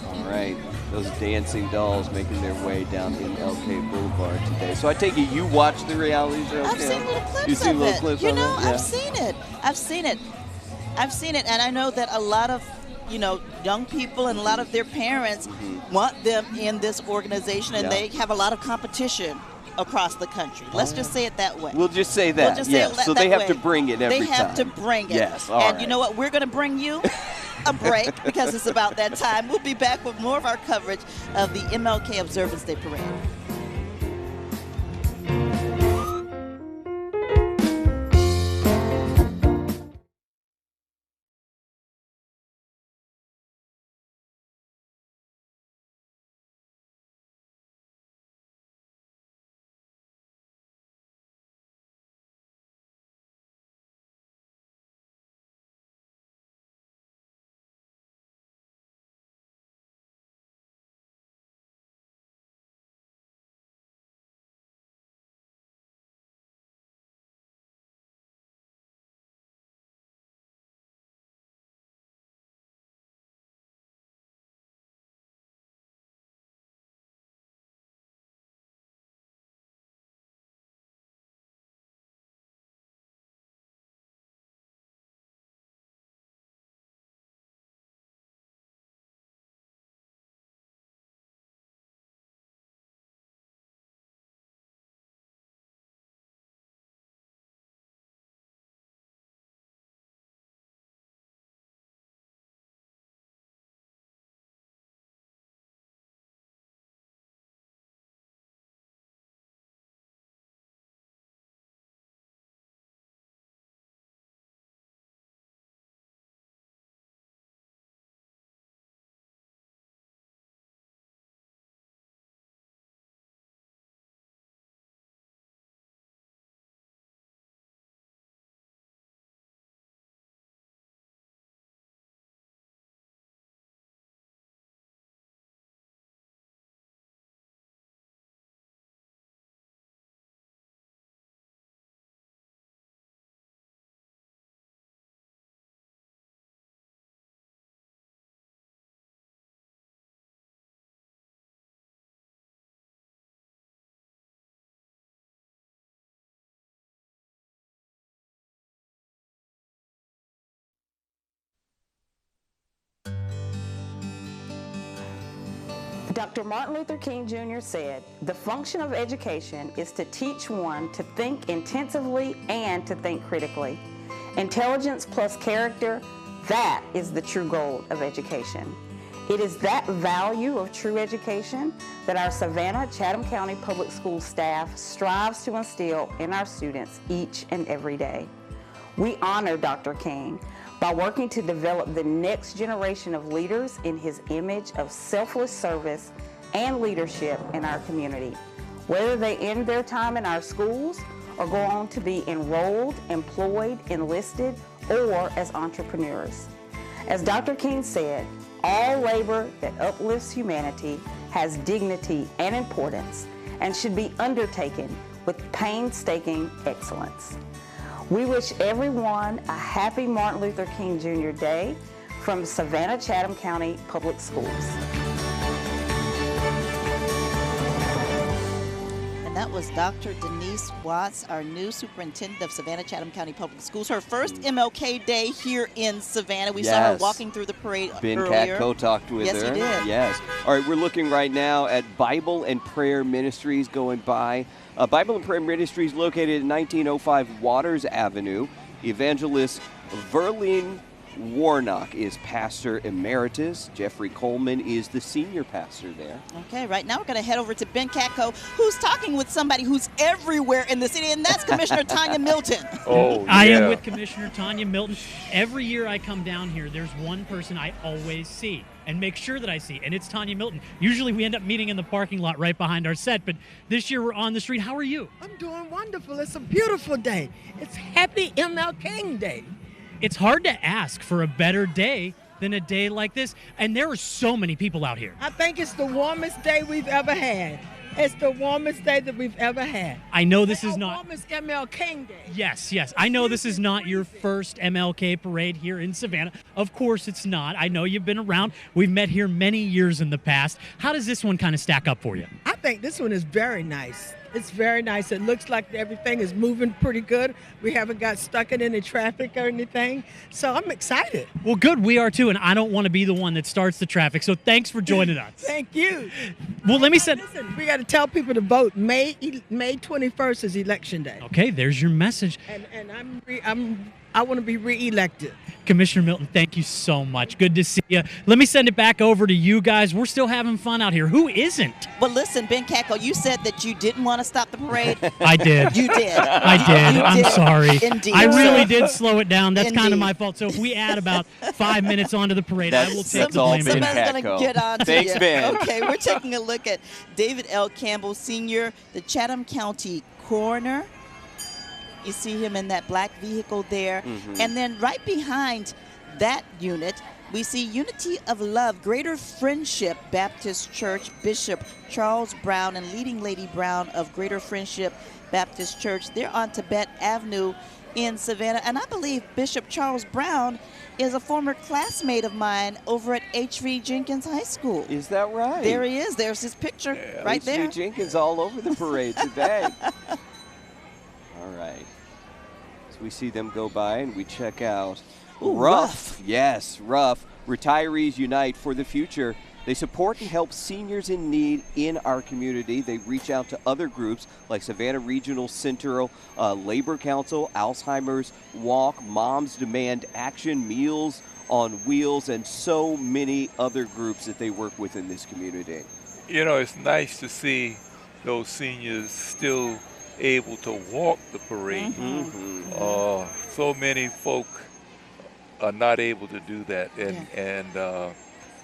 S3: All right, those dancing dolls making their way down MLK Boulevard today. So I take it you watched the reality show?
S2: I've seen little clips
S3: You've seen
S2: of
S3: little
S2: it.
S3: clips
S2: You
S3: of
S2: know,
S3: it? Yeah.
S2: I've seen it. I've seen it. I've seen it, and I know that a lot of, you know, young people and a lot of their parents want them in this organization, and they have a lot of competition across the country. Let's just say it that way.
S3: We'll just say that.
S2: We'll just say
S3: yes.
S2: it
S3: So
S2: that
S3: they have
S2: way.
S3: to bring it every time.
S2: They have to bring it.
S3: Yes. All
S2: and
S3: right.
S2: you know what? We're going to bring you a break because it's about that time. We'll be back with more of our coverage of the MLK Observance Day Parade.
S7: Dr. Martin Luther King Jr. said, "The function of education is to teach one to think intensively and to think critically. Intelligence plus character, that is the true goal of education." It is that value of true education that our Savannah Chatham County Public School staff strives to instill in our students each and every day. We honor Dr. King by working to develop the next generation of leaders in his image of selfless service and leadership in our community, whether they end their time in our schools or go on to be enrolled, employed, enlisted, or as entrepreneurs. As Dr. King said, all labor that uplifts humanity has dignity and importance and should be undertaken with painstaking excellence. We wish everyone a happy Martin Luther King Jr. Day from Savannah Chatham County Public Schools.
S2: And that was Dr. Denise Watts, our new superintendent of Savannah Chatham County Public Schools. Her first MLK Day here in Savannah. We saw her walking through the parade earlier.
S3: Ben Catco talked with her.
S2: Yes, he did.
S3: Yes. All right, we're looking right now at Bible and Prayer Ministries going by. Bible and Prayer Ministries located at 1905 Waters Avenue. Evangelist Verlene Warnock is pastor emeritus. Jeffrey Coleman is the senior pastor there.
S2: Okay, right now we're going to head over to Ben Catco, who's talking with somebody who's everywhere in the city, and that's Commissioner Tanya Milton.
S5: Oh, I am with Commissioner Tanya Milton. Every year I come down here, there's one person I always see and make sure that I see, and it's Tanya Milton. Usually we end up meeting in the parking lot right behind our set, but this year we're on the street. How are you?
S15: I'm doing wonderful. It's a beautiful day. It's Happy MLK Day.
S5: It's hard to ask for a better day than a day like this, and there are so many people out here.
S15: I think it's the warmest day we've ever had. It's the warmest day that we've ever had.
S5: I know this is not...
S15: warmest MLK Day.
S5: Yes. I know this is not your first MLK parade here in Savannah. Of course it's not. I know you've been around. We've met here many years in the past. How does this one kind of stack up for you?
S15: I think this one is very nice. It's very nice. It looks like everything is moving pretty good. We haven't got stuck in any traffic or anything. So I'm excited.
S5: Well, good. We are too, and I don't want to be the one that starts the traffic. So thanks for joining us.
S15: Thank you.
S5: Well, let me say...
S15: Listen, we got to tell people to vote. May 21st is Election Day.
S5: Okay, there's your message.
S15: And I want to be reelected.
S5: Commissioner Milton, thank you so much. Good to see you. Let me send it back over to you guys. We're still having fun out here. Who isn't?
S2: Well, listen, Ben Catco, you said that you didn't want to stop the parade.
S5: I did.
S2: You did.
S5: I did.
S2: You
S5: I'm
S2: did.
S5: sorry.
S2: Indeed.
S5: I really did slow it down. That's kind
S2: Indeed.
S5: of my fault. So if we add about 5 minutes onto the parade, I will take the blame.
S2: Somebody's going to get on to
S3: Thanks,
S2: you.
S3: Ben.
S2: Okay, we're taking a look at David L. Campbell, Sr., the Chatham County Coroner. You see him in that black vehicle there.
S3: Mm-hmm.
S2: And then right behind that unit, we see Unity of Love, Greater Friendship Baptist Church, Bishop Charles Brown and Leading Lady Brown of Greater Friendship Baptist Church. They're on Tibet Avenue in Savannah. And I believe Bishop Charles Brown is a former classmate of mine over at H.V. Jenkins High School.
S3: Is that right?
S2: There he is. There's his picture right there.
S3: H.V. Jenkins all over the parade today. All right. So we see them go by and we check out Rough. Yes, Rough. Retirees Unite for the Future. They support and help seniors in need in our community. They reach out to other groups like Savannah Regional Central, Labor Council, Alzheimer's Walk, Moms Demand Action, Meals on Wheels, and so many other groups that they work with in this community.
S4: You know, it's nice to see those seniors still able to walk the parade. So many folk are not able to do that, and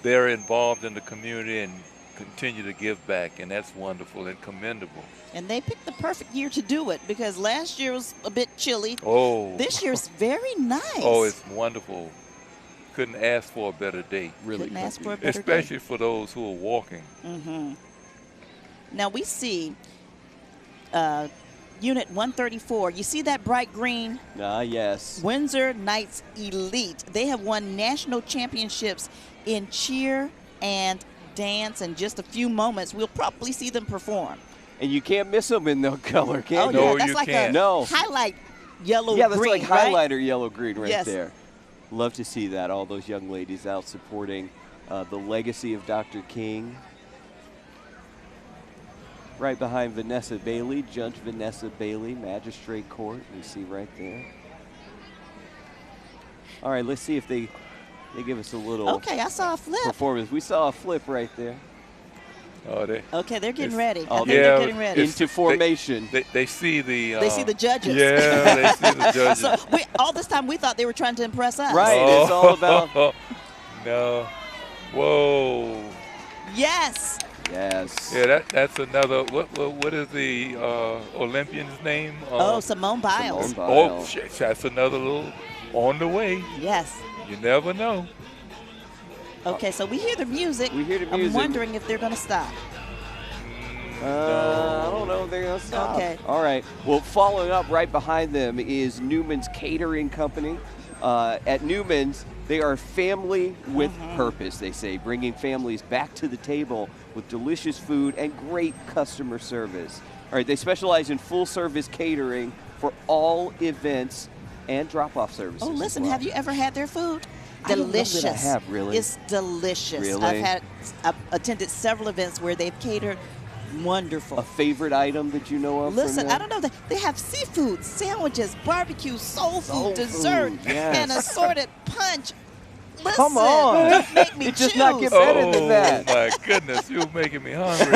S4: they're involved in the community and continue to give back, and that's wonderful and commendable.
S2: And they picked the perfect year to do it because last year was a bit chilly.
S4: Oh.
S2: This year's very nice.
S4: Oh, it's wonderful. Couldn't ask for a better day.
S2: Really couldn't ask for a better
S4: Especially for those who are walking.
S2: Now we see Unit 134. You see that bright green?
S3: Yes.
S2: Windsor Knights Elite. They have won national championships in cheer and dance. In just a few moments, we'll probably see them perform.
S3: And you can't miss them in the color, can you?
S2: Oh, yeah, that's like a highlight yellow-green,
S3: Yeah, that's like
S2: right?
S3: highlighter yellow-green right
S2: Yes.
S3: there. Love to see that, all those young ladies out supporting the legacy of Dr. King. right behind Vanessa Bailey, Judge Vanessa Bailey, Magistrate Court. We see right there. All right, let's see if they give us a little.
S2: Okay, I saw a flip.
S3: Performance. We saw a flip right there.
S4: Oh,
S2: okay, they're getting ready.
S3: Oh,
S2: I think they're getting ready.
S3: Into formation.
S4: They see the.
S2: They see the judges.
S4: Yeah, they see the judges.
S2: So all this time we thought they were trying to impress us.
S3: Right, it's all about.
S4: No. Whoa.
S2: Yes.
S3: Yes.
S4: Yeah, that's another. What is the Olympian's name?
S2: Simone Biles.
S4: Oh, shit, that's another little on the way.
S2: Yes.
S4: You never know.
S2: Okay, so we hear the music.
S3: We hear the
S2: I'm
S3: music.
S2: wondering if they're going to stop.
S3: I don't know if they're going to stop.
S2: Okay.
S3: All right. Well, following up right behind them is Newman's Catering Company. At Newman's, they are family with purpose, they say, bringing families back to the table with delicious food and great customer service. All right, they specialize in full-service catering for all events and drop-off services.
S2: Oh, listen,
S3: as well.
S2: have you ever had their food?
S3: I don't know that I
S2: Delicious.
S3: have, really.
S2: It's delicious.
S3: Really?
S2: I've attended several events where they've catered. Wonderful.
S3: A favorite item that you know of?
S2: Listen,
S3: from them?
S2: I don't know. They have seafood, sandwiches, barbecue, soul food, dessert,
S3: yes.
S2: and assorted punch. Listen,
S3: Come on.
S2: don't make me
S3: It just
S2: choose.
S3: not get better than that.
S4: Oh, my goodness. You're making me hungry.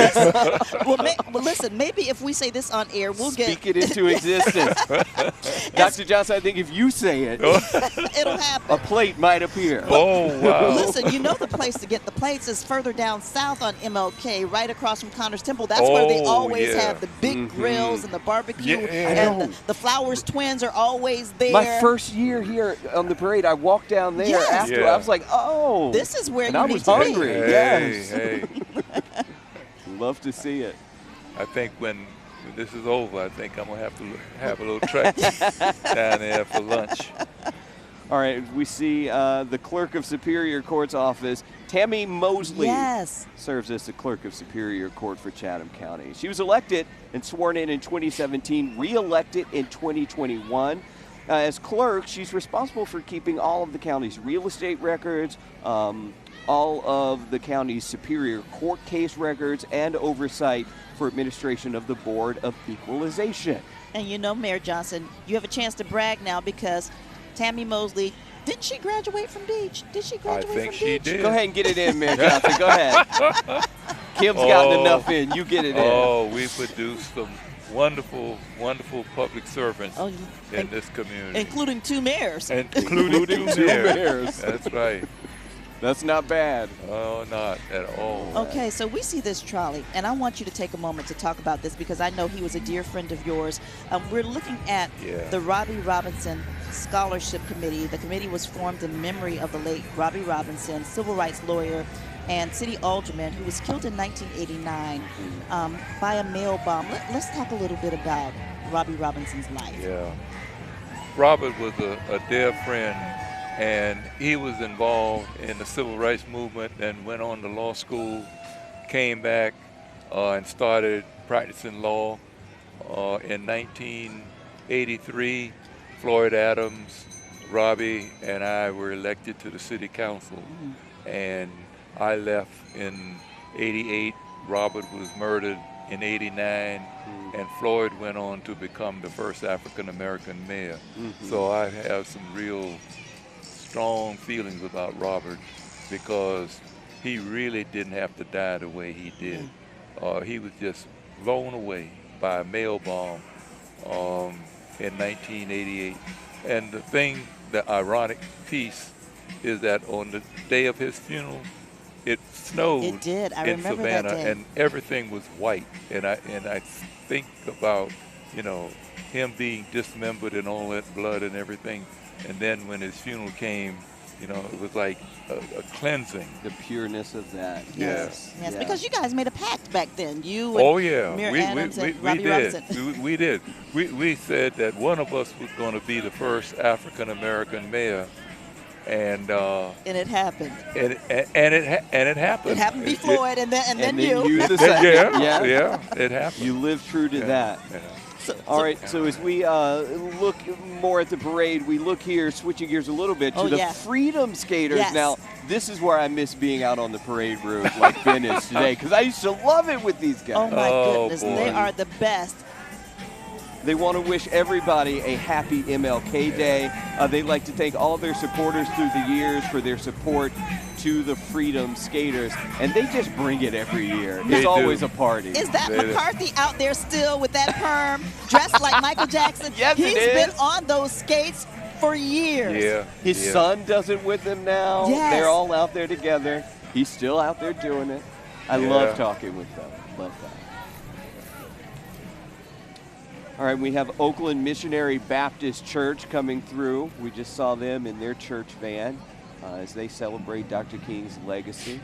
S2: well, listen, maybe if we say this on air, we'll
S3: Speak
S2: get
S3: it into existence. Dr. Johnson, I think if you say it,
S2: it'll happen.
S3: a plate might appear.
S4: Oh, wow.
S2: Listen, you know the place to get the plates is further down south on MLK, right across from Connors Temple. That's where they always have the big grills and the barbecue, and the Flowers twins are always there.
S3: My first year here on the parade, I walked down there after. I was like, oh.
S2: This is where
S3: and
S2: you
S3: I
S2: need
S3: was
S2: to be.
S3: hungry.
S4: Hey,
S3: Yes.
S4: hey.
S3: Love to see it.
S4: I think when this is over, I think I'm going to have to have a little trek down there for lunch.
S3: All right, we see the clerk of Superior Court's office, Tammy Mosley, serves as the clerk of Superior Court for Chatham County. She was elected and sworn in 2017, re-elected in 2021. As clerk, she's responsible for keeping all of the county's real estate records, all of the county's Superior Court case records, and oversight for administration of the Board of Equalization.
S2: And you know, Mayor Johnson, you have a chance to brag now because Tammy Mosley, didn't she graduate from Beach? Did she graduate from Beach?
S4: I think she did.
S3: Go ahead and get it in, Mayor Johnson. Go ahead. Kim's gotten enough in. You get it in.
S4: Oh, we produced some wonderful, wonderful public servants in this community.
S2: Including 2 mayors.
S4: Including two mayors. That's right.
S3: That's not bad.
S4: Oh, not at all.
S2: Okay, so we see this trolley, and I want you to take a moment to talk about this because I know he was a dear friend of yours. We're looking at the Robbie Robinson Scholarship Committee. The committee was formed in memory of the late Robbie Robinson, civil rights lawyer and city alderman who was killed in 1989 by a mail bomb. Let's talk a little bit about Robbie Robinson's life.
S4: Yeah. Robert was a dear friend, and he was involved in the civil rights movement and went on to law school, came back and started practicing law. In 1983, Floyd Adams, Robbie, and I were elected to the city council. And I left in 88. Robert was murdered in 89. And Floyd went on to become the first African-American mayor. So I have some real strong feelings about Robert because he really didn't have to die the way he did. He was just blown away by a mail bomb in 1988. And the ironic piece is that on the day of his funeral, it snowed
S2: It did. I
S4: in
S2: remember that
S4: Savannah,
S2: day.
S4: and everything was white. And I think about, him being dismembered and all that blood and everything. And then when his funeral came, it was like a cleansing.
S3: The pureness of that.
S2: Yes, because you guys made a pact back then. You and Mayor Adams and Robbie Robinson.
S4: We did. We said that one of us was going to be the first African-American mayor. And
S2: it happened.
S4: And it happened.
S2: It happened before Floyd, and then you.
S3: The second.
S4: Yeah, it happened.
S3: You lived true to that.
S4: Yeah.
S3: All right, so as we look more at the parade, we look here, switching gears a little bit, to the Freedom Skaters.
S2: Yes.
S3: Now, this is where I miss being out on the parade route like Ben is today, because I used to love it with these guys.
S2: Oh, my goodness.
S3: Boy.
S2: They are the best.
S3: They want to wish everybody a happy MLK Day. They'd like to thank all their supporters through the years for their support to the Freedom Skaters. And they just bring it every year. It's always a party.
S2: Is that McCarthy out there still with that perm, dressed like Michael Jackson?
S3: Yes,
S2: He's
S3: it is.
S2: been on those skates for years.
S3: Yeah. His son does it with him now.
S2: Yes.
S3: They're all out there together. He's still out there doing it. I love talking with them. Love that. All right, we have Oakland Missionary Baptist Church coming through. We just saw them in their church van as they celebrate Dr. King's legacy.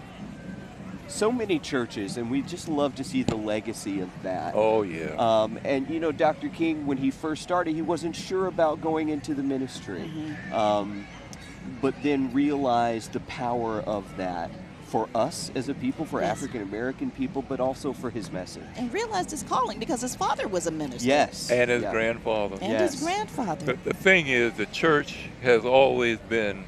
S3: So many churches, and we just love to see the legacy of that.
S4: Oh, yeah.
S3: And, you know, Dr. King, when he first started, he wasn't sure about going into the ministry, but then realized the power of that for us as a people, for African-American people, but also for his message.
S2: And realized his calling because his father was a minister.
S3: Yes.
S4: And his grandfather.
S2: And his grandfather.
S4: The thing is, the church has always been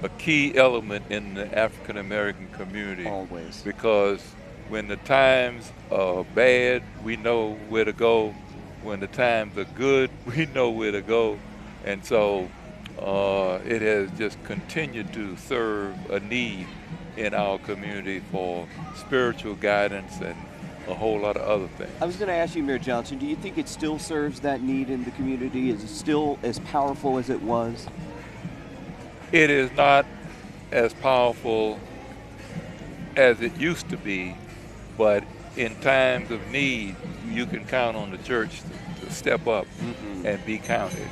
S4: a key element in the African American community.
S3: Always.
S4: Because when the times are bad, we know where to go. When the times are good, we know where to go. And so it has just continued to serve a need in our community for spiritual guidance and a whole lot of other things.
S3: I was going to ask you, Mayor Johnson, do you think it still serves that need in the community? Is it still as powerful as it was?
S4: It is not as powerful as it used to be, but in times of need, you can count on the church to step up and be counted.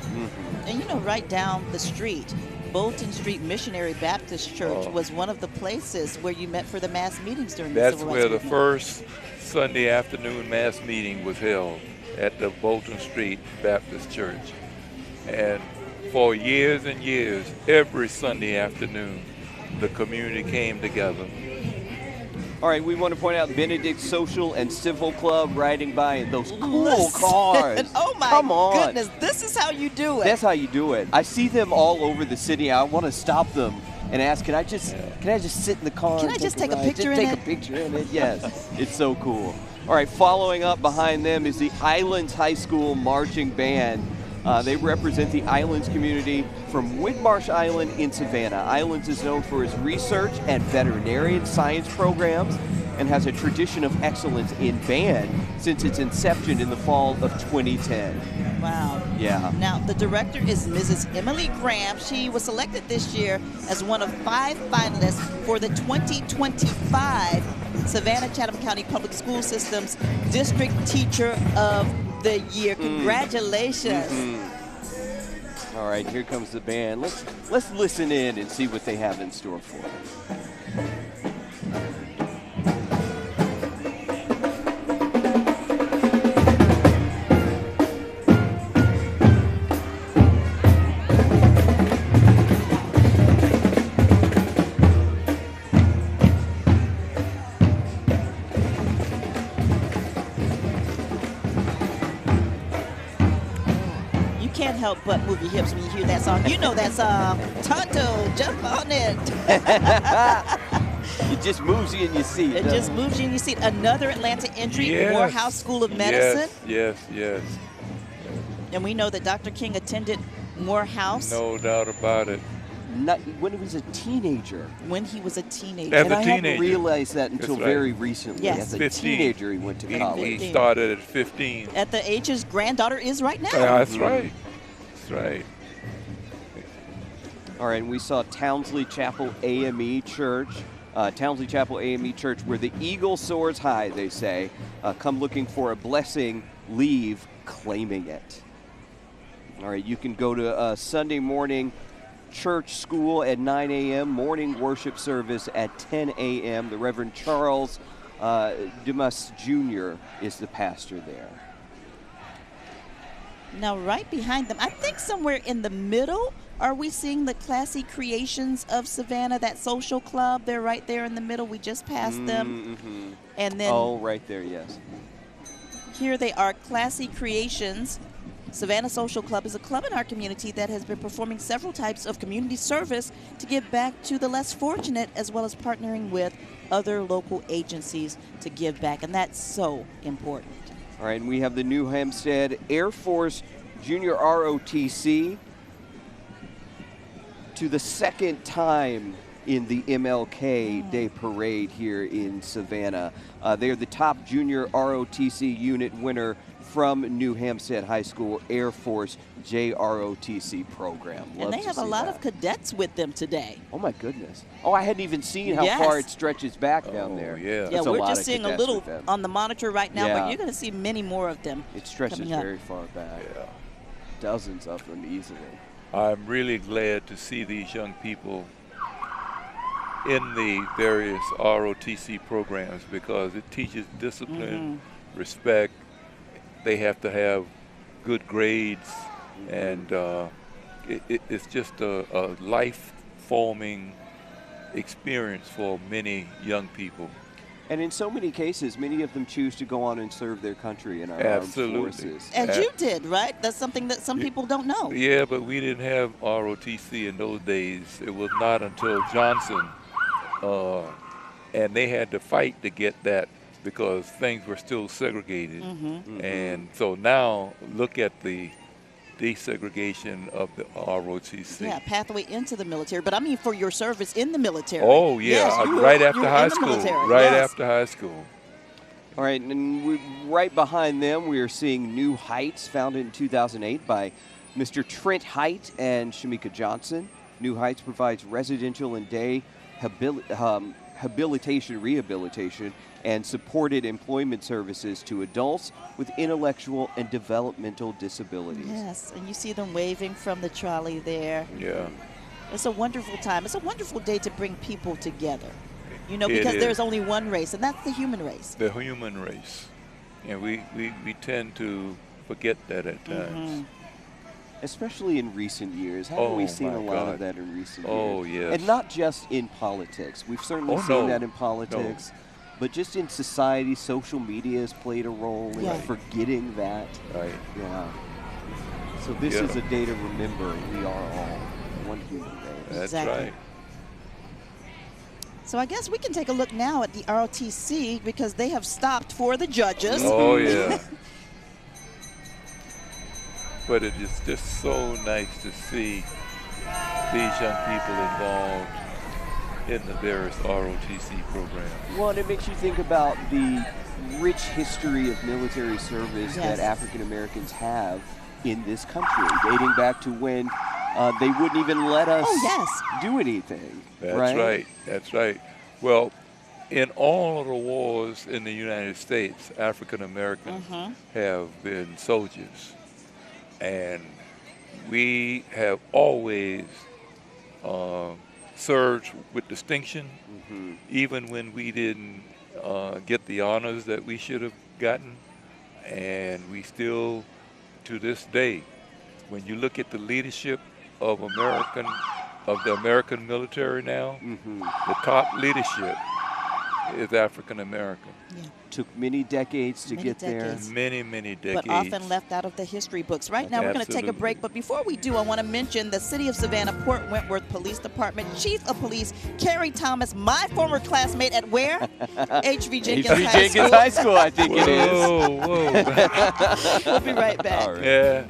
S2: And you know, right down the street, Bolton Street Missionary Baptist Church was one of the places where you met for the mass meetings during the
S4: That's
S2: Civil Rights
S4: where the
S2: Movement.
S4: first Sunday afternoon mass meeting was held, at the Bolton Street Baptist Church. And for years and years, every Sunday afternoon, the community came together.
S3: All right, we want to point out Benedict Social and Civil Club riding by in those cool cars.
S2: Oh my
S3: Come on.
S2: goodness, this is how you do it.
S3: That's how you do it. I see them all over the city. I want to stop them and ask, can I just sit in the car?
S2: Can
S3: and
S2: I just take a
S3: ride?
S2: picture
S3: Just
S2: in
S3: take
S2: it?
S3: a picture in it. Yes, it's so cool. All right, following up behind them is the Islands High School Marching Band. They represent the Islands community from Whitmarsh Island in Savannah. Islands is known for its research and veterinarian science programs and has a tradition of excellence in band since its inception in the fall of 2010.
S2: Wow.
S3: Yeah.
S2: Now, the director is Mrs. Emily Graham. She was selected this year as one of 5 finalists for the 2025 Savannah Chatham County Public School System's District Teacher of the Year. Congratulations.
S3: All right, here comes the band. Let's listen in and see what they have in store for us.
S2: Can't help but move your hips when you hear that song. You know that song. Tonto, jump on it.
S3: It just moves you in your seat.
S2: It just moves you in your seat. Another Atlanta entry, Morehouse School of Medicine.
S4: Yes.
S2: And we know that Dr. King attended Morehouse.
S4: No doubt about it.
S3: When he was a teenager.
S2: When he was a teenager.
S3: And I hadn't realized that until very recently.
S2: Yes.
S3: As a teenager, he went to college.
S4: He started at 15.
S2: At the age his granddaughter is right now.
S4: That's right. That's right.
S3: All right, and we saw Townsley Chapel AME Church. Townsley Chapel AME Church, where the eagle soars high, they say. Come looking for a blessing, leave claiming it. All right, you can go to Sunday morning church school at 9 a.m., morning worship service at 10 a.m. The Reverend Charles Dumas Jr. is the pastor there.
S2: Now, right behind them, I think somewhere in the middle, are we seeing the Classy Creations of Savannah, that social club? They're right there in the middle. We just passed them.
S3: Mm-hmm.
S2: And then,
S3: oh, right there, yes.
S2: Here they are, Classy Creations. Savannah Social Club is a club in our community that has been performing several types of community service to give back to the less fortunate, as well as partnering with other local agencies to give back, and that's so important.
S3: All right, and we have the New Hampstead Air Force Junior ROTC to the second time in the MLK Day Parade here in Savannah. They're the top junior ROTC unit winner from New Hampstead High School Air Force JROTC program.
S2: And they have a lot of cadets with them today.
S3: Oh my goodness. Oh, I hadn't even seen how far it stretches back down there.
S4: Yeah.
S2: Yeah, we're just seeing a little on the monitor right now, but you're going to see many more of them.
S3: It stretches very far back.
S4: Yeah.
S3: Dozens of them easily.
S4: I'm really glad to see these young people in the various ROTC programs because it teaches discipline, respect. They have to have good grades, and it's just a life-forming experience for many young people.
S3: And in so many cases, many of them choose to go on and serve their country in our armed forces.
S2: And you did, right? That's something that some people don't know.
S4: Yeah, but we didn't have ROTC in those days. It was not until Johnson, and they had to fight to get that because things were still segregated. And so now look at the desegregation of the ROTC.
S2: Yeah, pathway into the military. But I mean for your service in the military.
S4: Oh, yeah,
S2: yes,
S4: right after high school. Right after high school.
S3: All right, and right behind them, we are seeing New Heights, founded in 2008 by Mr. Trent Height and Shamika Johnson. New Heights provides residential and day rehabilitation, and supported employment services to adults with intellectual and developmental disabilities.
S2: Yes, and you see them waving from the trolley there.
S4: Yeah.
S2: It's a wonderful time. It's a wonderful day to bring people together, you know, because there's only one race, and that's the human race.
S4: The human race. And we tend to forget that at times.
S3: Especially in recent years. Haven't we seen a lot of that in recent years?
S4: Oh, yes.
S3: And not just in politics. We've certainly seen that in politics. But just in society, social media has played a role in forgetting that.
S4: Right.
S3: Yeah. So this is a day to remember we are all one human race.
S4: That's right.
S2: So I guess we can take a look now at the ROTC because they have stopped for the judges.
S4: Oh, yeah. But it is just so nice to see these young people involved in the various ROTC programs.
S3: Well, and it makes you think about the rich history of military service that African Americans have in this country, dating back to when they wouldn't even let us do anything.
S4: That's right. That's right. Well, in all of the wars in the United States, African Americans have been soldiers. And we have always served with distinction, even when we didn't get the honors that we should have gotten. And we still, to this day, when you look at the leadership of the American military now, the top leadership is African American.
S2: Yeah.
S3: Took many decades to get there.
S4: Many, many decades.
S2: But often left out of the history books. Right now, we're going to take a break. But before we do, I want to mention the City of Savannah Port Wentworth Police Department Chief of Police, Carrie Thomas, my former classmate at where? H.V. Jenkins High School.
S3: H.V. Jenkins High School, I think it is.
S2: Whoa. We'll be right back.
S3: All right.
S4: Yeah.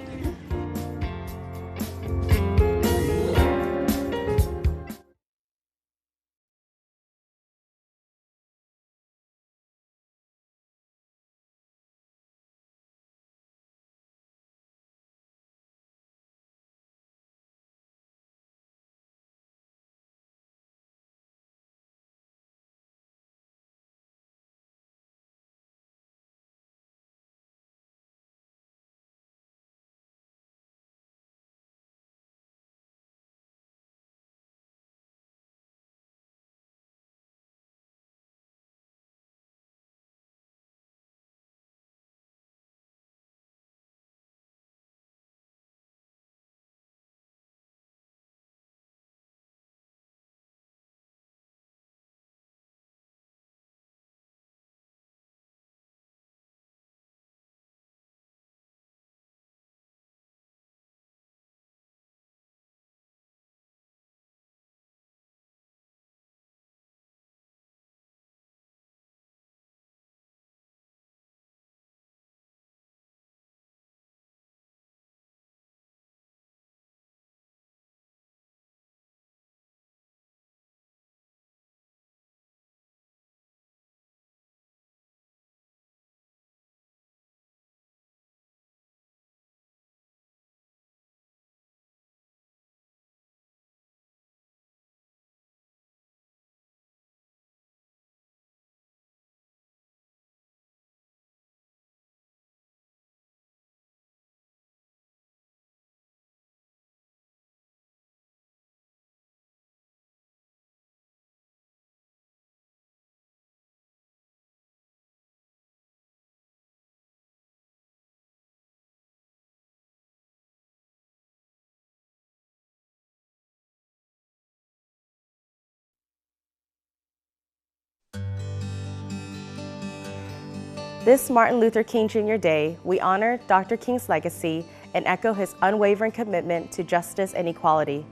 S16: This Martin Luther King Jr. Day, we honor Dr. King's legacy and echo his unwavering commitment to justice and equality,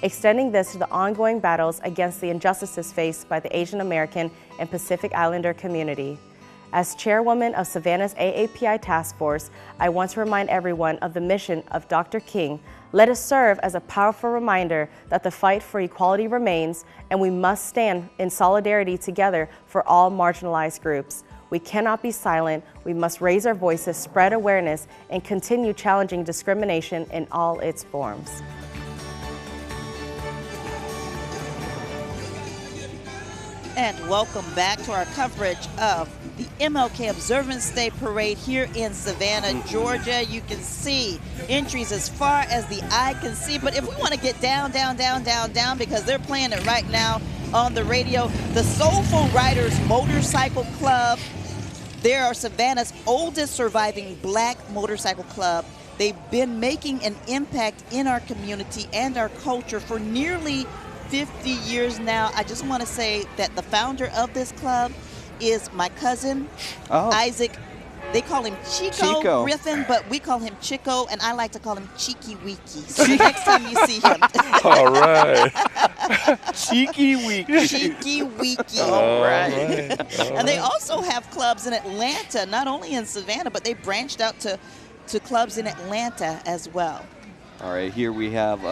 S16: extending this to the ongoing battles against the injustices faced by the Asian American and Pacific Islander community. As chairwoman of Savannah's AAPI Task Force, I want to remind everyone of the mission of Dr. King. Let us serve as a powerful reminder that the fight for equality remains, and we must stand in solidarity together for all marginalized groups. We cannot be silent. We must raise our voices, spread awareness, and continue challenging discrimination in all its forms.
S2: And welcome back to our coverage of the MLK Observance Day Parade here in Savannah, Georgia. You can see entries as far as the eye can see, but if we want to get down, because they're playing it right now on the radio, the Soulful Riders Motorcycle Club, they are Savannah's oldest surviving black motorcycle club. They've been making an impact in our community and our culture for nearly 50 years now. I just want to say that the founder of this club is my cousin, Isaac. They call him Chico Griffin, but we call him Chico, and I like to call him Cheeky Weeky. So next time you see him.
S4: All right.
S3: Cheeky Weeky.
S2: Cheeky Weeky.
S3: All right.
S2: And they also have clubs in Atlanta, not only in Savannah, but they branched out to clubs in Atlanta as well.
S3: All right, here we have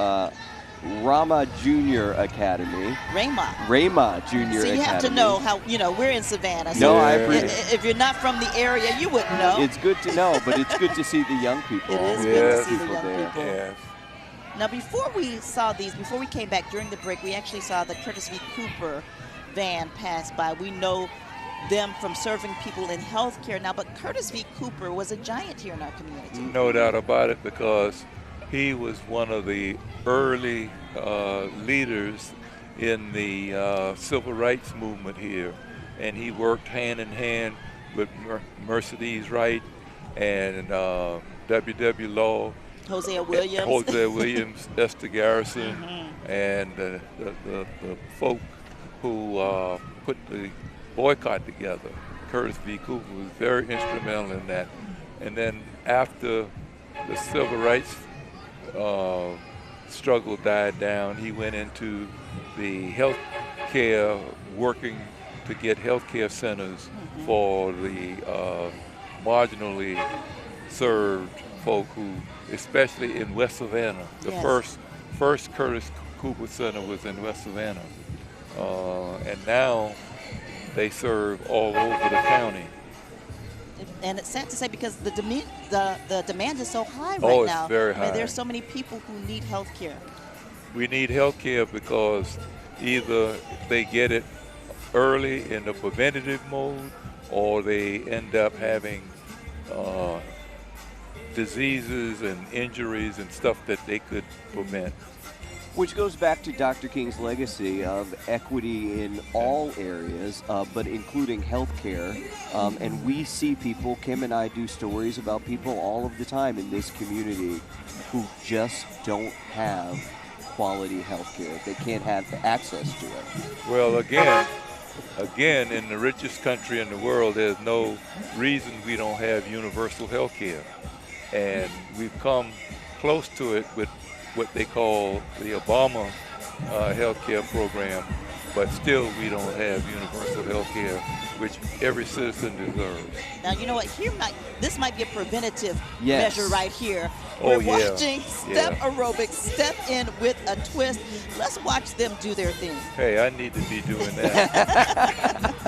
S3: Rama Junior Academy.
S2: Rama
S3: Junior Academy.
S2: So you have to know how, we're in Savannah. So
S3: no, I appreciate it.
S2: If you're not from the area, you wouldn't know.
S3: It's good to know, but it's good to see the young people.
S2: It is good to see the young people.
S4: Yes.
S2: Now, before we came back during the break, we actually saw the Curtis V. Cooper van pass by. We know them from serving people in healthcare now, but Curtis V. Cooper was a giant here in our community.
S4: No doubt about it, because he was one of the early leaders in the civil rights movement here, and he worked hand in hand with Mercedes Wright and W.W. Law,
S2: Hosea Williams,
S4: Esther Garrison, and the folk who put the boycott together. Curtis V. Cooper was very instrumental in that. And then after the civil rights struggle died down, he went into the health care, working to get health care centers for the marginally served folk who, especially in West Savannah. The first Curtis Cooper Center was in West Savannah. And now they serve all over the county.
S2: And it's sad to say, because the demand is so high right now.
S4: Oh, it's very high.
S2: There's so many people who need health care.
S4: We need health care because either they get it early in the preventative mode, or they end up having diseases and injuries and stuff that they could prevent.
S3: Which goes back to Dr. King's legacy of equity in all areas, but including healthcare. And we see people, Kim and I do stories about people all of the time in this community who just don't have quality healthcare. They can't have access to it.
S4: Well, again, in the richest country in the world, there's no reason we don't have universal healthcare. And we've come close to it with what they call the Obama health care program, but still we don't have universal health care, which every citizen deserves.
S2: Now, you know what? This might be a preventative measure right here.
S4: Oh,
S2: We're watching Step Aerobics, Step In with a Twist. Let's watch them do their thing.
S4: Hey, I need to be doing that.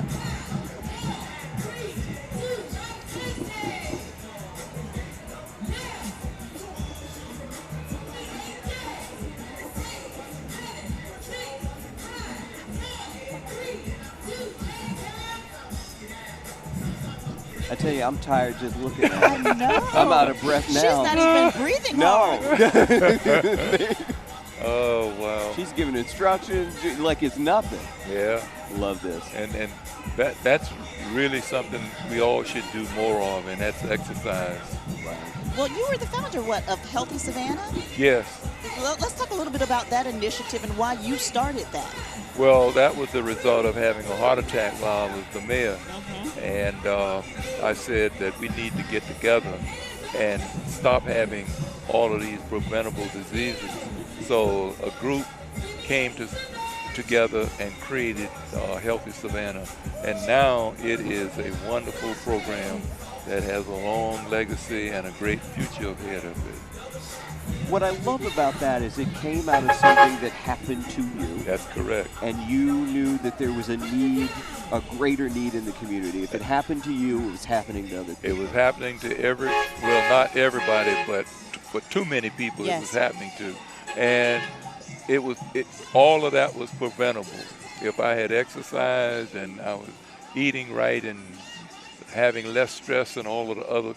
S3: I tell you, I'm tired just looking at it.
S2: I know.
S3: I'm out of breath now.
S2: She's not even breathing hard.
S4: Oh, wow.
S3: She's giving instructions like it's nothing.
S4: Yeah.
S3: Love this.
S4: And that's really something we all should do more of, and that's exercise.
S2: Well, you were the founder, of Healthy Savannah?
S4: Yes.
S2: Let's talk a little bit about that initiative and why you started that.
S4: Well, that was the result of having a heart attack while I was the mayor. And I said that we need to get together and stop having all of these preventable diseases. So a group came together and created Healthy Savannah. And now it is a wonderful program that has a long legacy and a great future ahead of it.
S3: What I love about that is it came out of something that happened to you.
S4: That's correct.
S3: And you knew that there was a need, a greater need in the community. If it happened to you, it was happening to other people.
S4: It was happening to not everybody, but for too many people it was happening to. And all of that was preventable. If I had exercised and I was eating right and having less stress and all of the other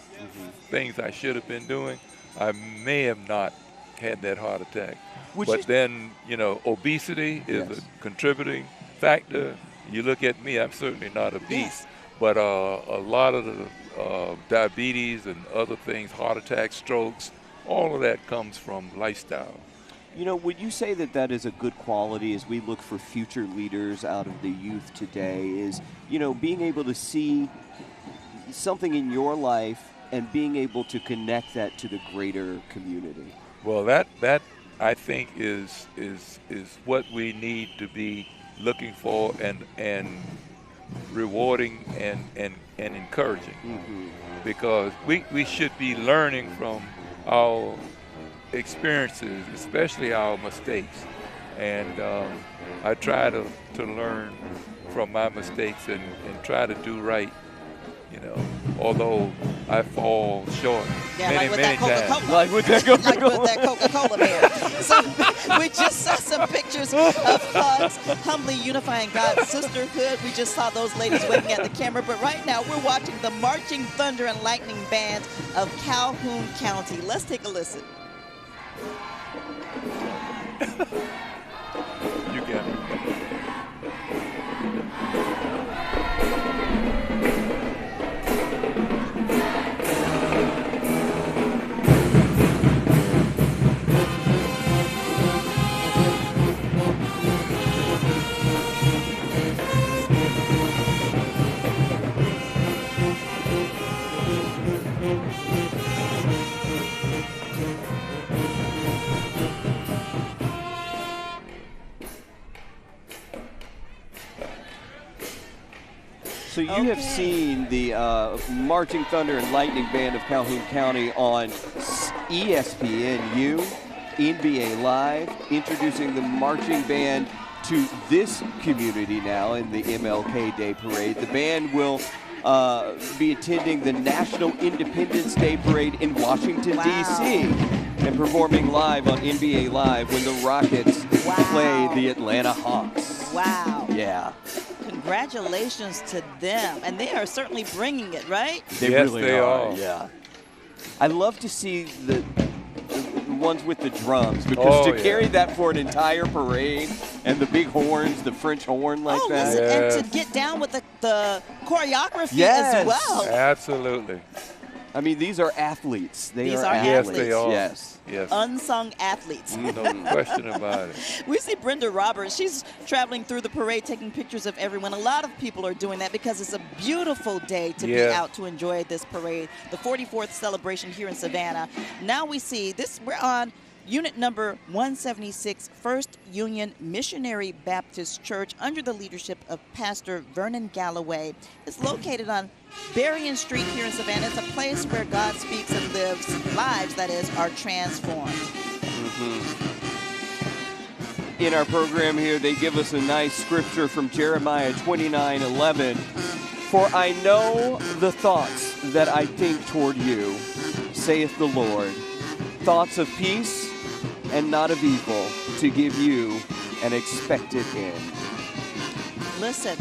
S4: things I should have been doing, I may have not had that heart attack. Then, obesity is a contributing factor. You look at me, I'm certainly not obese, but a lot of the diabetes and other things, heart attacks, strokes, all of that comes from lifestyle.
S3: Would you say that that is a good quality as we look for future leaders out of the youth today is, being able to see something in your life and being able to connect that to the greater community?
S4: Well, that I think is what we need to be looking for and rewarding and encouraging. Because we should be learning from our experiences, especially our mistakes. And I try to learn from my mistakes and try to do right. Although I fall short many times.
S2: Like with that Coca-Cola bear. So we just saw some pictures of hugs, humbly unifying God's sisterhood. We just saw those ladies waving at the camera. But right now we're watching the Marching Thunder and Lightning Band of Calhoun County. Let's take a listen.
S4: You got it.
S3: So you have seen the Marching Thunder and Lightning Band of Calhoun County on ESPNU, NBA Live, introducing the marching band to this community now in the MLK Day Parade. The band will be attending the National Independence Day Parade in Washington, D.C. and performing live on NBA Live when the Rockets play the Atlanta Hawks.
S2: Wow.
S3: Yeah.
S2: Congratulations to them. And they are certainly bringing it, right?
S3: They really are. Yeah. I love to see the ones with the drums because to carry that for an entire parade and the big horns, the French horn like that.
S2: Listen, and to get down with the choreography as well.
S4: Absolutely.
S3: I mean, these are athletes.
S2: These are athletes.
S4: Yes, they are.
S3: Yes.
S4: Yes.
S2: Unsung athletes.
S4: No question about it.
S2: We see Brenda Roberts. She's traveling through the parade, taking pictures of everyone. A lot of people are doing that because it's a beautiful day to be out to enjoy this parade. The 44th celebration here in Savannah. Now we see this. We're on Unit number 176, First Union Missionary Baptist Church, under the leadership of Pastor Vernon Galloway. It's located on Berrien Street here in Savannah. It's a place where God speaks and lives. Lives, that is, are transformed.
S3: In our program here, they give us a nice scripture from Jeremiah 29:11. For I know the thoughts that I think toward you, saith the Lord, thoughts of peace and not of evil, to give you an expected end.
S2: Listen,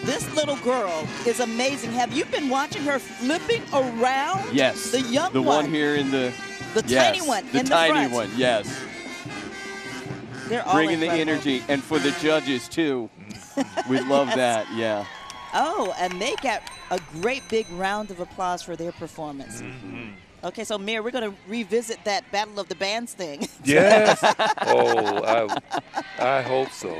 S2: this little girl is amazing. Have you been watching her flipping around?
S3: Yes.
S2: The young
S3: one. The one here in the...
S2: The tiny one in the front.
S3: The tiny one, yes.
S2: They're all
S3: bringing
S2: incredible.
S3: The energy. And for the judges, too. We love that, yeah.
S2: Oh, and they got a great big round of applause for their performance. Okay, so Mayor, we're going to revisit that Battle of the Bands thing.
S4: Yes. Oh, I hope so.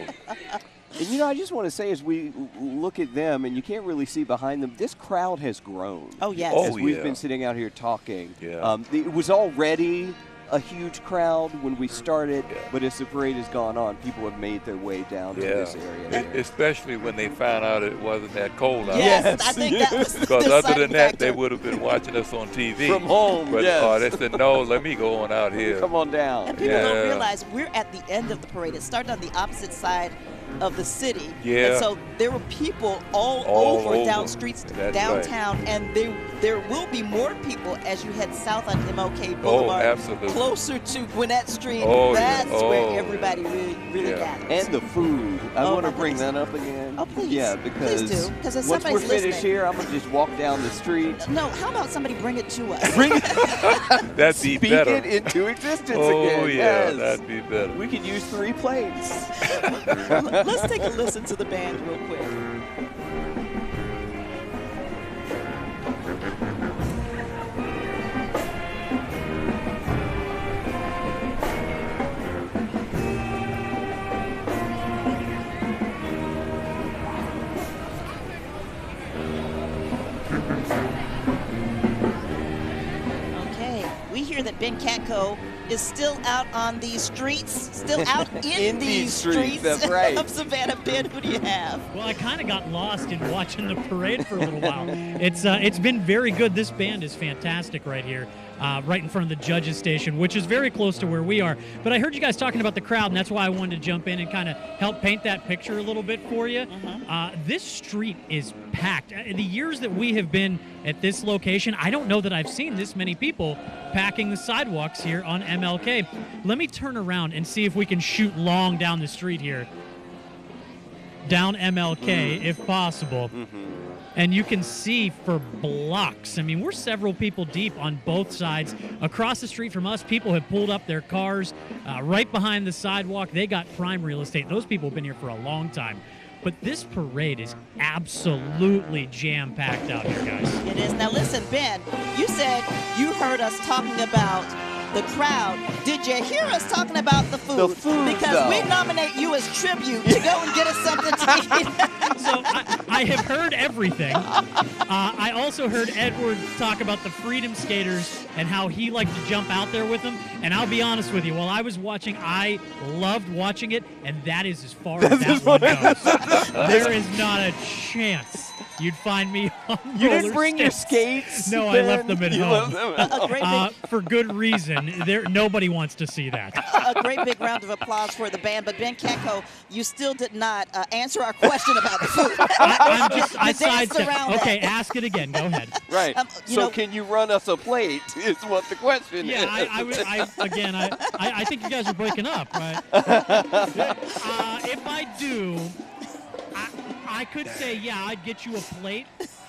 S3: And, you know, I just want to say, as we look at them, and you can't really see behind them, this crowd has grown.
S2: Oh, yes.
S3: As we've been sitting out here talking.
S4: Yeah.
S3: It was already a huge crowd when we started, but as the parade has gone on, people have made their way down to this area.
S4: Especially when they found out it wasn't that cold out.
S2: Yes, I think that was
S4: because
S2: the
S4: other than that,
S2: factor.
S4: they would have been watching us on TV.
S3: From home,
S4: but,
S3: yes.
S4: They said, no, let me go on out here.
S3: Come on down.
S2: And people don't realize we're at the end of the parade. It started on the opposite side of the city.
S4: Yeah.
S2: And so there were people all over down streets downtown, and there will be more people as you head south on MLK Boulevard.
S4: Absolutely.
S2: Closer to Gwinnett Street.
S3: Oh,
S2: That's
S3: yeah.
S2: where everybody really gathers.
S3: And the food. I want to bring that up again.
S2: Oh, please.
S3: Yeah, because
S2: Please do, 'cause if
S3: once we're
S2: somebody's
S3: finished
S2: listening-
S3: here, I'm going to just walk down the street.
S2: No, how about somebody bring it to us?
S4: That'd be
S3: Speak
S4: better.
S3: it into existence
S4: Oh,
S3: again.
S4: yeah,
S3: Yes.
S4: that'd be better.
S3: We could use 3 planes.
S2: Let's take a listen to the band real quick. Okay, we hear that Ben Catco is still out on these streets, still out in these streets.
S3: That's right.
S2: Of Savannah. Ben, who do you have?
S5: Well, I kind of got lost in watching the parade for a little while. It's been very good. This band is fantastic right here, right in front of the judges station, which is very close to where we are. But I heard you guys talking about the crowd, and that's why I wanted to jump in and kind of help paint that picture a little bit for you. This street is packed. The years that we have been at this location, I don't know that I've seen this many people packing the sidewalks here on MLK. Let me turn around and see if we can shoot long down the street here. Down MLK, if possible. And you can see for blocks. I mean, we're several people deep on both sides. Across the street from us, people have pulled up their cars right behind the sidewalk. They got prime real estate. Those people have been here for a long time. But this parade is absolutely jam-packed out here, guys.
S2: It is. Now listen, Ben, you said you heard us talking about the crowd. Did you hear us talking about the food?
S3: The food,
S2: because
S3: though.
S2: we nominate you as tribute to go and get us something to eat.
S5: So I have heard everything. I also heard Edward talk about the Freedom Skaters and how he liked to jump out there with them. And I'll be honest with you, while I was watching, I loved watching it, and that is as far as that one goes. There is not a chance you'd find me on
S3: You didn't
S5: roller
S3: bring your
S5: skates.
S3: skates,
S5: No, I
S3: Ben?
S5: left them at
S3: You
S5: home.
S3: left them at home.
S5: For good reason. Nobody wants to see that.
S2: A great big round of applause for the band. But Ben Catco, you still did not answer our question about the food.
S5: I
S2: You danced
S5: sidestepped.
S2: around
S5: Okay,
S2: that.
S5: ask it again. Go ahead.
S3: Right.
S2: You
S3: So
S2: know-
S3: can you run us a plate is what the question is.
S5: Yeah, I think you guys are breaking up, right? If I do, I could say, yeah, I'd get you a plate,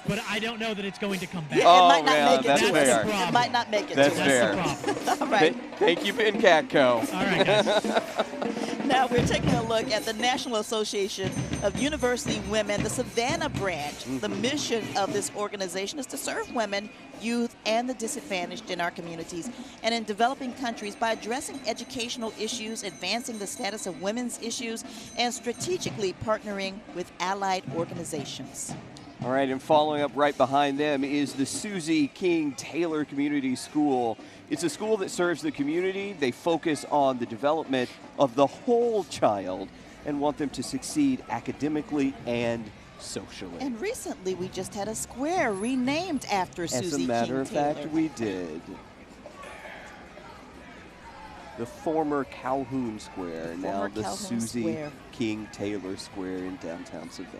S5: but I don't know that it's going to come back.
S2: Yeah, it might not make it
S3: that's
S2: to
S3: fair.
S2: us. It might not make it
S3: That's
S2: to
S3: fair.
S2: us. All right.
S3: Thank you, Ben Catco.
S5: All right, guys.
S2: Now we're taking a look at the National Association of University Women, the Savannah branch. The mission of this organization is to serve women, youth, and the disadvantaged in our communities and in developing countries by addressing educational issues, advancing the status of women's issues, and strategically partnering with allied organizations.
S3: All right, and following up right behind them is the Susie King Taylor Community School. It's a school that serves the community. They focus on the development of the whole child and want them to succeed academically and socially.
S2: And recently we just had a square renamed after Susie
S3: As a matter
S2: King
S3: of
S2: Taylor.
S3: fact, we did. The former Calhoun Square, now
S2: Former
S3: the
S2: Calhoun
S3: Susie
S2: Square.
S3: King Taylor Square in downtown Savannah.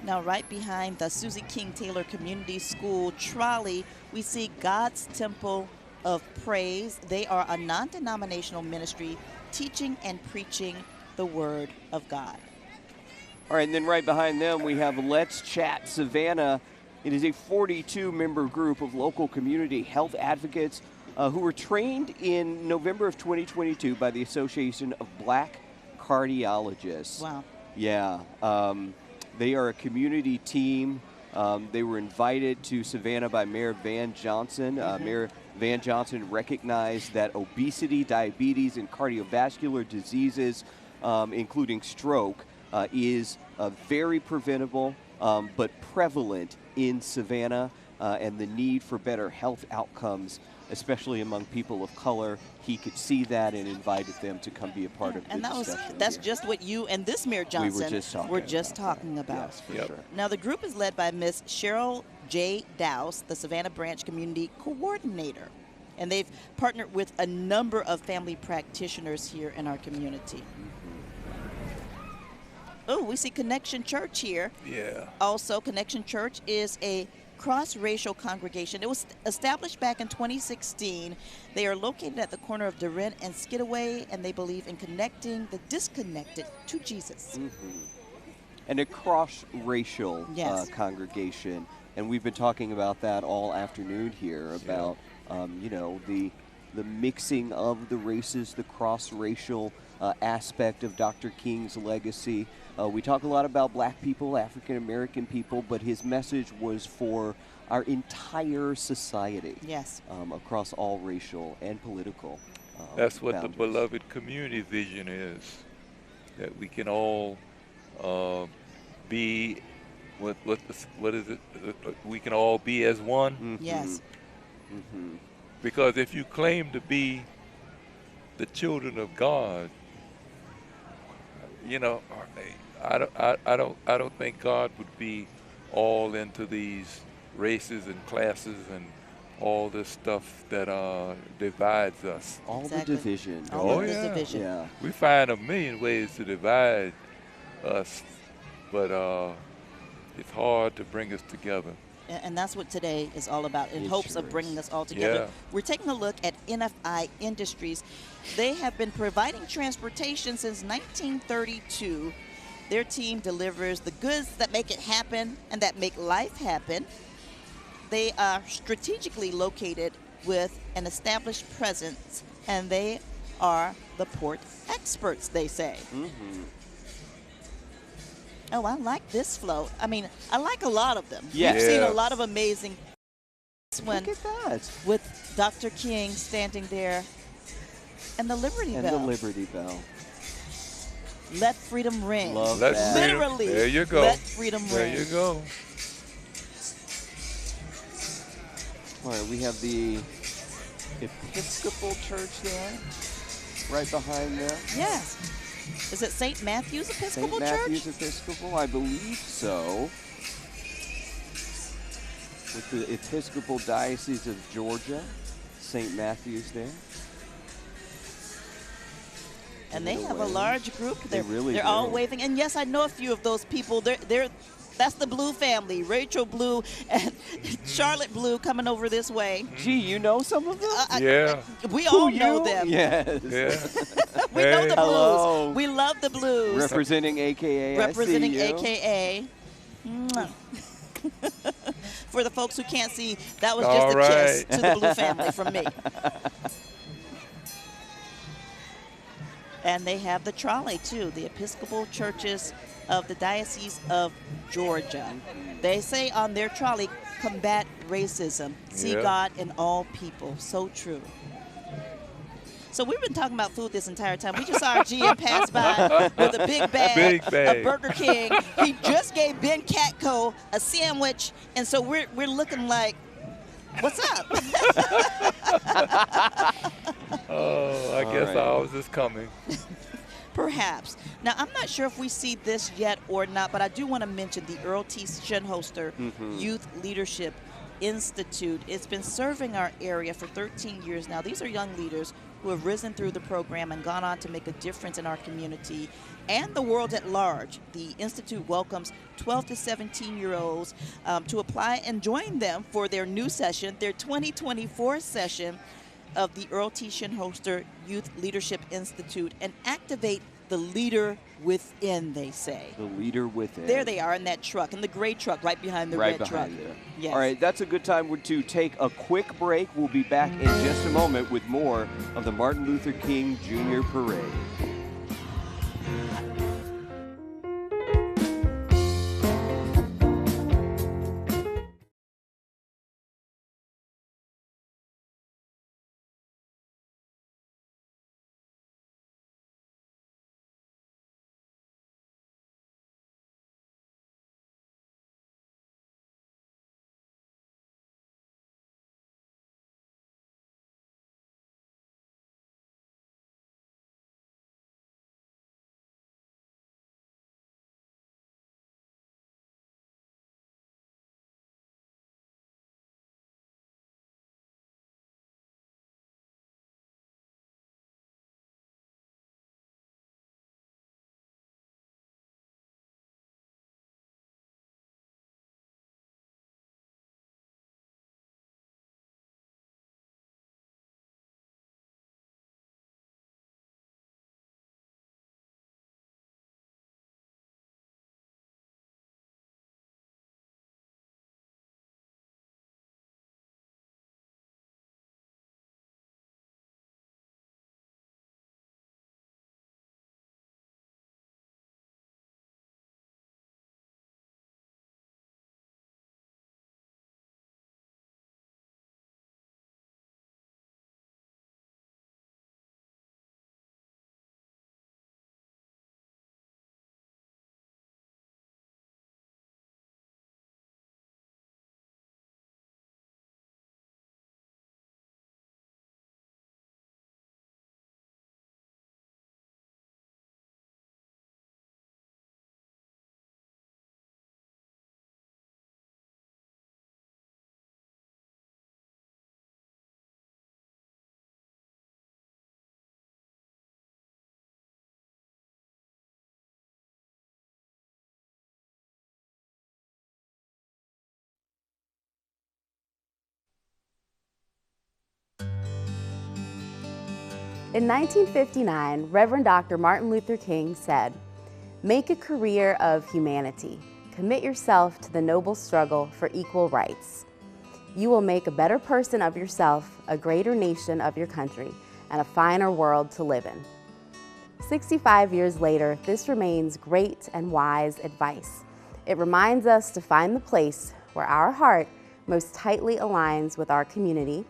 S2: Now, right behind the Susie King Taylor Community School trolley, we see God's Temple of Praise. They are a non-denominational ministry teaching and preaching the Word of God.
S3: All right, and then right behind them, we have Let's Chat Savannah. It is a 42-member group of local community health advocates who were trained in November of 2022 by the Association of Black Cardiologists.
S2: Wow.
S3: Yeah. They are a community team. They were invited to Savannah by Mayor Van Johnson. Mayor Van Johnson recognized that obesity, diabetes, and cardiovascular diseases including stroke, is very preventable but prevalent in Savannah, and the need for better health outcomes, especially among people of color. He could see that and invited them to come be a part of the discussion.
S2: That's just what you and this Mayor Johnson
S3: were just talking
S2: about.
S3: Yes, for sure.
S2: Now, the group is led by Miss Cheryl J. Dowse, the Savannah Branch Community Coordinator. And they've partnered with a number of family practitioners here in our community. Oh, we see Connection Church here.
S4: Yeah.
S2: Also, Connection Church is a cross-racial congregation. It was established back in 2016. They are located at the corner of Durant and Skidaway, and they believe in connecting the disconnected to Jesus.
S3: And a cross-racial congregation. And we've been talking about that all afternoon here about, the mixing of the races, the cross-racial aspect of Dr. King's legacy. We talk a lot about black people, African American people, but his message was for our entire society.
S2: Yes.
S3: Across all racial and political
S4: That's what
S3: boundaries.
S4: the beloved community vision is, that we can all be, what is it? We can all be as one.
S2: Yes.
S4: Because if you claim to be the children of God, I don't think God would be all into these races and classes and all this stuff that divides us.
S3: All the division.
S4: Yeah. We find a million ways to divide us, but it's hard to bring us together.
S2: And that's what today is all about, in hopes of bringing us all together.
S4: Yeah.
S2: We're taking a look at NFI Industries. They have been providing transportation since 1932. Their team delivers the goods that make it happen and that make life happen. They are strategically located with an established presence, and they are the port experts, they say. Oh, I like this float. I mean, I like a lot of them.
S3: Yeah.
S2: We've seen a lot of amazing.
S3: Look at that.
S2: With Dr. King standing there and the Liberty Bell.
S3: And the Liberty Bell.
S2: Let freedom ring.
S3: Love
S4: Let
S3: that.
S4: freedom-
S2: Literally.
S4: There you go.
S2: Let freedom
S4: There
S2: ring.
S4: you go.
S3: All right, we have the Episcopal Church there, right behind there.
S2: Yes. Is it St. Matthew's Episcopal
S3: St. Matthew's
S2: Church?
S3: Episcopal, I believe so. With the Episcopal Diocese of Georgia, St. Matthew's there.
S2: And they have a large group.
S3: They really
S2: They're
S3: do.
S2: all waving. And yes, I know a few of those people. That's the Blue family, Rachel Blue and Charlotte Blue coming over this way.
S3: Gee, you know some of them?
S4: Yeah.
S2: We all know them.
S3: Yes.
S4: Yeah.
S2: We know the Blues.
S3: Hello.
S2: We love the Blues.
S3: Representing AKA.
S2: Representing
S3: I see you.
S2: AKA. Mwah. For the folks who can't see, that was
S4: All
S2: just a kiss
S4: right.
S2: to the Blue family from me. And they have the trolley, too, the Episcopal Churches of the Diocese of Georgia. They say on their trolley, combat racism, see
S4: Yeah.
S2: God in all people. So true. So we've been talking about food this entire time. We just saw our GM pass by with a big bag, of Burger King. He just gave Ben Catco a sandwich, and so we're looking like, what's up?
S4: Oh, I guess ours is coming.
S2: Perhaps. Now, I'm not sure if we see this yet or not, but I do want to mention the Earl T. Shinholster Youth Leadership Institute. It's been serving our area for 13 years now. These are young leaders who have risen through the program and gone on to make a difference in our community and the world at large. The Institute welcomes 12 to 17-year-olds to apply and join them for their new session, their 2024 session of the Earl T. Shinholster Youth Leadership Institute, and activate the leader within, they say.
S3: The leader within.
S2: There they are in that truck, in the gray truck right behind the red truck.
S3: There.
S2: Yes.
S3: All right, that's a good time to take a quick break. We'll be back in just a moment with more of the Martin Luther King Jr. Parade.
S16: In 1959, Reverend Dr. Martin Luther King said, "Make a career of humanity. Commit yourself to the noble struggle for equal rights. You will make a better person of yourself, a greater nation of your country, and a finer world to live in." 65 years later, this remains great and wise advice. It reminds us to find the place where our heart most tightly aligns with our community,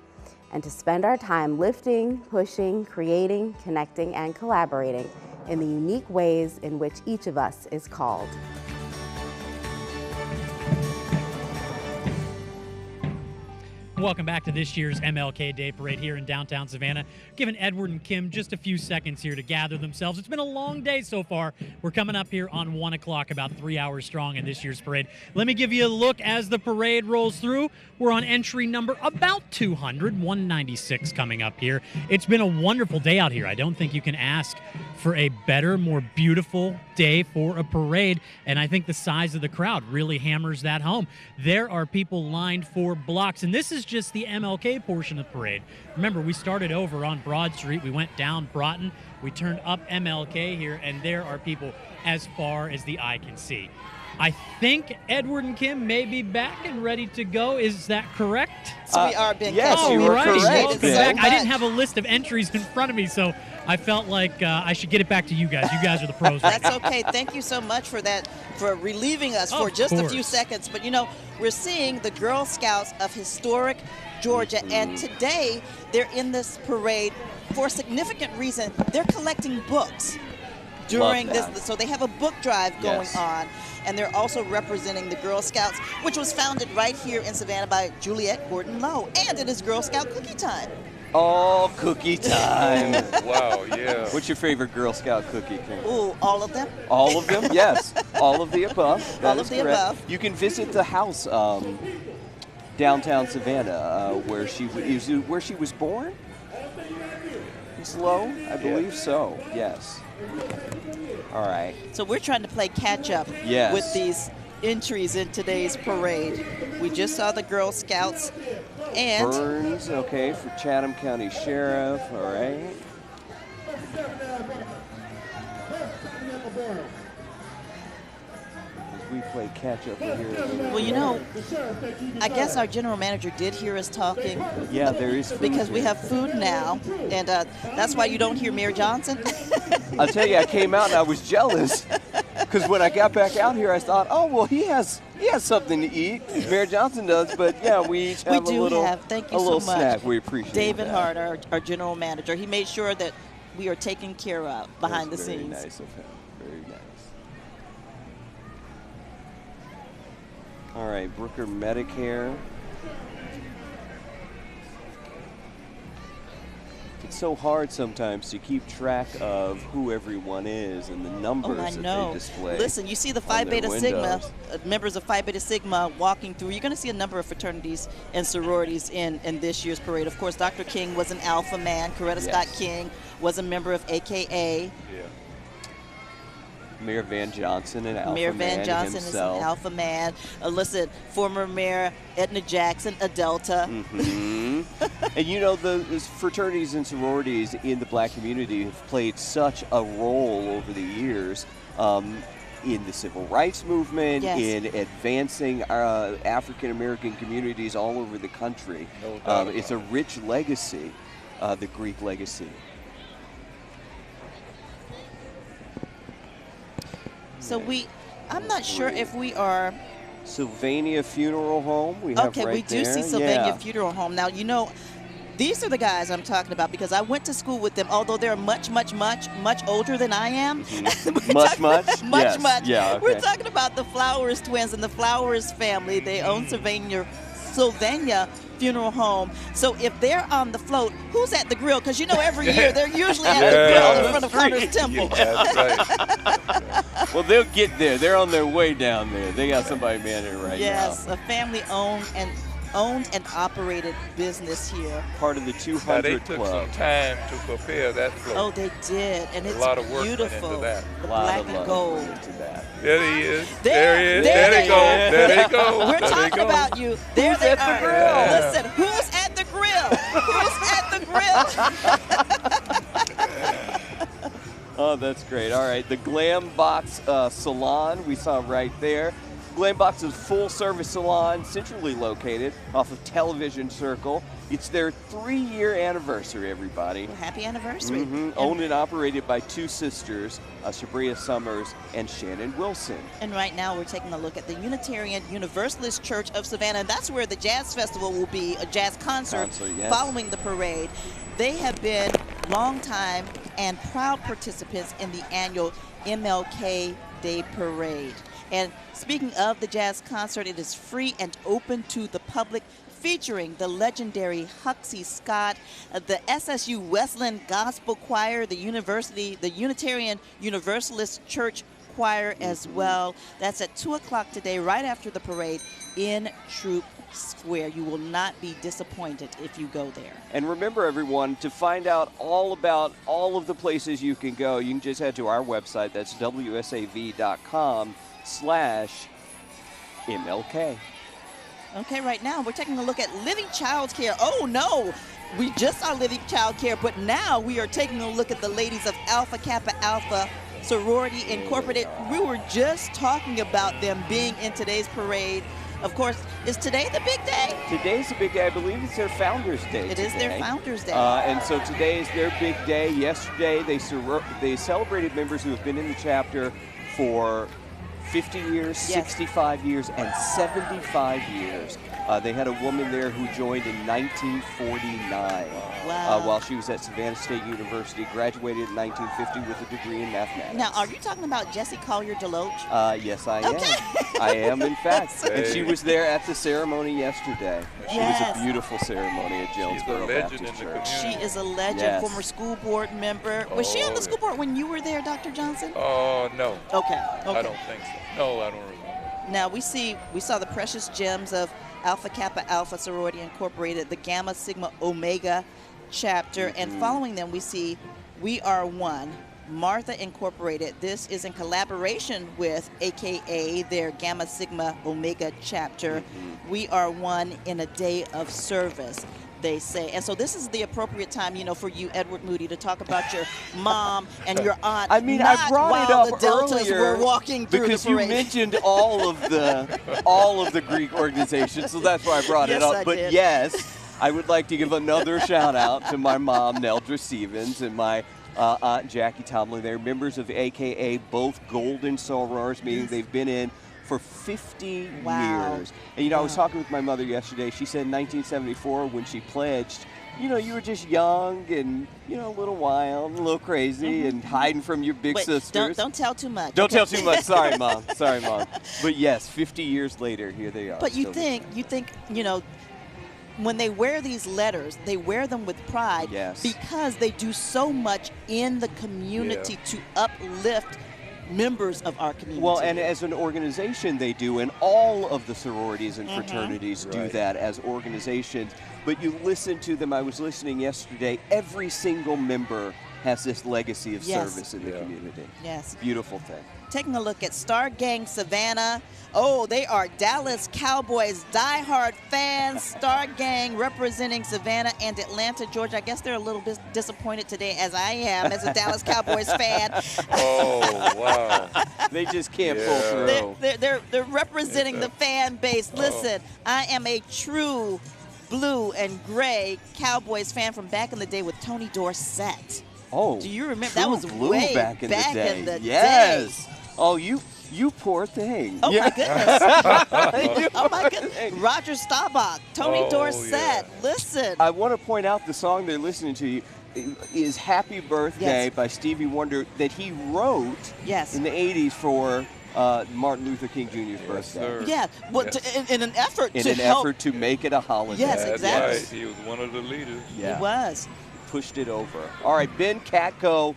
S16: and to spend our time lifting, pushing, creating, connecting, and collaborating in the unique ways in which each of us is called.
S5: Welcome back to this year's MLK Day Parade here in downtown Savannah. Giving Edward and Kim just a few seconds here to gather themselves. It's been a long day so far. We're coming up here on 1 o'clock, about 3 hours strong in this year's parade. Let me give you a look as the parade rolls through. We're on entry number about 200, 196 coming up here. It's been a wonderful day out here. I don't think you can ask for a better, more beautiful day for a parade, and I think the size of the crowd really hammers that home. There are people lined for blocks, and this is just the MLK portion of the parade. Remember, we started over on Broad Street. We went down Broughton. We turned up MLK here, and there are people as far as the eye can see. I think Edward and Kim may be back and ready to go. Is that correct?
S2: So we are, Ben.
S3: Yes, you are correct.
S5: Welcome back. I didn't have a list of entries in front of me, so I felt like I should get it back to you guys. You guys are the pros.
S2: That's okay. Thank you so much for that, for relieving us for just a few seconds. But, you know, we're seeing the Girl Scouts of historic Georgia, and today they're in this parade for a significant reason. They're collecting books during this. So they have a book drive going on, and they're also representing the Girl Scouts, which was founded right here in Savannah by Juliette Gordon Lowe. And it is Girl Scout cookie time.
S3: Oh, cookie time.
S4: Wow, yeah.
S3: What's your favorite Girl Scout cookie, Kim?
S2: Ooh, all of them.
S3: All of them? Yes. All of the above. That
S2: all of the above.
S3: You can visit the house downtown Savannah where she was born. It's Lowe, I believe so. Yes. All right.
S2: So we're trying to play catch up with these entries in today's parade. We just saw the Girl Scouts and
S3: Burns, okay, for Chatham County Sheriff. All right. We play catch up here.
S2: Well, you know, I guess our general manager did hear us talking.
S3: Yeah, there is food
S2: because
S3: here.
S2: we have food now, and that's why you don't hear Mayor Johnson.
S3: I'll tell you, I came out and I was jealous because when I got back out here, I thought, oh well, he has something to eat. Mayor Johnson does, but yeah, we each have a little snack. We appreciate
S2: David
S3: that.
S2: Hart, our general manager, he made sure that we are taken care of behind the scenes.
S3: Very nice of him. Very nice. All right, Brooker Medicare. It's so hard sometimes to keep track of who everyone is and the numbers that they display.
S2: Listen, you see the Phi Beta Sigma, members of Phi Beta Sigma walking through. You're going to see a number of fraternities and sororities in this year's parade. Of course, Dr. King was an Alpha man. Coretta Scott King was a member of AKA.
S3: Mayor Van Johnson and Alpha
S2: Mayor
S3: Man
S2: Van Johnson
S3: himself.
S2: is an Alpha man. Listen, former Mayor Edna Jackson, a Delta.
S3: And you know, the fraternities and sororities in the black community have played such a role over the years in the civil rights movement, in advancing African American communities all over the country. It's a rich legacy, the Greek legacy.
S2: So I'm not sure if we are.
S3: Sylvania Funeral Home, we have right
S2: we do
S3: there.
S2: see Sylvania Funeral Home. Now, you know, these are the guys I'm talking about because I went to school with them, although they're much older than I am.
S3: Much. Yeah, okay.
S2: We're talking about the Flowers twins and the Flowers family. They own Sylvania Funeral Home. So if they're on the float, who's at the grill? Because you know every year they're usually at the grill in front of Hunter's Temple.
S4: That's right.
S3: Well, they'll get there. They're on their way down there. They got somebody manning it right now.
S2: Yes, a family-owned and operated business here.
S3: Part of the 200
S4: now, they took
S3: Club.
S4: some time to prepare that float.
S2: Oh, they did, and it's
S4: a lot of work
S2: beautiful.
S4: Went into that.
S2: The black and gold.
S3: Into that.
S4: There he is. There he is. There they go. There they go.
S2: We're talking about you. There they are.
S3: The grill?
S2: Listen, who's at the grill? Who's at the grill?
S3: Oh, that's great. All right, the Glam Box Salon we saw right there. Glam Box is a full-service salon, centrally located off of Television Circle. It's their 3-year anniversary, everybody.
S2: Well, happy anniversary.
S3: Owned and operated by two sisters, Sabria Summers and Shannon Wilson.
S2: And right now we're taking a look at the Unitarian Universalist Church of Savannah. And that's where the Jazz Festival will be, a jazz concert
S3: yes.
S2: following the parade. They have been longtime and proud participants in the annual MLK Day Parade. And speaking of the jazz concert, it is free and open to the public, featuring the legendary Huxley Scott, the SSU Wesleyan Gospel Choir, the Unitarian Universalist Church Choir as well. That's at 2 o'clock today, right after the parade in Troop Square. You will not be disappointed if you go there.
S3: And remember, everyone, to find out all about all of the places you can go, you can just head to our website. That's wsav.com/MLK.
S2: Okay, right now we're taking a look at Living Child Care. Oh no, we just saw Living Child Care, but now we are taking a look at the ladies of Alpha Kappa Alpha Sorority Incorporated. We were just talking about them being in today's parade. Of course, is today the big day?
S3: Today's the big day. I believe it's their Founders Day.
S2: It is their Founders Day.
S3: And so today is their big day. Yesterday, they celebrated members who have been in the chapter for 50 years, 65 years, and 75 years. They had a woman there who joined in 1949 while she was at Savannah State University, graduated in 1950 with a degree in mathematics.
S2: Now, are you talking about Jessie Collier Deloach?
S3: Yes, I am. I am, in fact. And she was there at the ceremony yesterday. She was a beautiful ceremony at Jonesboro Baptist Church.
S2: She is a legend, former school board member. Was she on the school board when you were there, Dr. Johnson?
S4: No.
S2: Okay.
S4: I don't think so. No, I don't remember.
S2: Now we saw the precious gems of Alpha Kappa Alpha Sorority Incorporated, the Gamma Sigma Omega chapter, and following them we see We Are One, Martha Incorporated. This is in collaboration with AKA their Gamma Sigma Omega chapter. We are one in a day of service, they say. And so this is the appropriate time, for you, Edward Moody, to talk about your mom and your aunt.
S3: I mean, I brought it up
S2: the Deltas
S3: earlier
S2: were walking through
S3: because
S2: the
S3: you
S2: parade.
S3: mentioned all of the Greek organizations, so that's why I brought it up. But
S2: did.
S3: yes, I would like to give another shout out to my mom, Neldra Stevens, and my Aunt Jackie Tomlin. They're members of AKA, both Golden Sorors, meaning they've been in for 50 years. And, I was talking with my mother yesterday. She said in 1974 when she pledged, you were just young and, a little wild, a little crazy, and hiding from your big sisters.
S2: Don't tell too much.
S3: Don't tell too much. Sorry, Mom. Sorry, Mom. But yes, 50 years later, here they are.
S2: But you think, when they wear these letters, they wear them with pride because they do so much in the community to uplift members of our community.
S3: Well, and as an organization they do, and all of the sororities and fraternities do that as organizations. But you listen to them. I was listening yesterday. Every single member has this legacy of service in the community.
S2: Yes.
S3: Beautiful thing.
S2: Taking a look at Star Gang Savannah. Oh, they are Dallas Cowboys diehard fans. Star Gang representing Savannah and Atlanta, Georgia. I guess they're a little bit disappointed today, as I am, as a Dallas Cowboys fan.
S4: Oh, wow.
S3: They just can't pull through.
S2: They're representing the fan base. Listen, I am a true blue and gray Cowboys fan from back in the day with Tony Dorsett.
S3: Oh,
S2: do you remember?
S3: True
S2: That was
S3: blue
S2: way
S3: back in the day.
S2: Yes.
S3: Oh, you poor thing.
S2: Oh, my goodness. Oh, my goodness. Roger Staubach, Tony Dorsett. Listen.
S3: I want to point out the song they're listening to is Happy Birthday by Stevie Wonder that he wrote in the 80s for Martin Luther King Jr.'s birthday.
S2: Yeah, well, in an effort
S3: in
S2: to
S3: an
S2: help.
S3: effort to make it a holiday.
S2: Yes, exactly.
S4: Right. He was one of the leaders.
S3: Yeah.
S2: He was.
S3: Pushed it over. All right, Ben Katko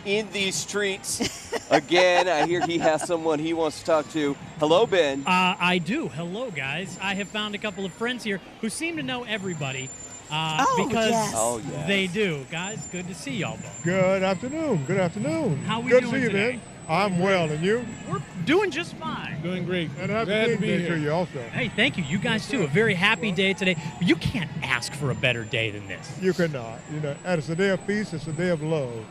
S3: in these streets again. I hear he has someone he wants to talk to. Hello, Ben.
S5: I do. Hello, guys. I have found a couple of friends here who seem to know everybody because they do. Guys, good to see y'all both.
S17: Good afternoon. Good afternoon.
S5: How we
S17: good
S5: doing
S17: to see you,
S5: today?
S17: Ben. I'm well, and you?
S5: We're doing just fine.
S17: Doing great. And happy to be to you also.
S5: Hey, thank you. You guys too. A very happy day today. You can't ask for a better day than this.
S17: You cannot. And it's a day of peace. It's a day of love.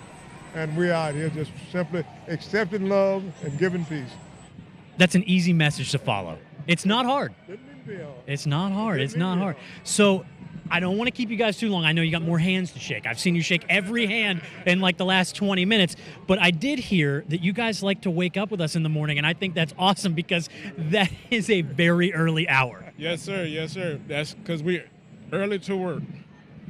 S17: and we're out here just simply accepting love and giving peace.
S5: That's an easy message to follow. It's not hard. It's not hard. It's not hard. So I don't want to keep you guys too long. I know you got more hands to shake. I've seen you shake every hand in like the last 20 minutes. But I did hear that you guys like to wake up with us in the morning, and I think that's awesome because that is a very early hour.
S19: Yes, sir. Yes, sir. That's because we're early to work.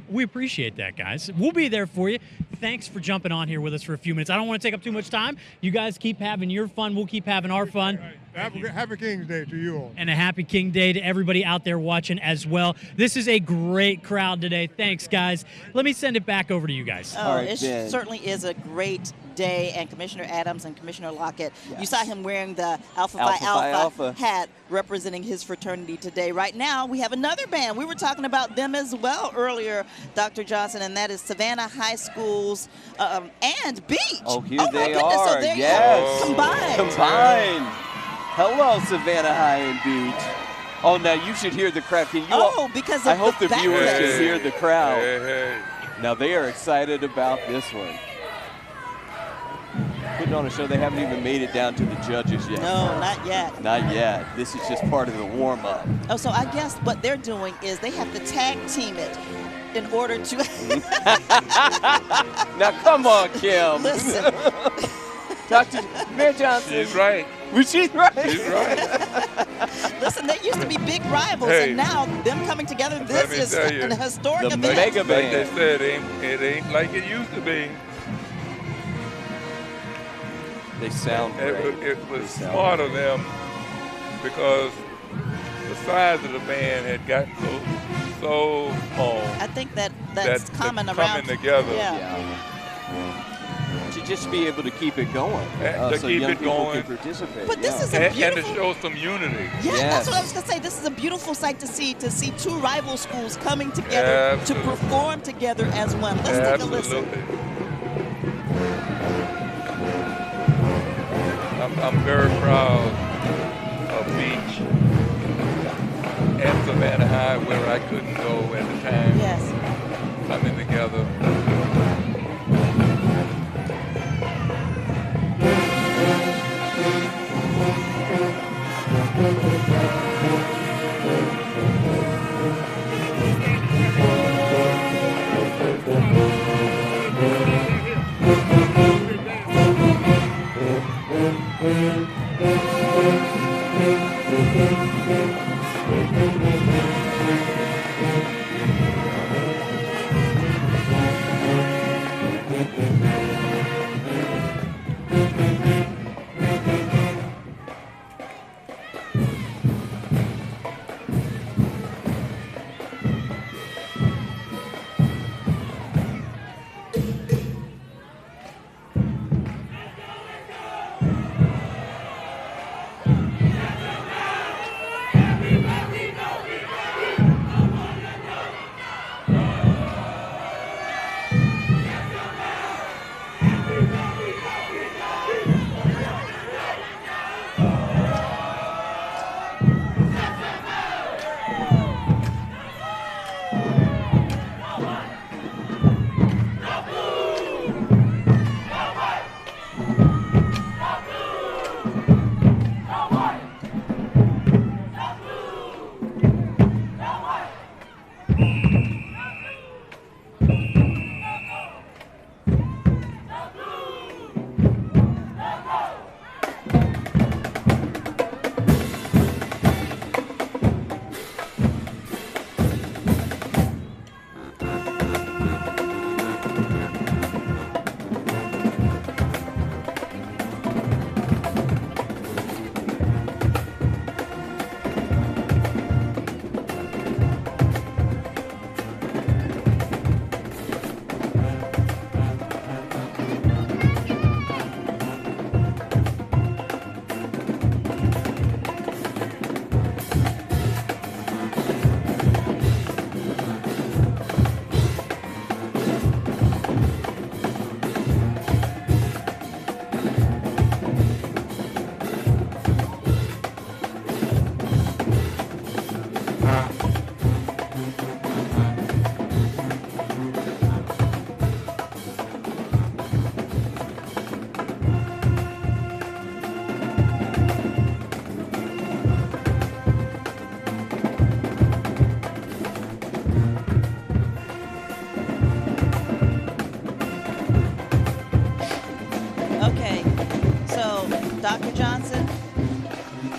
S5: We appreciate that, guys. We'll be there for you. Thanks for jumping on here with us for a few minutes. I don't want to take up too much time. You guys keep having your fun. We'll keep having our fun.
S17: Happy King's Day to you all.
S5: And a happy King Day to everybody out there watching as well. This is a great crowd today. Thanks, guys. Let me send it back over to you guys.
S2: Oh, it certainly is a great day. And Commissioner Adams and Commissioner Lockett, you saw him wearing the Alpha Phi Alpha hat representing his fraternity today. Right now, we have another band. We were talking about them as well earlier, Dr. Johnson, and that is Savannah High School's and Beach.
S3: Oh, here
S2: my
S3: they
S2: goodness.
S3: are.
S2: So there
S3: Yes.
S2: you go. Combined.
S3: Combined. Hello, Savannah High and Beach. Oh, now you should hear the crowd. Can you
S2: because of
S3: I hope the viewers
S2: background.
S3: can hear the crowd. Now they are excited about this one. Putting on a show. They haven't even made it down to the judges yet.
S2: No, not yet.
S3: Not yet. This is just part of the warm-up.
S2: Oh, so I guess what they're doing is they have to tag team it in order to.
S3: Now, come on, Kim.
S2: Listen.
S3: Dr. Mayor Johnson.
S4: She's right.
S3: She's right.
S4: She's right.
S2: Listen, they used to be big rivals,
S4: Hey.
S2: and now them coming together,
S4: Let
S2: this
S4: me
S2: is
S4: tell you,
S2: an historic
S3: the
S2: event.
S3: mega
S4: Like
S3: band.
S4: they said, it ain't like it used to be.
S3: They sound great.
S4: It was smart of them because the size of the band had gotten so small.
S2: I think that's common around.
S4: Coming together.
S3: To just be able to keep it going,
S4: To
S3: so
S4: keep
S3: young
S4: it
S3: people
S4: going.
S3: can participate.
S2: But this is a
S4: And to
S2: beautiful.
S4: show some unity.
S2: Yeah, that's what I was gonna say. This is a beautiful sight to see two rival schools coming together to perform together as one. Let's take a listen.
S4: I'm very proud of Beach and Savannah High, where I couldn't go at the time.
S2: Yes.
S4: Coming together.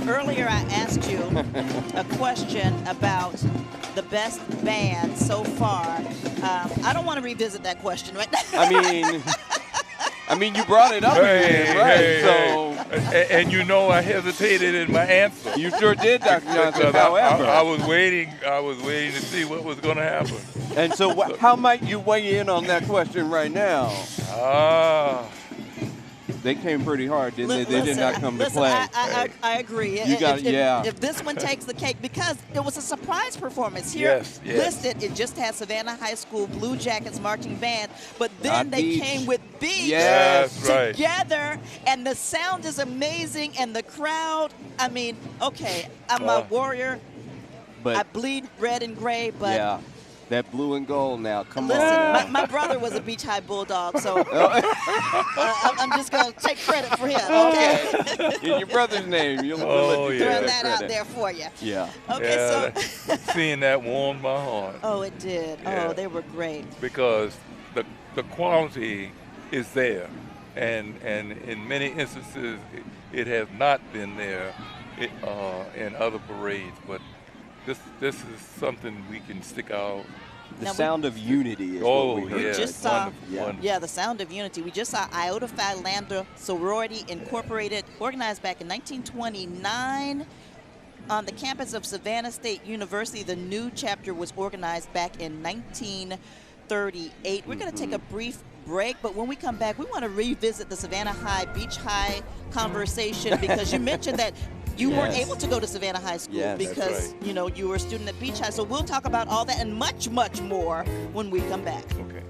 S2: Earlier, I asked you a question about the best band so far. I don't want to revisit that question right now.
S3: I mean, you brought it up again, right? So,
S4: and you know, I hesitated in my answer.
S3: You sure did, Dr. Johnson. However,
S4: I was waiting to see what was going to happen.
S3: And so, how might you weigh in on that question right now? They came pretty hard, didn't they? They did not come to play.
S2: I agree.
S3: You got it, yeah.
S2: If this one takes the cake, because it was a surprise performance here.
S4: Yes.
S2: Listed, it just had Savannah High School Blue Jackets marching band, but then they came with Beach together, and the sound is amazing, and the crowd. I mean, okay, I'm a Warrior.
S3: But
S2: I bleed red and gray, but.
S3: Yeah. That blue and gold now, come
S2: Listen,
S3: on.
S2: my brother was a Beach High Bulldog, so I'm just going to take credit for him, okay?
S3: In your brother's name, you'll
S2: throw that out there for you.
S3: Yeah.
S2: Okay, so.
S4: Seeing that warmed my heart.
S2: Oh, it did.
S4: Yeah.
S2: Oh, they were great.
S4: Because the quality is there, and in many instances, it has not been there in other parades, but this is something we can stick out.
S3: The sound of unity is what we heard.
S2: We just saw,
S4: wonderful.
S2: the sound of unity. We just saw Iota Phi Lambda Sorority Incorporated, organized back in 1929 on the campus of Savannah State University. The new chapter was organized back in 1938. We're going to take a brief break, but when we come back, we want to revisit the Savannah High, Beach High conversation, because you mentioned that you weren't able to go to Savannah High School because, you know, you were a student at Beach High. So we'll talk about all that and much, much more when we come back.
S4: Okay.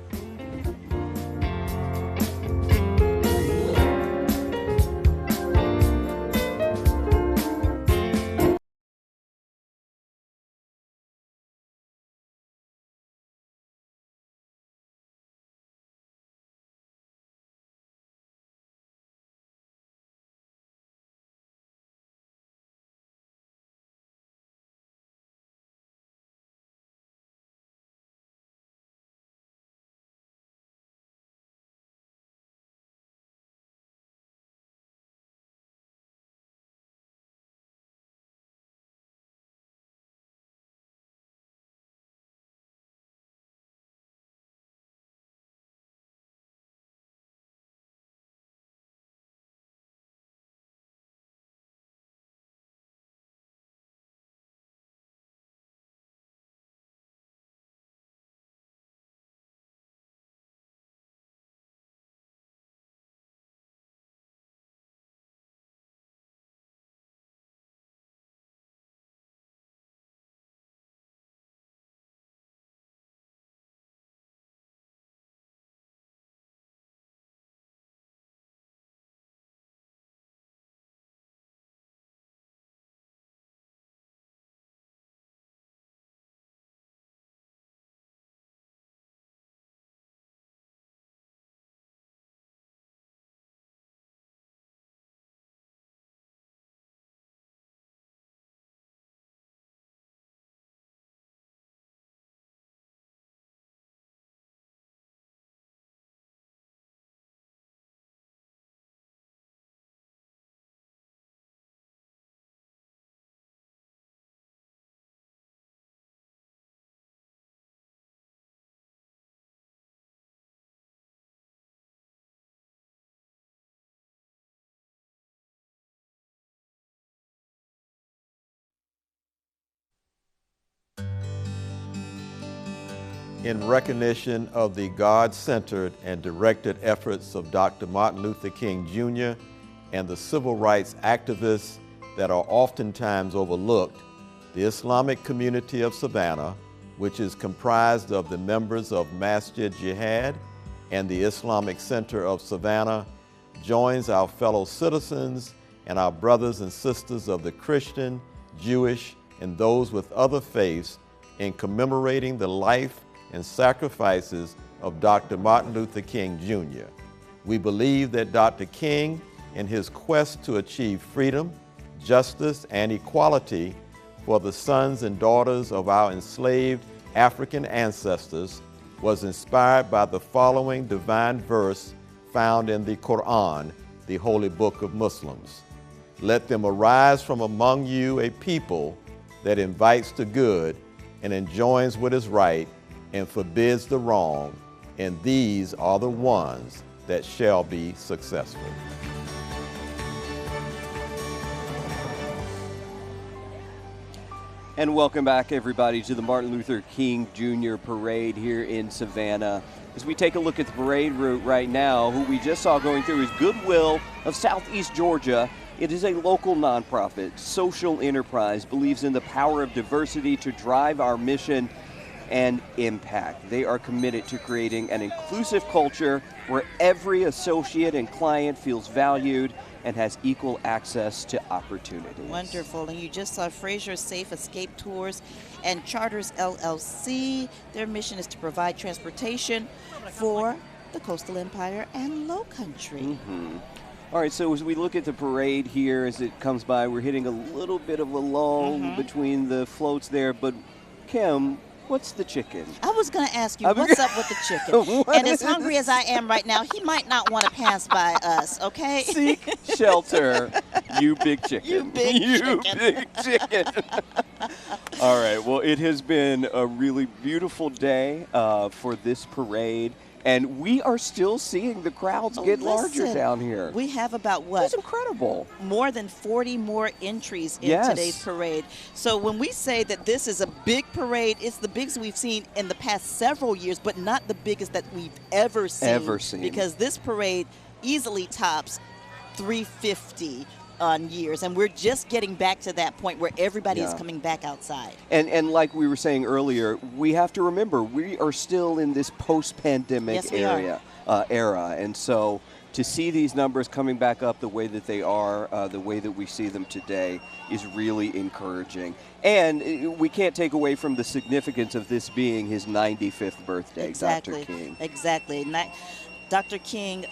S1: In recognition of the God-centered and directed efforts of Dr. Martin Luther King Jr. and the civil rights activists that are oftentimes overlooked, the Islamic community of Savannah, which is comprised of the members of Masjid Jihad and the Islamic Center of Savannah, joins our fellow citizens and our brothers and sisters of the Christian, Jewish, and those with other faiths in commemorating the life and sacrifices of Dr. Martin Luther King Jr. We believe that Dr. King, in his quest to achieve freedom, justice, and equality for the sons and daughters of our enslaved African ancestors, was inspired by the following divine verse found in the Quran, the holy book of Muslims. Let them arise from among you a people that invites the good and enjoins what is right and forbids the wrong, and these are the ones that shall be successful.
S3: And welcome back, everybody, to the Martin Luther King Jr. Parade here in Savannah. As we take a look at the parade route right now, who we just saw going through is Goodwill of Southeast Georgia. It is a local nonprofit, social enterprise, believes in the power of diversity to drive our mission and impact. They are committed to creating an inclusive culture where every associate and client feels valued and has equal access to opportunities.
S2: Wonderful. And you just saw Fraser Safe Escape Tours and Charters LLC. Their mission is to provide transportation for the Coastal Empire and Low Country.
S3: Mm-hmm. All right, so as we look at the parade here as it comes by, we're hitting a little bit of a lull between the floats there, but Kim, what's the chicken?
S2: I was going to ask you, what's up with the chicken? And as hungry as I am right now, he might not want to pass by us, okay?
S3: Seek shelter, you big chicken.
S2: You big chicken.
S3: Big chicken. All right, well, it has been a really beautiful day for this parade. And we are still seeing the crowds get larger down here.
S2: We have about what?
S3: It's incredible.
S2: More than 40 more entries in
S3: Yes.
S2: today's parade. So when we say that this is a big parade, it's the biggest we've seen in the past several years, but not the biggest that we've ever seen. Because this parade easily tops 350 on years, and we're just getting back to that point where everybody is coming back outside.
S3: And like we were saying earlier, we have to remember we are still in this post-pandemic era, and so to see these numbers coming back up the way that they are, the way that we see them today, is really encouraging. And we can't take away from the significance of this being his 95th birthday,
S2: Exactly.
S3: Dr. King.
S2: Exactly. Dr. King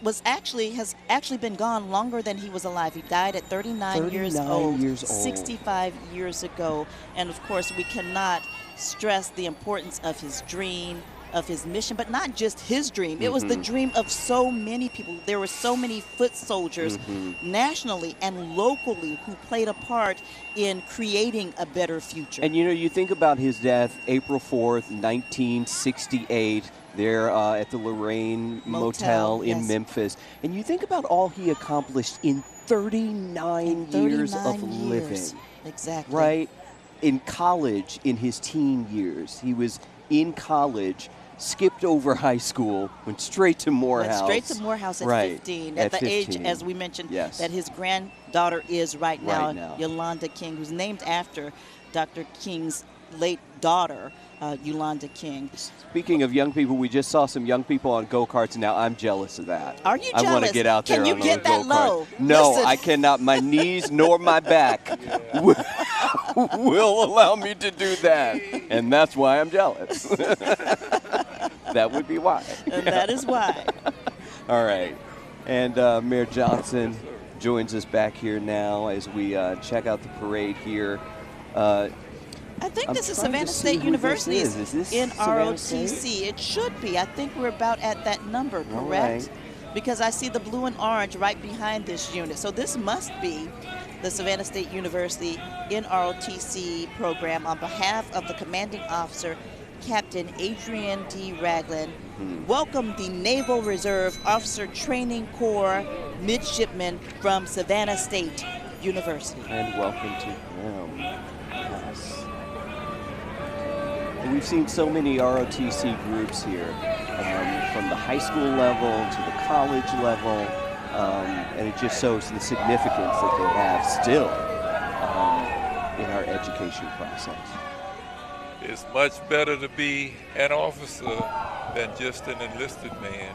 S2: has actually been gone longer than he was alive. He died at 39 years old, 65 years ago. And of course, we cannot stress the importance of his dream, of his mission, but not just his dream. It was the dream of so many people. There were so many foot soldiers nationally and locally who played a part in creating a better future.
S3: And you know, you think about his death, April 4th, 1968, there at the Lorraine Motel in Memphis. And you think about all he accomplished in 39 years of living.
S2: Exactly.
S3: Right? In college, in his teen years, he was in college, skipped over high school, went straight to Morehouse.
S2: Went straight to Morehouse at 15, at the 15. Age, as we mentioned, that his granddaughter is right now, Yolanda King, who's named after Dr. King's late daughter, Yolanda King.
S3: Speaking of young people, we just saw some young people on go-karts. Now I'm jealous of that.
S2: Are you jealous?
S3: I want to get out there on those go-karts.
S2: Can you get that low?
S3: No,
S2: Listen.
S3: I cannot. My knees nor my back will allow me to do that. And that's why I'm jealous. That would be why.
S2: And that is why.
S3: All right. And Mayor Johnson joins us back here now as we check out the parade here.
S2: I think this is Savannah State University in ROTC. It should be. I think we're about at that number, correct? Because I see the blue and orange right behind this unit. So this must be the Savannah State University in ROTC program on behalf of the commanding officer, Captain Adrian D. Ragland. Welcome the Naval Reserve Officer Training Corps midshipmen from Savannah State University.
S3: And welcome to them. Yes. And we've seen so many ROTC groups here, from the high school level to the college level, and it just shows the significance that they have still in our education process.
S4: It's much better to be an officer than just an enlisted man.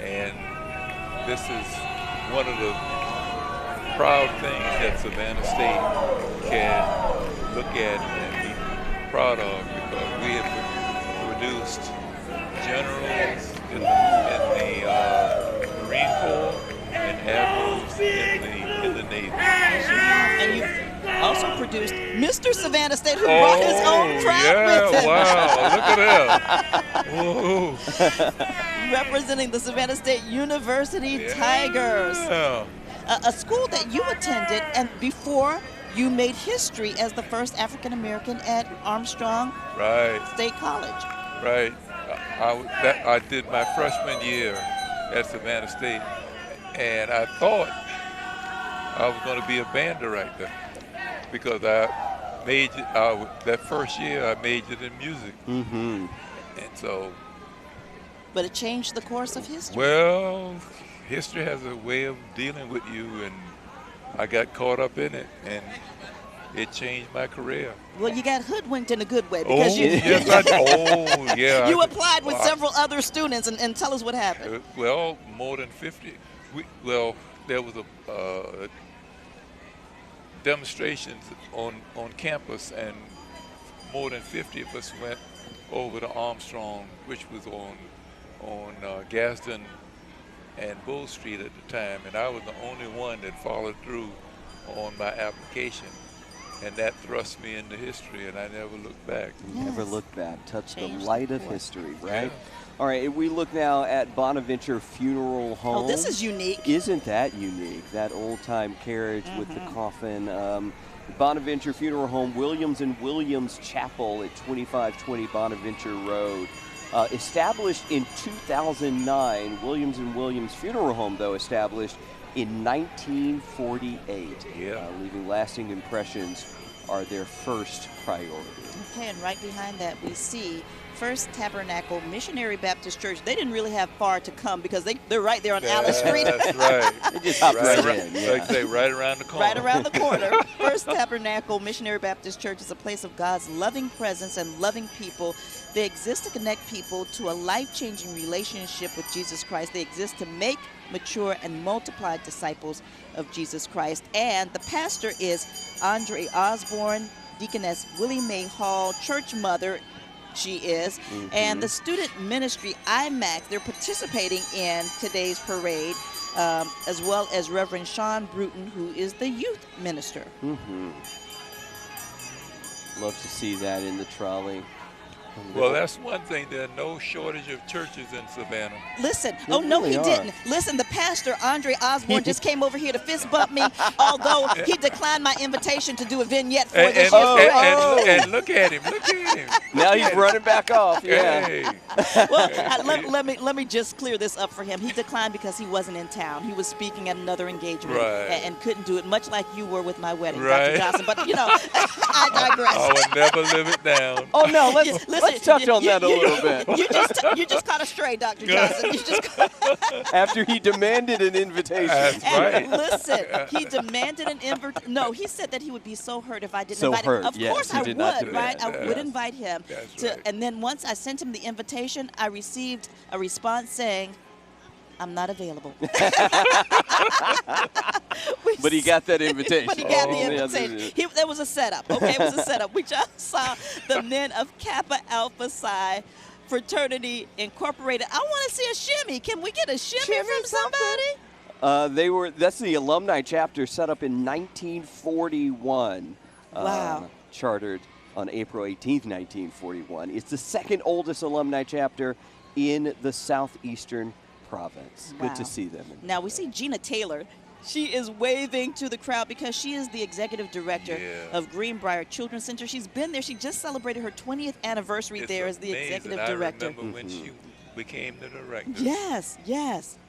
S4: And this is one of the proud things that Savannah State can look at and be proud of, because we have produced generals in the Marine Corps and admirals in the Navy.
S2: And you've also produced Mr. Savannah State, who brought his own crowd with him.
S4: Wow, look at him.
S2: Representing the Savannah State University Tigers. a school that you attended, and before you made history as the first African American at Armstrong State College.
S4: Right. I did my freshman year at Savannah State, and I thought I was going to be a band director because that first year I majored in music.
S3: Mm-hmm.
S4: And so.
S2: But it changed the course of history.
S4: Well, history has a way of dealing with you, and I got caught up in it, and it changed my career.
S2: Well, you got hoodwinked in a good way because you applied with several other students, and tell us what happened.
S4: Well, more than 50. There was a demonstrations on campus, and more than 50 of us went over to Armstrong, which was on Gadsden and Bull Street at the time, and I was the only one that followed through on my application, and that thrust me into history, and I never looked back.
S3: Never looked back. Touched the light of history, right? Yeah. All right, we look now at Bonaventure Funeral Home.
S2: Oh, this is unique.
S3: Isn't that unique? That old-time carriage with the coffin. Bonaventure Funeral Home, Williams & Williams Chapel at 2520 Bonaventure Road. Established in 2009, Williams & Williams Funeral Home, though, established in 1948. Leaving lasting impressions are their first priority.
S2: Okay, and right behind that we see First Tabernacle Missionary Baptist Church. They didn't really have far to come because they're right there on Alice Street.
S4: That's right.
S3: They just hopped right in.
S4: Like I say, right around the corner.
S2: Right around the corner. First Tabernacle Missionary Baptist Church is a place of God's loving presence and loving people. They exist to connect people to a life-changing relationship with Jesus Christ. They exist to make, mature, and multiply disciples of Jesus Christ. And the pastor is Andre Osborne, Deaconess Willie Mae Hall, church mother, she is, and the student ministry, IMAX, they're participating in today's parade, as well as Reverend Sean Bruton, who is the youth minister.
S3: Love to see that in the trolley.
S4: Well, that's one thing. There are no shortage of churches in Savannah.
S2: Listen, no, he didn't. Listen, the pastor, Andre Osborne, just came over here to fist bump me, although he declined my invitation to do a vignette for this year's parade.
S4: And look at him,
S3: Now he's running back off,
S2: Well, let me just clear this up for him. He declined because he wasn't in town. He was speaking at another engagement and couldn't do it, much like you were with my wedding, Dr. Johnson. But, I digress.
S4: I would never live it down.
S3: Oh, no, let's touch on that a little bit.
S2: You just caught a stray, Dr. Johnson.
S3: After he demanded an invitation.
S4: That's right.
S2: Listen, he demanded an invitation. No, he said that he would be so hurt if I didn't invite him. Of course I would, right? I would invite him. And then once I sent him the invitation, I received a response saying, I'm not available.
S3: But he got that invitation.
S2: But he got the invitation. There was a setup, okay? It was a setup. We just saw the men of Kappa Alpha Psi Fraternity Incorporated. I want to see a shimmy. Can we get a shimmy from somebody?
S3: That's the alumni chapter set up in 1941.
S2: Wow.
S3: Chartered on April 18th, 1941. It's the second oldest alumni chapter in the southeastern province.
S2: Wow.
S3: Good to see them.
S2: Now we see Gina Taylor. She is waving to the crowd because she is the executive director of Greenbrier Children's Center. She's been there. She just celebrated her 20th anniversary there as the executive director.
S4: I remember when she became the director.
S2: Yes.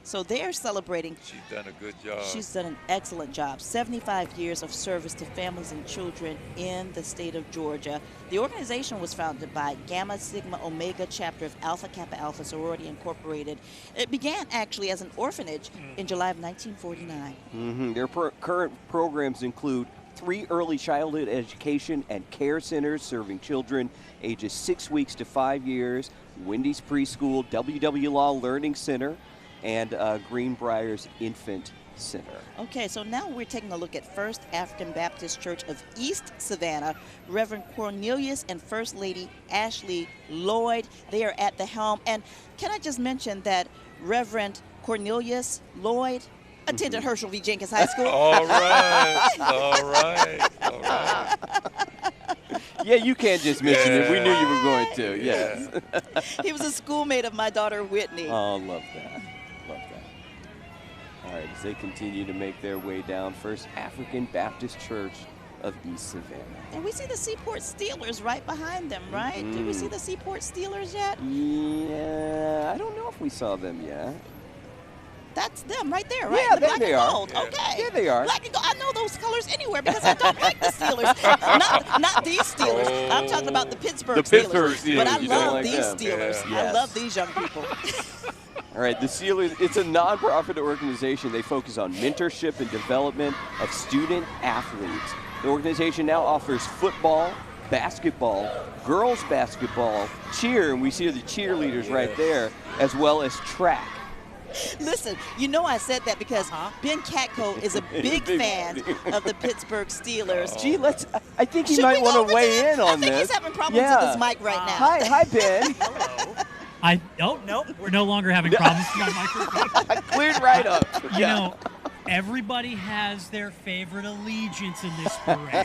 S2: So they're celebrating.
S4: She's done a good job.
S2: She's done an excellent job. 75 years of service to families and children in the state of Georgia. The organization was founded by Gamma Sigma Omega chapter of Alpha Kappa Alpha Sorority Incorporated. It began actually as an orphanage in July of 1949.
S3: Their current programs include 3 early childhood education and care centers serving children ages 6 weeks to 5 years, Wendy's Preschool, WW Law Learning Center, and Greenbrier's Infant Center.
S2: Okay, so now we're taking a look at First African Baptist Church of East Savannah. Reverend Cornelius and First Lady Ashley Lloyd, they are at the helm. And can I just mention that Reverend Cornelius Lloyd attended Herschel V. Jenkins High School?
S4: All right.
S3: Yeah, you can't just mention it. We knew you were going to. Yes.
S2: He was a schoolmate of my daughter Whitney.
S3: Oh, love that. All right, as they continue to make their way down, First African Baptist Church of East Savannah.
S2: And we see the Seaport Steelers right behind them, right? Did we see the Seaport Steelers yet?
S3: Yeah, I don't know if we saw them yet.
S2: That's them right there, right?
S3: Yeah,
S2: the
S3: there
S2: black
S3: they
S2: and
S3: are.
S2: gold.
S3: Yeah.
S2: Okay.
S3: Yeah, they are.
S2: Black and gold. I know those colors anywhere because I don't like the Steelers. not these Steelers. I'm talking about the Pittsburgh Steelers. But I love these Steelers.
S3: Yeah.
S2: I love these young people.
S3: All right, the Steelers, it's a nonprofit organization. They focus on mentorship and development of student athletes. The organization now offers football, basketball, girls basketball, cheer, and we see the cheerleaders right there, as well as track.
S2: Listen, you know I said that because Ben Katko is a big fan of the Pittsburgh Steelers.
S3: Gee, I think he might want to weigh in on this.
S2: I think he's having problems with his mic right now.
S3: Hi, Ben.
S5: Hello. No, we're no longer having problems with my microphone.
S3: Cleared right up.
S5: You know, everybody has their favorite allegiance in this parade.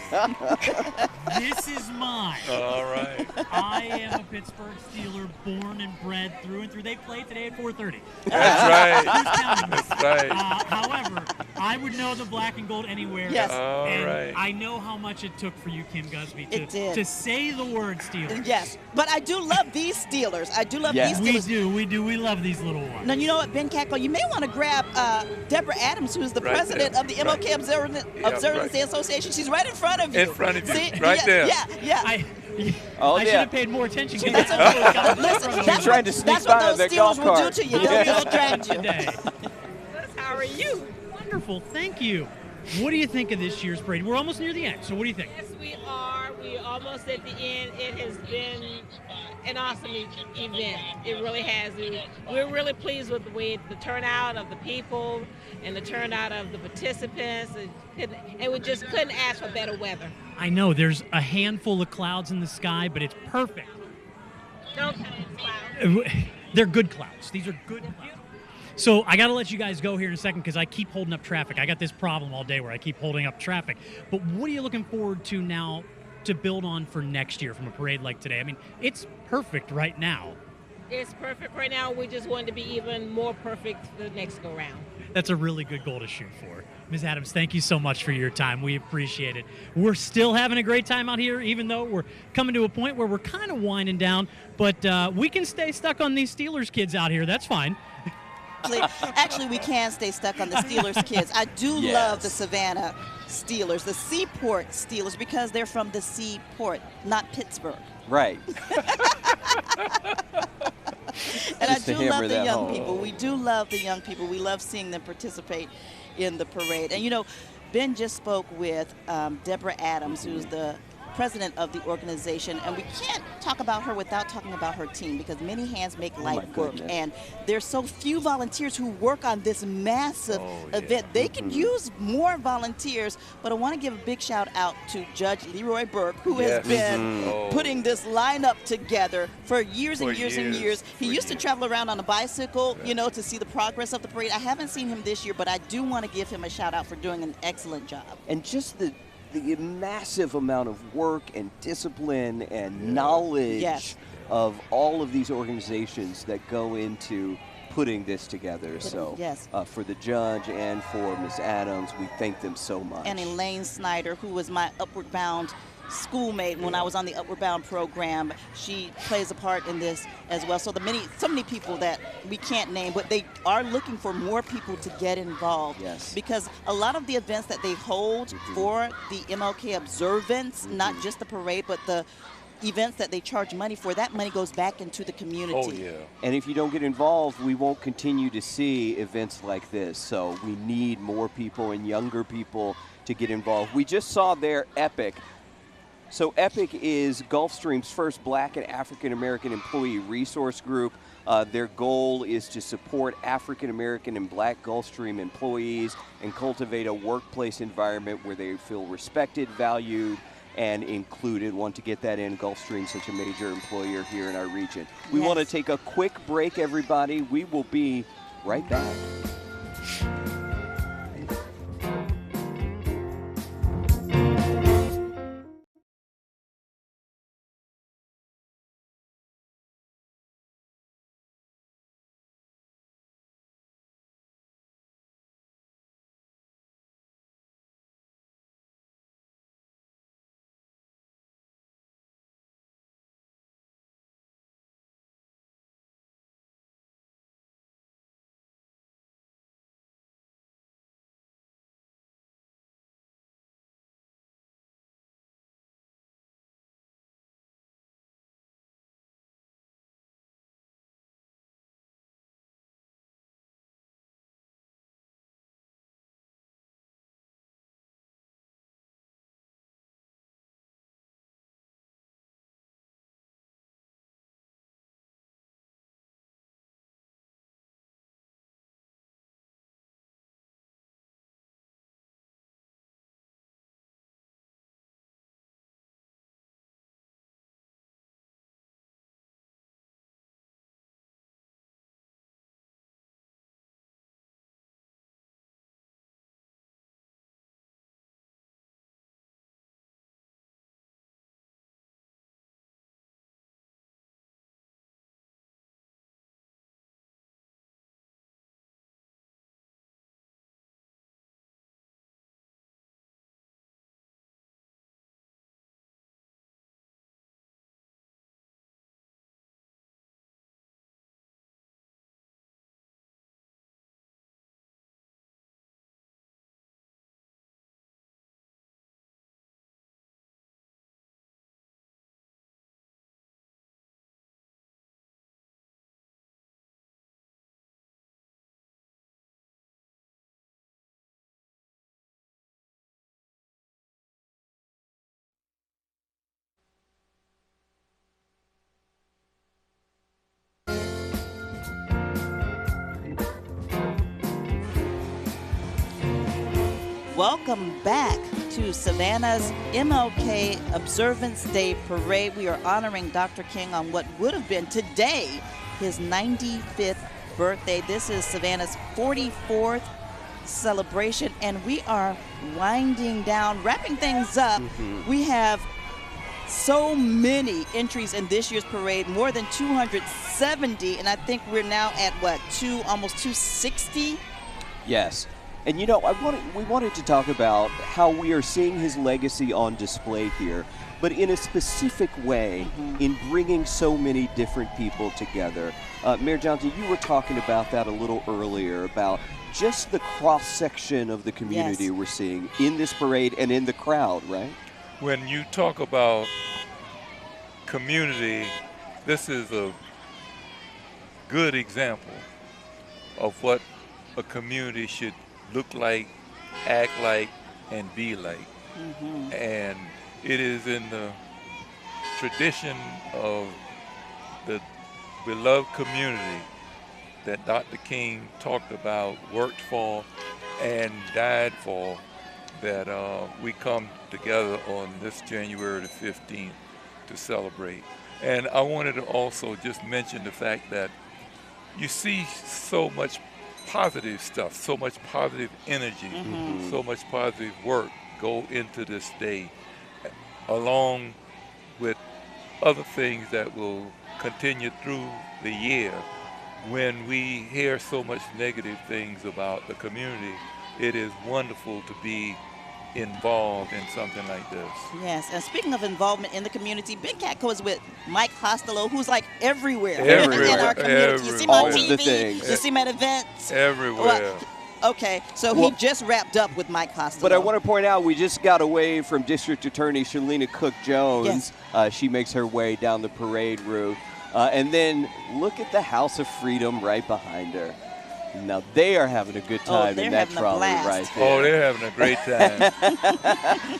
S5: This is mine.
S4: All right.
S5: I am a Pittsburgh Steeler, born and bred through and through. They play today at 4:30.
S4: That's right.
S5: Who's counting me?
S4: That's right.
S5: However, I would know the black and gold anywhere.
S2: Yes.
S5: And
S4: right.
S5: I know how much it took for you, Kim Gusby,
S2: It did.
S5: to say the word Steelers.
S2: Yes, but I do love these Steelers. I do love these Steelers.
S5: We do. We love these little ones.
S2: Now, you know what, Ben Katko, you may want to grab Deborah Adams, who's the president of the MLK Observancy Association. She's right in front of you.
S4: In front of you,
S2: See?
S4: right there.
S2: Yeah.
S5: I should have paid more attention.
S2: That's okay. Listen, that's what those Steelers will do to you. They'll distract you.
S5: Today.
S12: How are you?
S5: Wonderful. Thank you. What do you think of this year's parade? We're almost near the end, so what do you think?
S12: Yes, we are. We're almost at the end. It has been an awesome event. It really has. We're really pleased with the way the turnout of the people and the turnout of the participants. And we just couldn't ask for better weather.
S5: I know there's a handful of clouds in the sky, but it's perfect.
S12: Don't count the clouds.
S5: They're good clouds. These are good clouds. So I got to let you guys go here in a second because I keep holding up traffic. I got this problem all day where I keep holding up traffic. But what are you looking forward to now to build on for next year from a parade like today? I mean, it's perfect right now.
S12: It's perfect right now. We just want to be even more perfect the next go round.
S5: That's a really good goal to shoot for. Ms. Adams, thank you so much for your time. We appreciate it. We're still having a great time out here, even though we're coming to a point where we're kind of winding down. But we can stay stuck on these Steelers kids out here. That's fine.
S2: Actually, we can stay stuck on the Steelers kids. I do love the Savannah Steelers, the Seaport Steelers, because they're from the Seaport, not Pittsburgh.
S3: Right.
S2: And I do love the young people. We do love the young people. We love seeing them participate in the parade. And, you know, Ben just spoke with Deborah Adams, who's the president of the organization, and we can't talk about her without talking about her team because many hands make light work, and there's so few volunteers who work on this massive event. They could use more volunteers, but I want to give a big shout out to Judge Leroy Burke, who has been putting this lineup together for years and years and years. He used to travel around on a bicycle, you know, to see the progress of the parade. I haven't seen him this year, but I do want to give him a shout out for doing an excellent job.
S3: And just the massive amount of work and discipline and knowledge of all of these organizations that go into putting this together. So for the judge and for Ms. Adams, we thank them so much.
S2: And Elaine Snyder, who was my Upward Bound schoolmate when I was on the Upward Bound program. She plays a part in this as well. So so many people that we can't name, but they are looking for more people to get involved.
S3: Yes.
S2: Because a lot of the events that they hold for the MLK observance, not just the parade, but the events that they charge money for, that money goes back into the community.
S3: Oh, yeah. And if you don't get involved, we won't continue to see events like this. So we need more people and younger people to get involved. We just saw their Epic. So Epic is Gulfstream's first Black and African American employee resource group. Their goal is to support African American and Black Gulfstream employees and cultivate a workplace environment where they feel respected, valued, and included. Want to get that in. Gulfstream, such a major employer here in our region. We want to take a quick break, everybody. We will be right back.
S2: welcome back to Savannah's MLK Observance Day Parade. We are honoring Dr. King on what would have been today his 95th birthday. This is Savannah's 44th celebration, and we are winding down, wrapping things up. We have so many entries in this year's parade, more than 270, and I think we're now at what, almost 260?
S3: Yes. And you know, we wanted to talk about how we are seeing his legacy on display here, but in a specific way in bringing so many different people together. Mayor Johnson, you were talking about that a little earlier, about just the cross-section of the community we're seeing in this parade and in the crowd, right?
S4: When you talk about community, this is a good example of what a community should look like, act like, and be like. And it is in the tradition of the beloved community that Dr. King talked about, worked for, and died for, that we come together on this January the 15th to celebrate. And I wanted to also just mention the fact that you see so much positive stuff, so much positive energy, so much positive work go into this day, along with other things that will continue through the year. When we hear so much negative things about the community, it is wonderful to be involved in something like this.
S2: Yes, and speaking of involvement in the community, Big Cat is with Mike Costello, who's like everywhere in our community. You see him on TV, you see him at events.
S4: Everywhere.
S2: Well, okay, so he just wrapped up with Mike Costello.
S3: But I want to point out, we just got away from District Attorney Shalina Cook-Jones. She makes her way down the parade route. And then look at the House of Freedom right behind her. Now they are having a good time in that trolley right there.
S4: Oh, they're having a great time.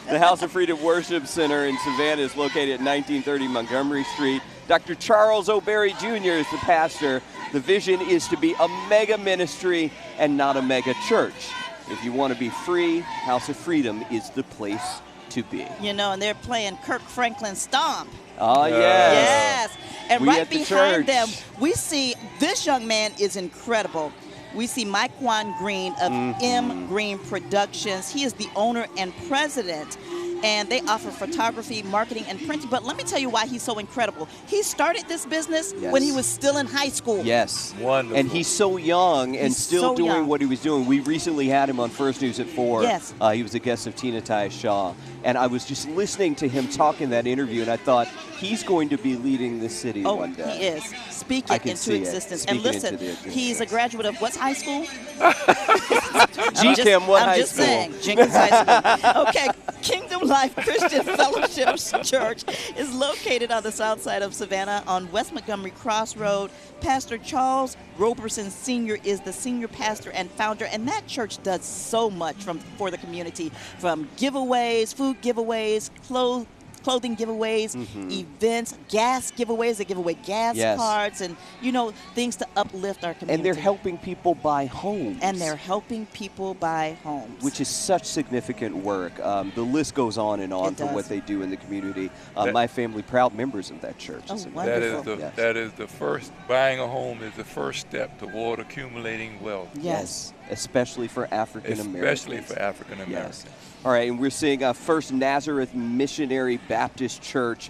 S3: The House of Freedom Worship Center in Savannah is located at 1930 Montgomery Street. Dr. Charles O'Berry Jr. is the pastor. The vision is to be a mega ministry and not a mega church. If you want to be free, House of Freedom is the place to be.
S2: You know, and they're playing Kirk Franklin's Stomp.
S3: Oh, yes.
S2: Yes. And right behind them, we see this young man is incredible. We see Mike Juan Green of M. Green Productions. He is the owner and president, and they offer photography, marketing, and printing. But let me tell you why he's so incredible. He started this business when he was still in high school.
S3: Yes.
S4: Wonderful.
S3: And he's so young and still doing what he was doing. We recently had him on First News at 4.
S2: Yes.
S3: He was a guest of Tina Tai Shaw. And I was just listening to him talk in that interview, and I thought, he's going to be leading the city one day.
S2: He is. Speak it into existence. And listen, he's a graduate of what high school?
S3: GChem, what high school?
S2: I'm just saying, Jenkins High School. Okay, Kingdom Life Christian Fellowship Church is located on the south side of Savannah on West Montgomery Crossroad. Pastor Charles Roberson Sr. is the senior pastor and founder, and that church does so much for the community, from giveaways, food giveaways, clothing giveaways, events, gas giveaways. They give away gas cards and, you know, things to uplift our community.
S3: And they're helping people buy homes. Which is such significant work. The list goes on and on for what they do in the community. My family, proud members of that church.
S4: That is the first, buying a home is the first step toward accumulating wealth.
S3: Yes. Especially for African Americans.
S4: Yes.
S3: All right, and we're seeing First Nazareth Missionary Baptist Church.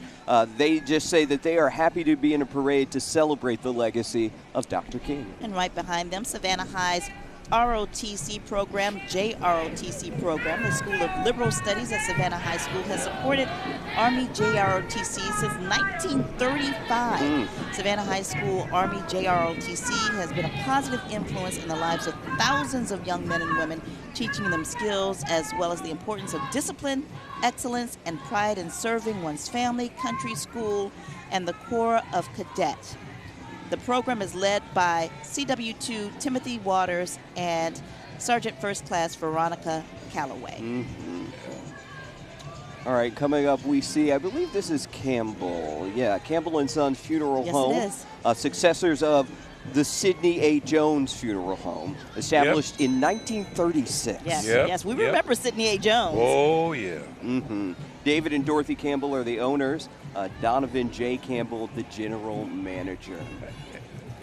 S3: They just say that they are happy to be in a parade to celebrate the legacy of Dr. King.
S2: And right behind them, Savannah High's ROTC program, JROTC program. The School of Liberal Studies at Savannah High School has supported Army JROTC since 1935. Savannah High School Army JROTC has been a positive influence in the lives of thousands of young men and women, teaching them skills as well as the importance of discipline, excellence, and pride in serving one's family, country, school, and the Corps of Cadets. The program is led by CW2 Timothy Waters and Sergeant First Class Veronica Calloway.
S3: All right, coming up we see, I believe this is Campbell. Yeah, Campbell & Son Funeral Home.
S2: Yes, it is.
S3: Successors of the Sidney A. Jones Funeral Home, established in 1936.
S2: Yes, yes, we remember Sidney A. Jones.
S4: Oh, yeah.
S3: David and Dorothy Campbell are the owners. Donovan J. Campbell, the general manager.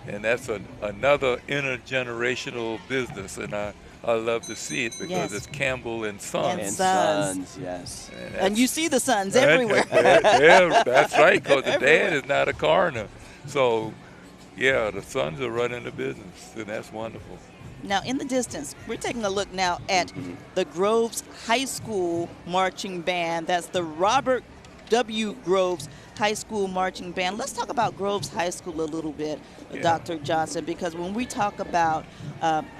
S4: And that's another intergenerational business, and I love to see it because it's Campbell and Sons.
S3: And Sons, yes.
S2: And you see the sons everywhere.
S4: That's right, because the dad is not a coroner. So, yeah, the sons are running the business, and that's wonderful.
S2: Now, in the distance, we're taking a look now at the Groves High School Marching Band. That's the Robert W. Groves High School Marching Band. Let's talk about Groves High School a little bit, Dr. Johnson, because when we talk about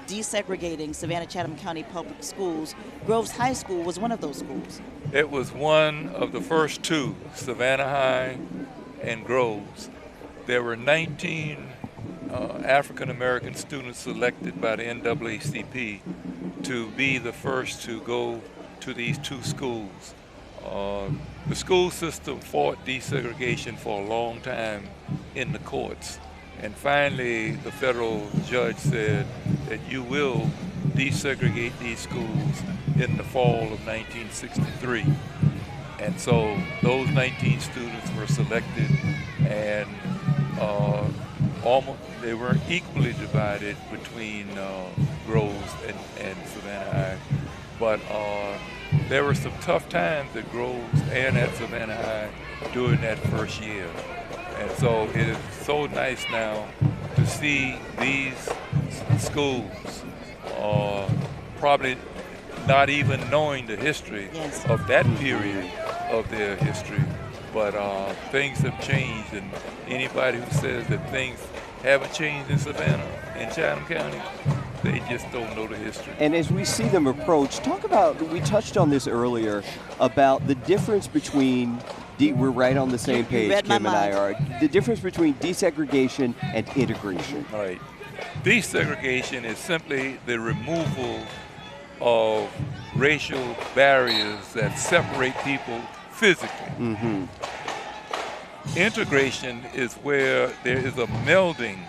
S2: desegregating Savannah-Chatham County Public Schools, Groves High School was one of those schools.
S4: It was one of the first two, Savannah High and Groves. There were 19 African-American students selected by the NAACP to be the first to go to these two schools. The school system fought desegregation for a long time in the courts. And finally, the federal judge said that you will desegregate these schools in the fall of 1963. And so those 19 students were selected, and they weren't equally divided between Groves and Savannah High. But there were some tough times at Groves and at Savannah High during that first year. And so it is so nice now to see these schools probably not even knowing the history of that period of their history. But things have changed, and anybody who says that things haven't changed in Savannah and Chatham County, they just don't know the history.
S3: And as we see them approach, we touched on this earlier, about the difference between, we're right on the same page, Kim and I are, the difference between desegregation and integration.
S4: All right. Desegregation is simply the removal of racial barriers that separate people physically. Integration is where there is a melding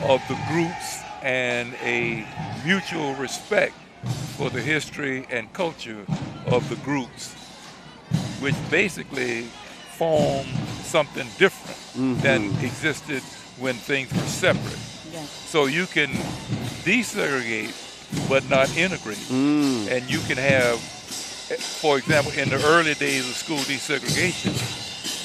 S4: of the groups and a mutual respect for the history and culture of the groups, which basically form something different than existed when things were separate. So you can desegregate but not integrate. And you can have, for example, in the early days of school desegregation,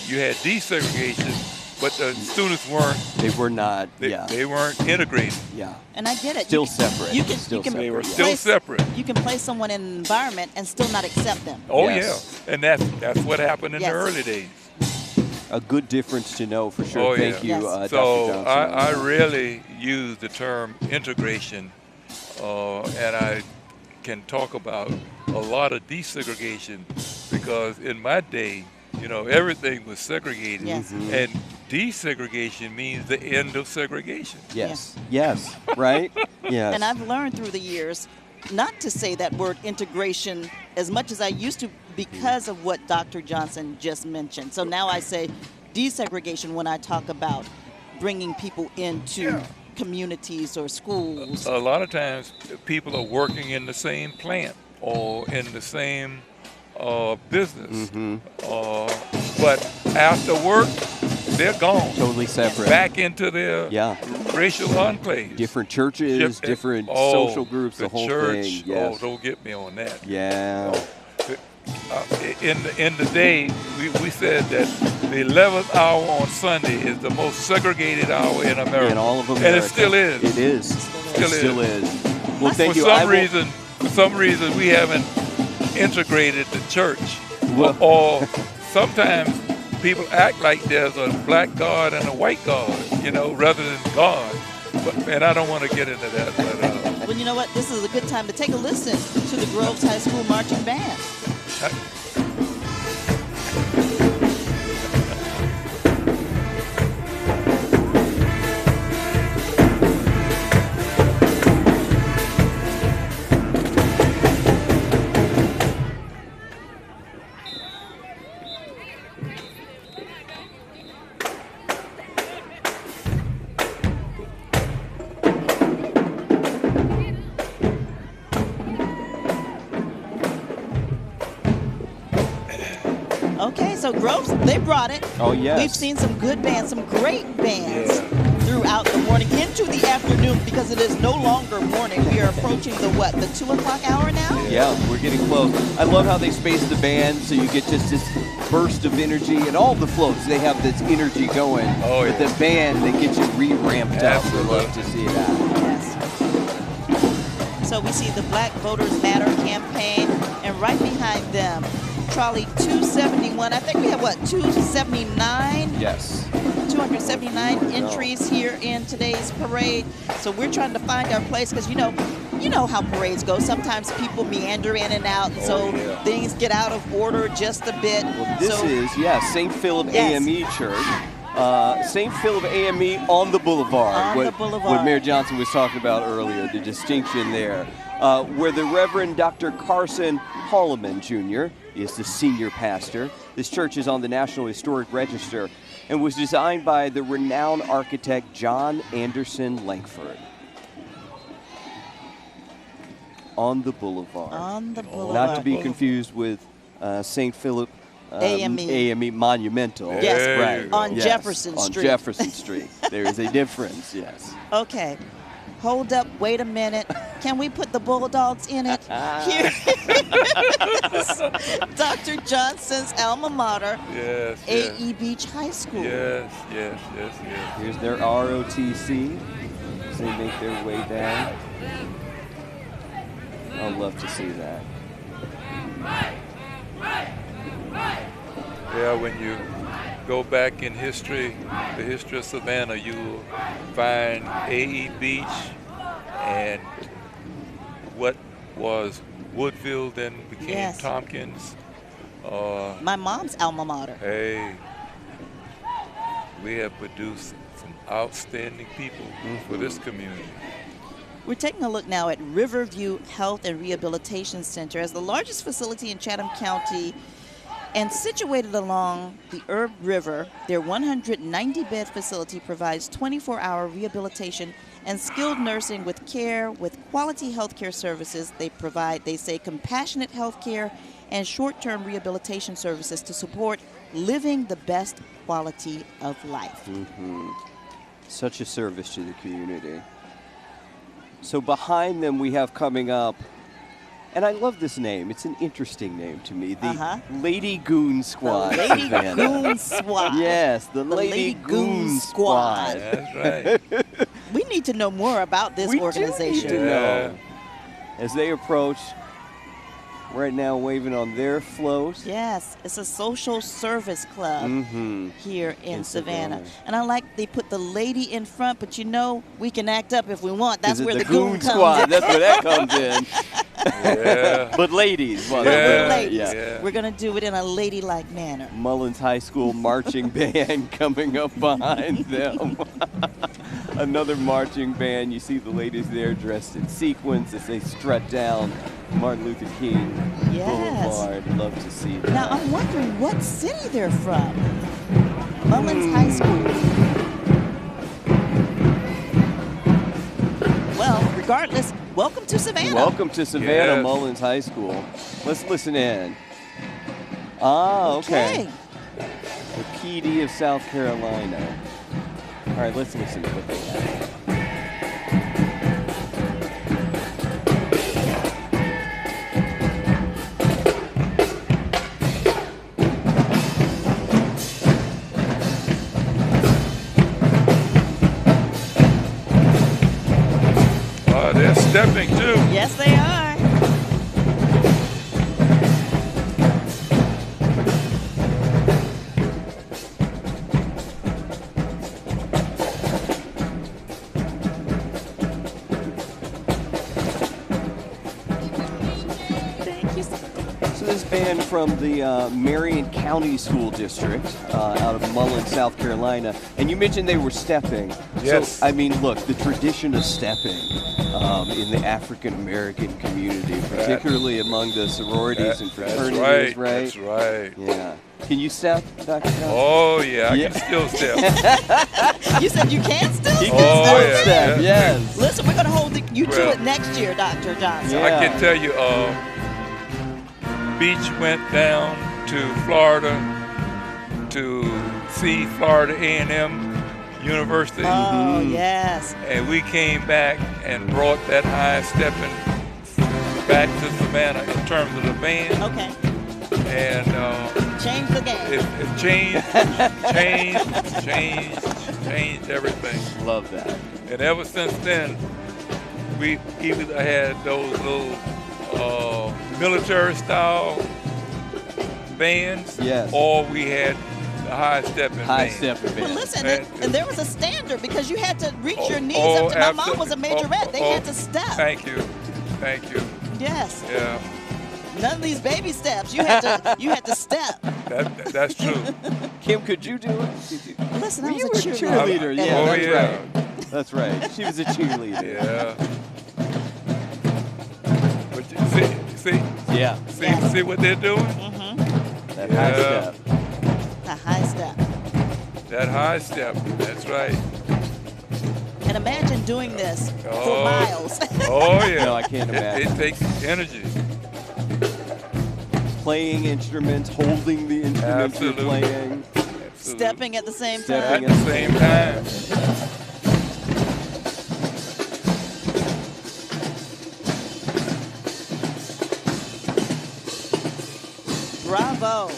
S4: you had desegregation, but the students weren't.
S3: They were not.
S4: They weren't integrated.
S3: Yeah.
S2: And I get it.
S3: Still separate.
S4: They were still separate.
S2: You can place someone in an environment and still not accept them.
S4: Oh yeah, and that's what happened in the early days.
S3: A good difference to know for sure. Thank you, Dr.
S4: So
S3: Johnson.
S4: I rarely use the term integration, and I can talk about a lot of desegregation because in my day, everything was segregated, and desegregation means the end of segregation.
S3: Yes, right? Yes.
S2: And I've learned through the years not to say that word integration as much as I used to because of what Dr. Johnson just mentioned. So now I say desegregation when I talk about bringing people into communities or schools.
S4: A lot of times people are working in the same plant or in the same business, but after work, they're gone.
S3: Totally separate.
S4: Back into their racial enclaves.
S3: Different churches, different social groups, the whole
S4: church,
S3: thing. Yes.
S4: Oh, don't get me on that.
S3: Yeah.
S4: In the day, we said that the 11th hour on Sunday is the most segregated hour in America.
S3: In all of America.
S4: And it still is.
S3: It is. It still is. Well, thank you.
S4: For some reason, we haven't integrated the church. Or sometimes people act like there's a black God and a white God, rather than God. And I don't want to get into that. But,
S2: well, you know what? This is a good time to take a listen to the Groves High School Marching Band. So Groves, they brought it.
S3: Oh, yes.
S2: We've seen some good bands, some great bands throughout the morning into the afternoon, because it is no longer morning. We are approaching the 2 o'clock hour now?
S3: Yeah, we're getting close. I love how they space the band so you get just this burst of energy. And all the floats, they have this energy going.
S4: Oh, yeah.
S3: But the band, they get you re-ramped up. We love to see that.
S2: Yes. So we see the Black Voters Matter campaign, and right behind them, trolley 271. I think we have, 279?
S3: Yes.
S2: 279 entries here in today's parade. So we're trying to find our place, because you know how parades go. Sometimes people meander in and out, and so things get out of order just a bit.
S3: Well, this is St. Philip AME Church. St. Philip AME on the boulevard. What Mayor Johnson was talking about earlier, the distinction there. Where the Reverend Dr. Carson Holloman Jr. is the senior pastor. This church is on the National Historic Register and was designed by the renowned architect John Anderson Langford. On the boulevard.
S2: On the boulevard.
S3: Not to be confused with St. Philip AME Monumental.
S2: Yes,
S3: right.
S2: On Jefferson Street.
S3: On Jefferson Street. There is a difference, yes.
S2: Okay. Hold up, wait a minute. Can we put the Bulldogs in it? Here is Dr. Johnson's alma mater,
S4: Yes.
S2: AE Beach High School.
S4: Yes.
S3: Here's their ROTC as they make their way down. I'd love to see that.
S4: Yeah, when you go back in history, the history of Savannah, you will find AE Beach and what was Woodville then became Tompkins.
S2: My mom's alma mater.
S4: Hey, we have produced some outstanding people for this community.
S2: We're taking a look now at Riverview Health and Rehabilitation Center. As the largest facility in Chatham County and situated along the Herb River, their 190-bed facility provides 24-hour rehabilitation and skilled nursing with care with quality health care services. They provide, they say, compassionate health care and short-term rehabilitation services to support living the best quality of life.
S3: Such a service to the community. So behind them we have coming up, and I love this name. It's an interesting name to me. The Lady Goon Squad.
S2: The Lady Goon Squad.
S3: Yes, the Lady Goon Squad.
S4: That's right.
S2: We need to know more about this organization.
S3: We need to know. As they approach, right now waving on their float.
S2: Yes, it's a social service club here in Savannah. And I like they put the lady in front, but you know we can act up if we want. That's where the goon
S3: squad.
S2: comes in.
S3: That's where that comes in.
S4: Yeah.
S3: But ladies. Well,
S2: we're ladies.
S3: Yeah.
S2: We're going to do it in a ladylike manner.
S3: Mullins High School marching band coming up behind them. Another marching band. You see the ladies there dressed in sequins as they strut down Martin Luther King Boulevard. Love to see that.
S2: Now, I'm wondering what city they're from. Mullins High School. Well, regardless, welcome to Savannah.
S3: Welcome to Savannah Mullins High School. Let's listen in. Okay. The PD of South Carolina. All right, let's listen to what they have.
S4: They're stepping too.
S2: Yes, they are.
S3: So this band from the Marion County School District out of Mullins, South Carolina. And you mentioned they were stepping.
S4: Yes.
S3: So, I mean, look, the tradition of stepping in the African-American community, particularly among the sororities and fraternities, right?
S4: That's right.
S3: Yeah. Can you step, Dr. Johnson?
S4: Oh, yeah, I can still step.
S2: You said you can still step?
S3: You can still step, yes.
S2: Listen, we're going to hold you to it next year, Dr. Johnson.
S4: I can tell you, Beach went down to Florida to see Florida A&M University.
S2: Oh, yes.
S4: And we came back and brought that high stepping back to Savannah in terms of the band.
S2: Okay.
S4: And
S2: changed the game.
S4: It changed everything.
S3: Love that.
S4: And ever since then, we either had those little military style bands,
S3: yes,
S4: or we had the high stepping band.
S2: Well, listen, and there was a standard because you had to reach your knees up to. My mom was a majorette. They had to step.
S4: Thank you. Thank you.
S2: Yes.
S4: Yeah.
S2: None of these baby steps. You had to step.
S4: That's true.
S3: Kim, could you do it?
S2: Listen, I was
S3: you
S2: a
S3: were
S2: cheerleader.
S3: Yeah,
S4: Oh,
S3: that's
S4: yeah.
S3: right. That's right. She was a cheerleader.
S4: Yeah. But you see what they're doing?
S3: That high step.
S2: A high step.
S4: That high step. That's right.
S2: And imagine doing this for miles.
S4: Oh yeah.
S3: No, I can't imagine.
S4: It takes energy.
S3: Playing instruments, holding the instruments you're playing.
S2: Stepping at the same time.
S3: Stepping at the same time.
S2: Bravo.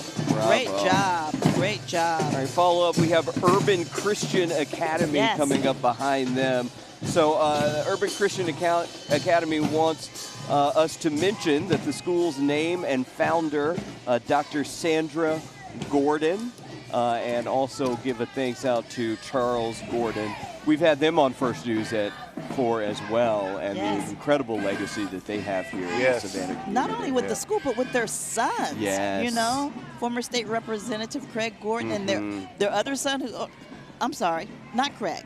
S2: Great job. Great job.
S3: All right, follow up. We have Urban Christian Academy coming up behind them. So Urban Christian Academy wants us to mention that the school's name and founder, Dr. Sandra Gordon, and also give a thanks out to Charles Gordon. We've had them on First News at 4 as well, and the incredible legacy that they have here in Savannah community.
S2: Not only with the school, but with their sons.
S3: Yes.
S2: You know, former state representative Craig Gordon and their other son, who, I'm sorry, not Craig.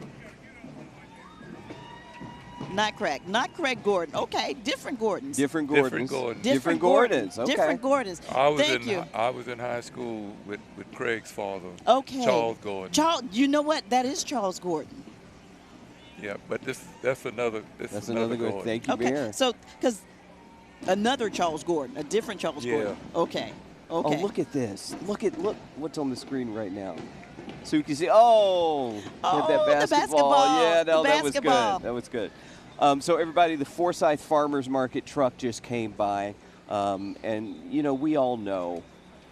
S2: Not Craig Gordon. Okay, different Gordons.
S3: Different Gordons.
S2: Different Gordons.
S3: Okay.
S2: Different Gordons.
S4: I was in high school with Craig's father.
S2: Okay.
S4: Charles Gordon.
S2: You know what? That is Charles Gordon.
S4: Yeah, but that's another
S3: good.
S4: Gordon.
S3: Thank you,
S2: Okay,
S3: Mayor.
S2: so because another Charles Gordon, a different Charles Gordon. Okay.
S3: Oh, look at this. Look what's on the screen right now. So you can see, that
S2: the basketball.
S3: Yeah, no,
S2: The
S3: that was
S2: basketball.
S3: good. That was good. So everybody, the Forsyth Farmers Market truck just came by. And, you know, we all know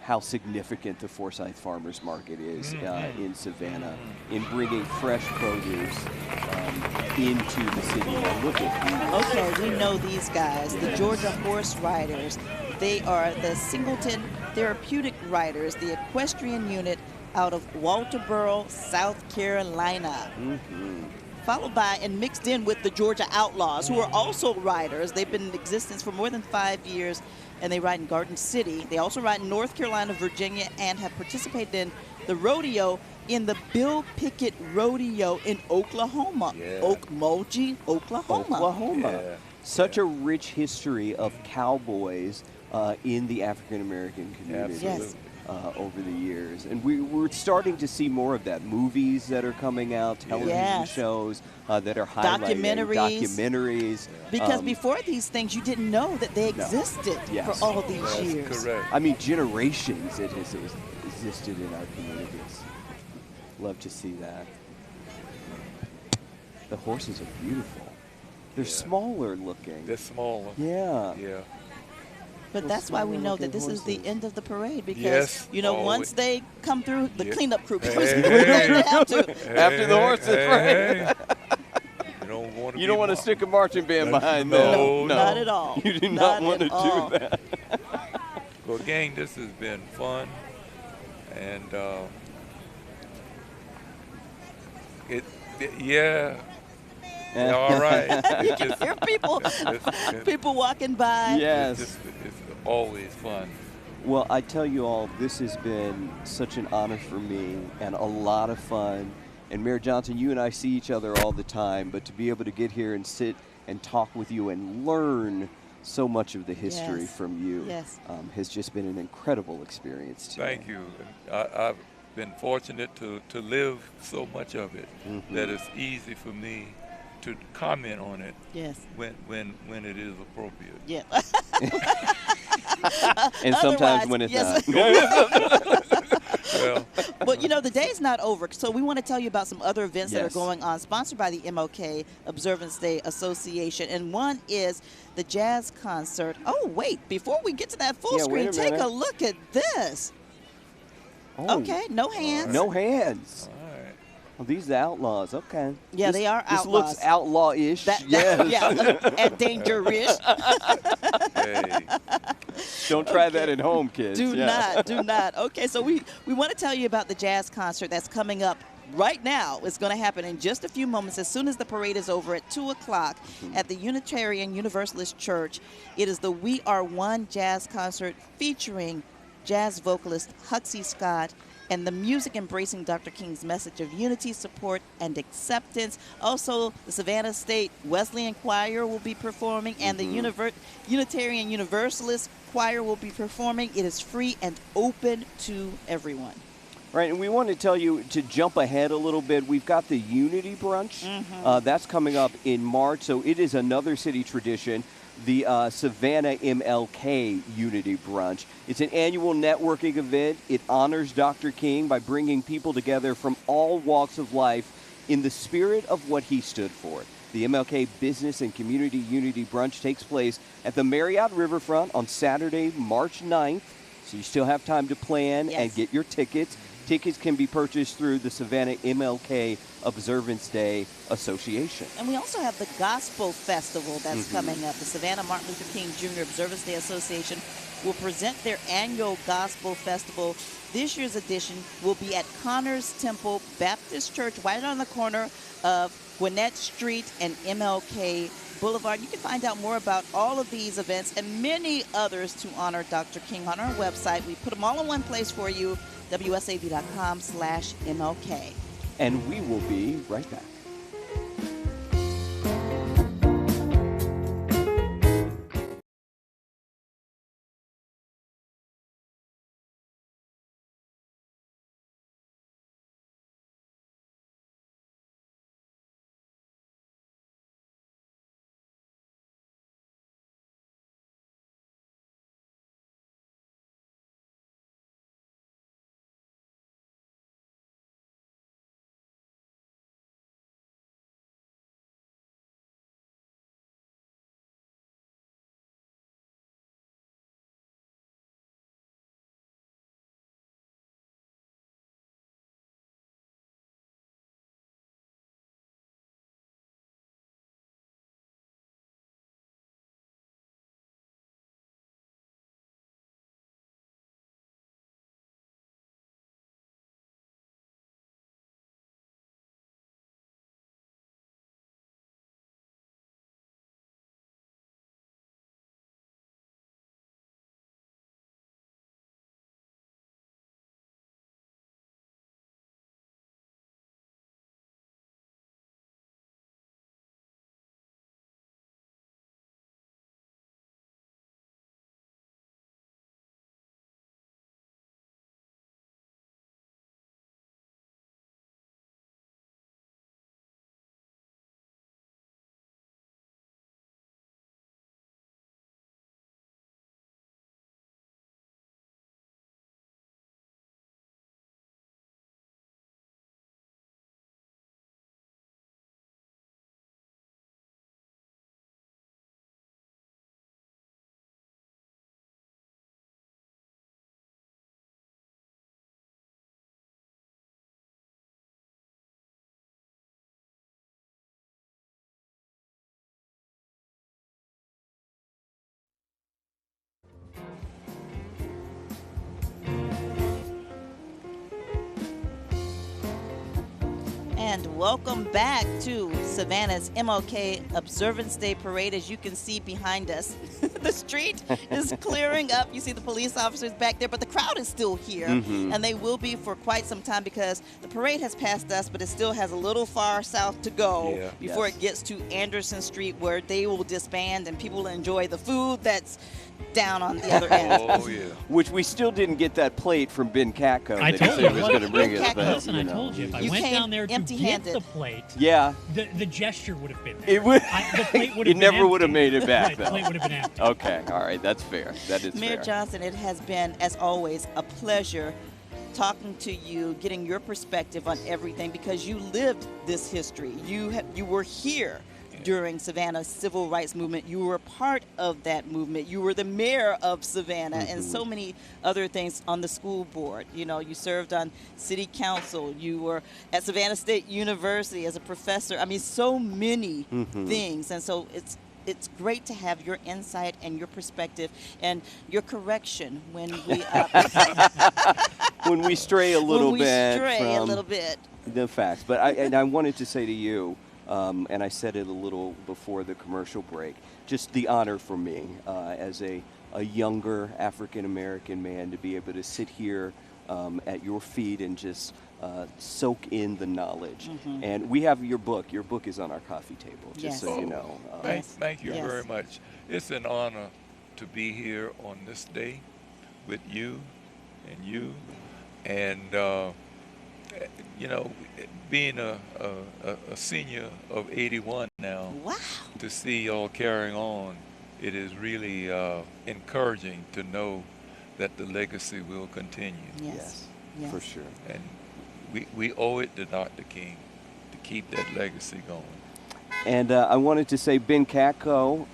S3: how significant the Forsyth Farmers Market is in Savannah in bringing fresh produce into the city. Now, look at these.
S2: Okay, we know these guys, the Georgia Horse Riders. They are the Singleton Therapeutic Riders, the equestrian unit out of Walterboro, South Carolina. Followed by and mixed in with the Georgia Outlaws, who are also riders. They've been in existence for more than 5 years, and they ride in Garden City. They also ride in North Carolina, Virginia, and have participated in the rodeo in the Bill Pickett Rodeo in Oklahoma. Okmulgee, Oklahoma.
S3: Yeah. Such a rich history of cowboys in the African American community.
S2: Yes.
S3: Over the years. And we're starting to see more of that. Movies that are coming out, television shows that are highlighting. Documentaries.
S2: Because before these things, you didn't know that they existed for all these years.
S4: Correct.
S3: I mean, generations it has existed in our communities. Love to see that. The horses are beautiful. They're smaller looking.
S4: They're smaller.
S3: Yeah.
S4: Yeah.
S2: But that's why we know that this is the end of the parade because, you know, once they come through, the cleanup crew comes through. They have to.
S3: After the horses, right?
S4: You don't want
S3: to stick a marching band behind
S4: them.
S3: No,
S2: not at all.
S3: You do not want to do that.
S4: Well, gang, this has been fun. And all right.
S2: You can hear people walking by.
S3: Yes.
S4: It's always fun.
S3: Well, I tell you all, this has been such an honor for me and a lot of fun. And Mayor Johnson, you and I see each other all the time, but to be able to get here and sit and talk with you and learn so much of the history from you has just been an incredible experience today.
S4: Thank you. I've been fortunate to live so much of it that it's easy for me to comment on it when it is appropriate.
S2: Yeah.
S3: And sometimes when it's not.
S4: Well,
S2: But you know, the day's not over, so we want to tell you about some other events that are
S3: Yes.
S2: going on, sponsored by the MLK Observance Day Association. And one is the jazz concert. Oh, wait, before we get to that full
S3: Yeah,
S2: screen,
S3: wait a
S2: take
S3: minute.
S2: a look at this.
S3: Oh.
S2: Okay, no hands.
S3: No hands. Well, these are outlaws. Okay.
S2: Yeah,
S3: This-
S2: they are
S3: This
S2: outlaws.
S3: looks outlaw-ish.
S2: That-
S3: yes.
S2: yeah, and dangerous.
S3: Don't try that at home, kids.
S2: Do
S3: Yeah.
S2: not, do not. Okay, so we want to tell you about the jazz concert that's coming up right now. It's going to happen in just a few moments as soon as the parade is over at 2 o'clock at the Unitarian Universalist Church. It is the We Are One jazz concert featuring jazz vocalist Huxley Scott and the music embracing Dr. King's message of unity, support, and acceptance. Also, the Savannah State Wesleyan Choir will be performing, and the Unitarian Universalist Choir will be performing. It is free and open to everyone.
S3: Right, and we want to tell you to jump ahead a little bit. We've got the Unity Brunch. That's coming up in March, so it is another city tradition. The Savannah MLK Unity Brunch. It's an annual networking event. It honors Dr. King by bringing people together from all walks of life in the spirit of what he stood for. The MLK Business and Community Unity Brunch takes place at the Marriott Riverfront on Saturday, March 9th. So you still have time to plan and get your tickets. Tickets can be purchased through the Savannah MLK Observance Day Association.
S2: And we also have the Gospel Festival that's coming up. The Savannah Martin Luther King Jr. Observance Day Association will present their annual Gospel Festival. This year's edition will be at Connors Temple Baptist Church, right on the corner of Gwinnett Street and MLK Boulevard. You can find out more about all of these events and many others to honor Dr. King on our website. We put them all in one place for you, WSAV.com/MLK.
S3: And we will be right back.
S2: And welcome back to Savannah's MLK Observance Day Parade. As you can see behind us, the street is clearing up. You see the police officers back there, but the crowd is still here. And they will be for quite some time because the parade has passed us, but it still has a little far south to go before it gets to Anderson Street, where they will disband and people will enjoy the food that's down on the other end.
S4: Oh, yeah.
S3: Which we still didn't get that plate from Ben Catco
S5: I
S3: that he
S5: told
S3: said
S5: you.
S3: he was going to bring us.
S2: Catco.
S5: Listen, I told you, if I went down there to get the plate, the gesture would have been there.
S3: It would.
S5: The plate would
S3: It
S5: have
S3: never
S5: been
S3: would have made it back,
S5: Right, the
S3: though.
S5: plate would have been empty.
S3: Okay, all right, that's fair. That is
S2: Mayor
S3: fair.
S2: Johnson, it has been, as always, a pleasure talking to you, getting your perspective on everything, because you lived this history. You were here during Savannah's civil rights movement. You were a part of that movement. You were the mayor of Savannah and so many other things on the school board. You know, you served on city council. You were at Savannah State University as a professor. I mean, so many things. And so it's great to have your insight and your perspective and your correction when we
S3: when we stray a little bit
S2: from
S3: the facts. But I wanted to say to you, and I said it a little before the commercial break, just the honor for me as a younger African-American man to be able to sit here at your feet and just soak in the knowledge. And we have your book. Your book is on our coffee table, just so you know.
S4: Thank you very much. It's an honor to be here on this day with you, and you know, being a senior of 81 now, to see y'all carrying on, it is really encouraging to know that the legacy will continue.
S3: Yes, for sure.
S4: And we owe it to Dr. King to keep that legacy going.
S3: And I wanted to say, Ben Catco,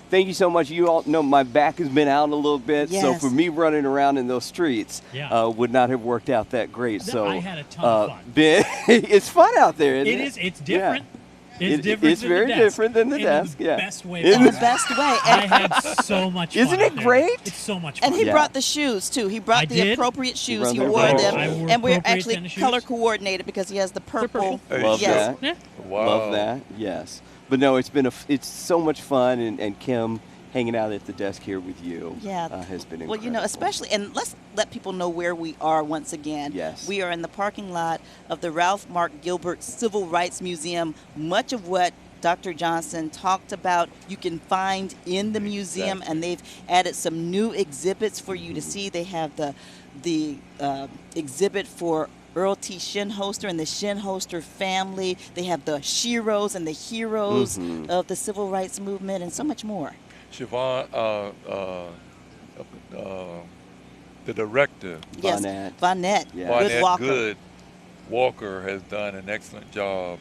S3: thank you so much. You all know my back has been out a little bit, so for me running around in those streets would not have worked out that great. So
S5: I had a ton of fun.
S3: Ben, it's fun out there, isn't it?
S5: It is. It's different.
S3: Yeah.
S5: It's different.
S3: It's very different than the desk.
S5: In the best way.
S2: In the best way.
S5: I had so much fun.
S3: Isn't it great?
S5: It's so much fun.
S2: And he brought the shoes too. He brought the appropriate shoes. He wore them, and we're actually color coordinated because he has the purple.
S3: Love that.
S5: Yeah.
S4: Wow.
S3: Love that. Yes. But no, it's so much fun, and Kim hanging out at the desk here with you has been incredible.
S2: Well, you know, especially, and let's let people know where we are once again.
S3: Yes.
S2: We are in the parking lot of the Ralph Mark Gilbert Civil Rights Museum. Much of what Dr. Johnson talked about you can find in the museum, and they've added some new exhibits for you to see. They have the exhibit for Earl T. Shinholster and the Shinholster family. They have the sheroes and the heroes of the civil rights movement and so much more.
S4: Siobhan, the director,
S2: Vonette
S4: Good Walker has done an excellent job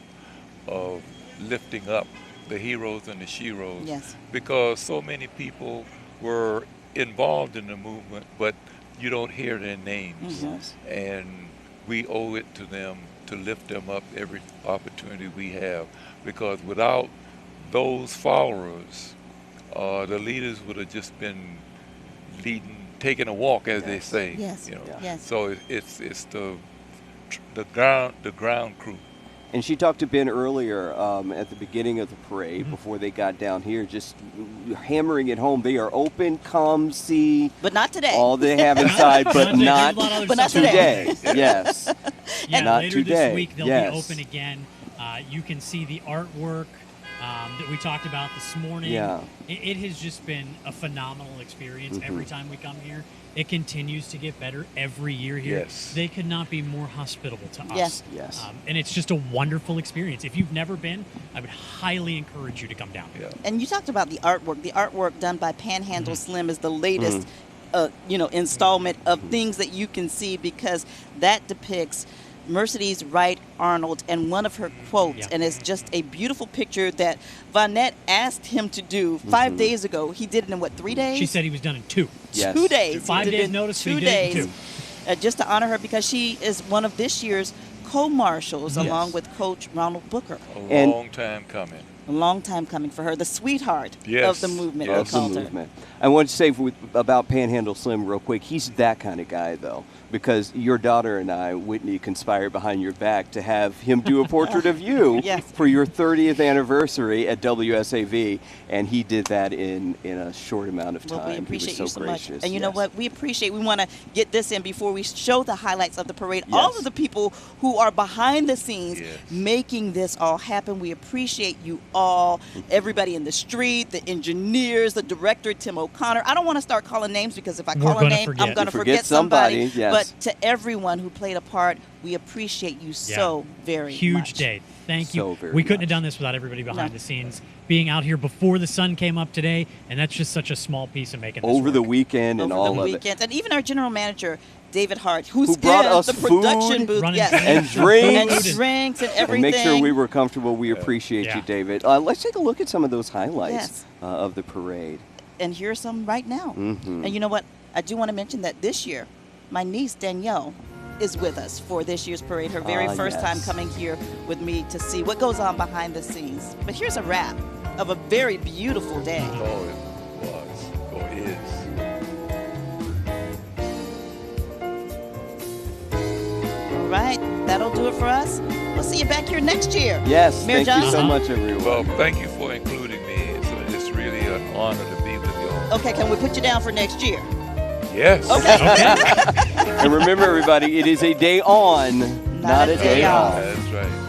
S4: of lifting up the heroes and the sheroes.
S2: Yes.
S4: Because so many people were involved in the movement, but you don't hear their names. And we owe it to them to lift them up every opportunity we have. Because without those followers, the leaders would have just been taking a walk, as they say.
S2: Yes.
S4: You know?
S2: Yes.
S4: So it's the ground crew.
S3: And she talked to Ben earlier at the beginning of the parade before they got down here, just hammering it home. They are open, come, see.
S2: But not today.
S3: All they have inside, but not today. Yes.
S5: Yeah,
S3: not
S5: later
S3: today.
S5: this week they'll be open again. You can see the artwork that we talked about this morning.
S3: Yeah.
S5: It has just been a phenomenal experience every time we come here. It continues to get better every year here.
S4: Yes.
S5: They could not be more hospitable to us.
S3: Yes.
S5: And it's just a wonderful experience. If you've never been, I would highly encourage you to come down.
S4: Yeah.
S2: And you talked about the artwork. The artwork done by Panhandle Slim is the latest, installment of things that you can see, because that depicts Mercedes Wright Arnold and one of her quotes, and it's just a beautiful picture that Vonette asked him to do 5 days ago. He did it in 3 days?
S5: She said he was done in 2.
S2: 2 days.
S5: 5 days notice,
S2: 2 days. Just to honor her, because she is one of this year's co-marshals along with Coach Ronald Booker.
S4: A long time coming.
S2: A long time coming for her. The sweetheart of the movement,
S3: Of the movement. I want to say about Panhandle Slim real quick. He's that kind of guy, though, because your daughter and I, Whitney, conspired behind your back to have him do a portrait of you for your 30th anniversary at WSAV, and he did that in a short amount of time.
S2: Well, we appreciate you so
S3: gracious.
S2: much. And you know what? We want to get this in before we show the highlights of the parade. All of the people who are behind the scenes making this all happen. We appreciate you all. Everybody in the street, the engineers, the director, Tim O'Connor. I don't want to start calling names, because if I call a name, I'm going to forget somebody. But to everyone who played a part, we appreciate you so very much.
S5: Huge day. Thank you. We couldn't have done this without everybody behind the scenes being out here before the sun came up today, and that's just such a small piece of making this
S3: over
S5: work.
S3: the weekend and all of it.
S2: And even our general manager David Hart, who
S3: brought us
S2: the production
S3: food
S2: booth,
S3: and drinks.
S2: and drinks and everything.
S3: And make sure we were comfortable. We appreciate you, David. Let's take a look at some of those highlights of the parade.
S2: And here's some right now.
S3: Mm-hmm.
S2: And you know what? I do want to mention that this year, my niece Danielle is with us for this year's parade. Her very first time coming here with me to see what goes on behind the scenes. But here's a wrap of a very beautiful day.
S4: Oh, it was. Oh, it is.
S2: All right, that'll do it for us. We'll see you back here next year.
S3: Yes,
S2: Mayor
S3: thank you so
S2: Johnson.
S3: much, everyone.
S4: Well, thank you for including me. It's really an honor to be with you all.
S2: Okay, can we put you down for next year?
S4: Yes.
S2: Okay.
S3: And remember, everybody, it is a day on, not a day off.
S4: That's right.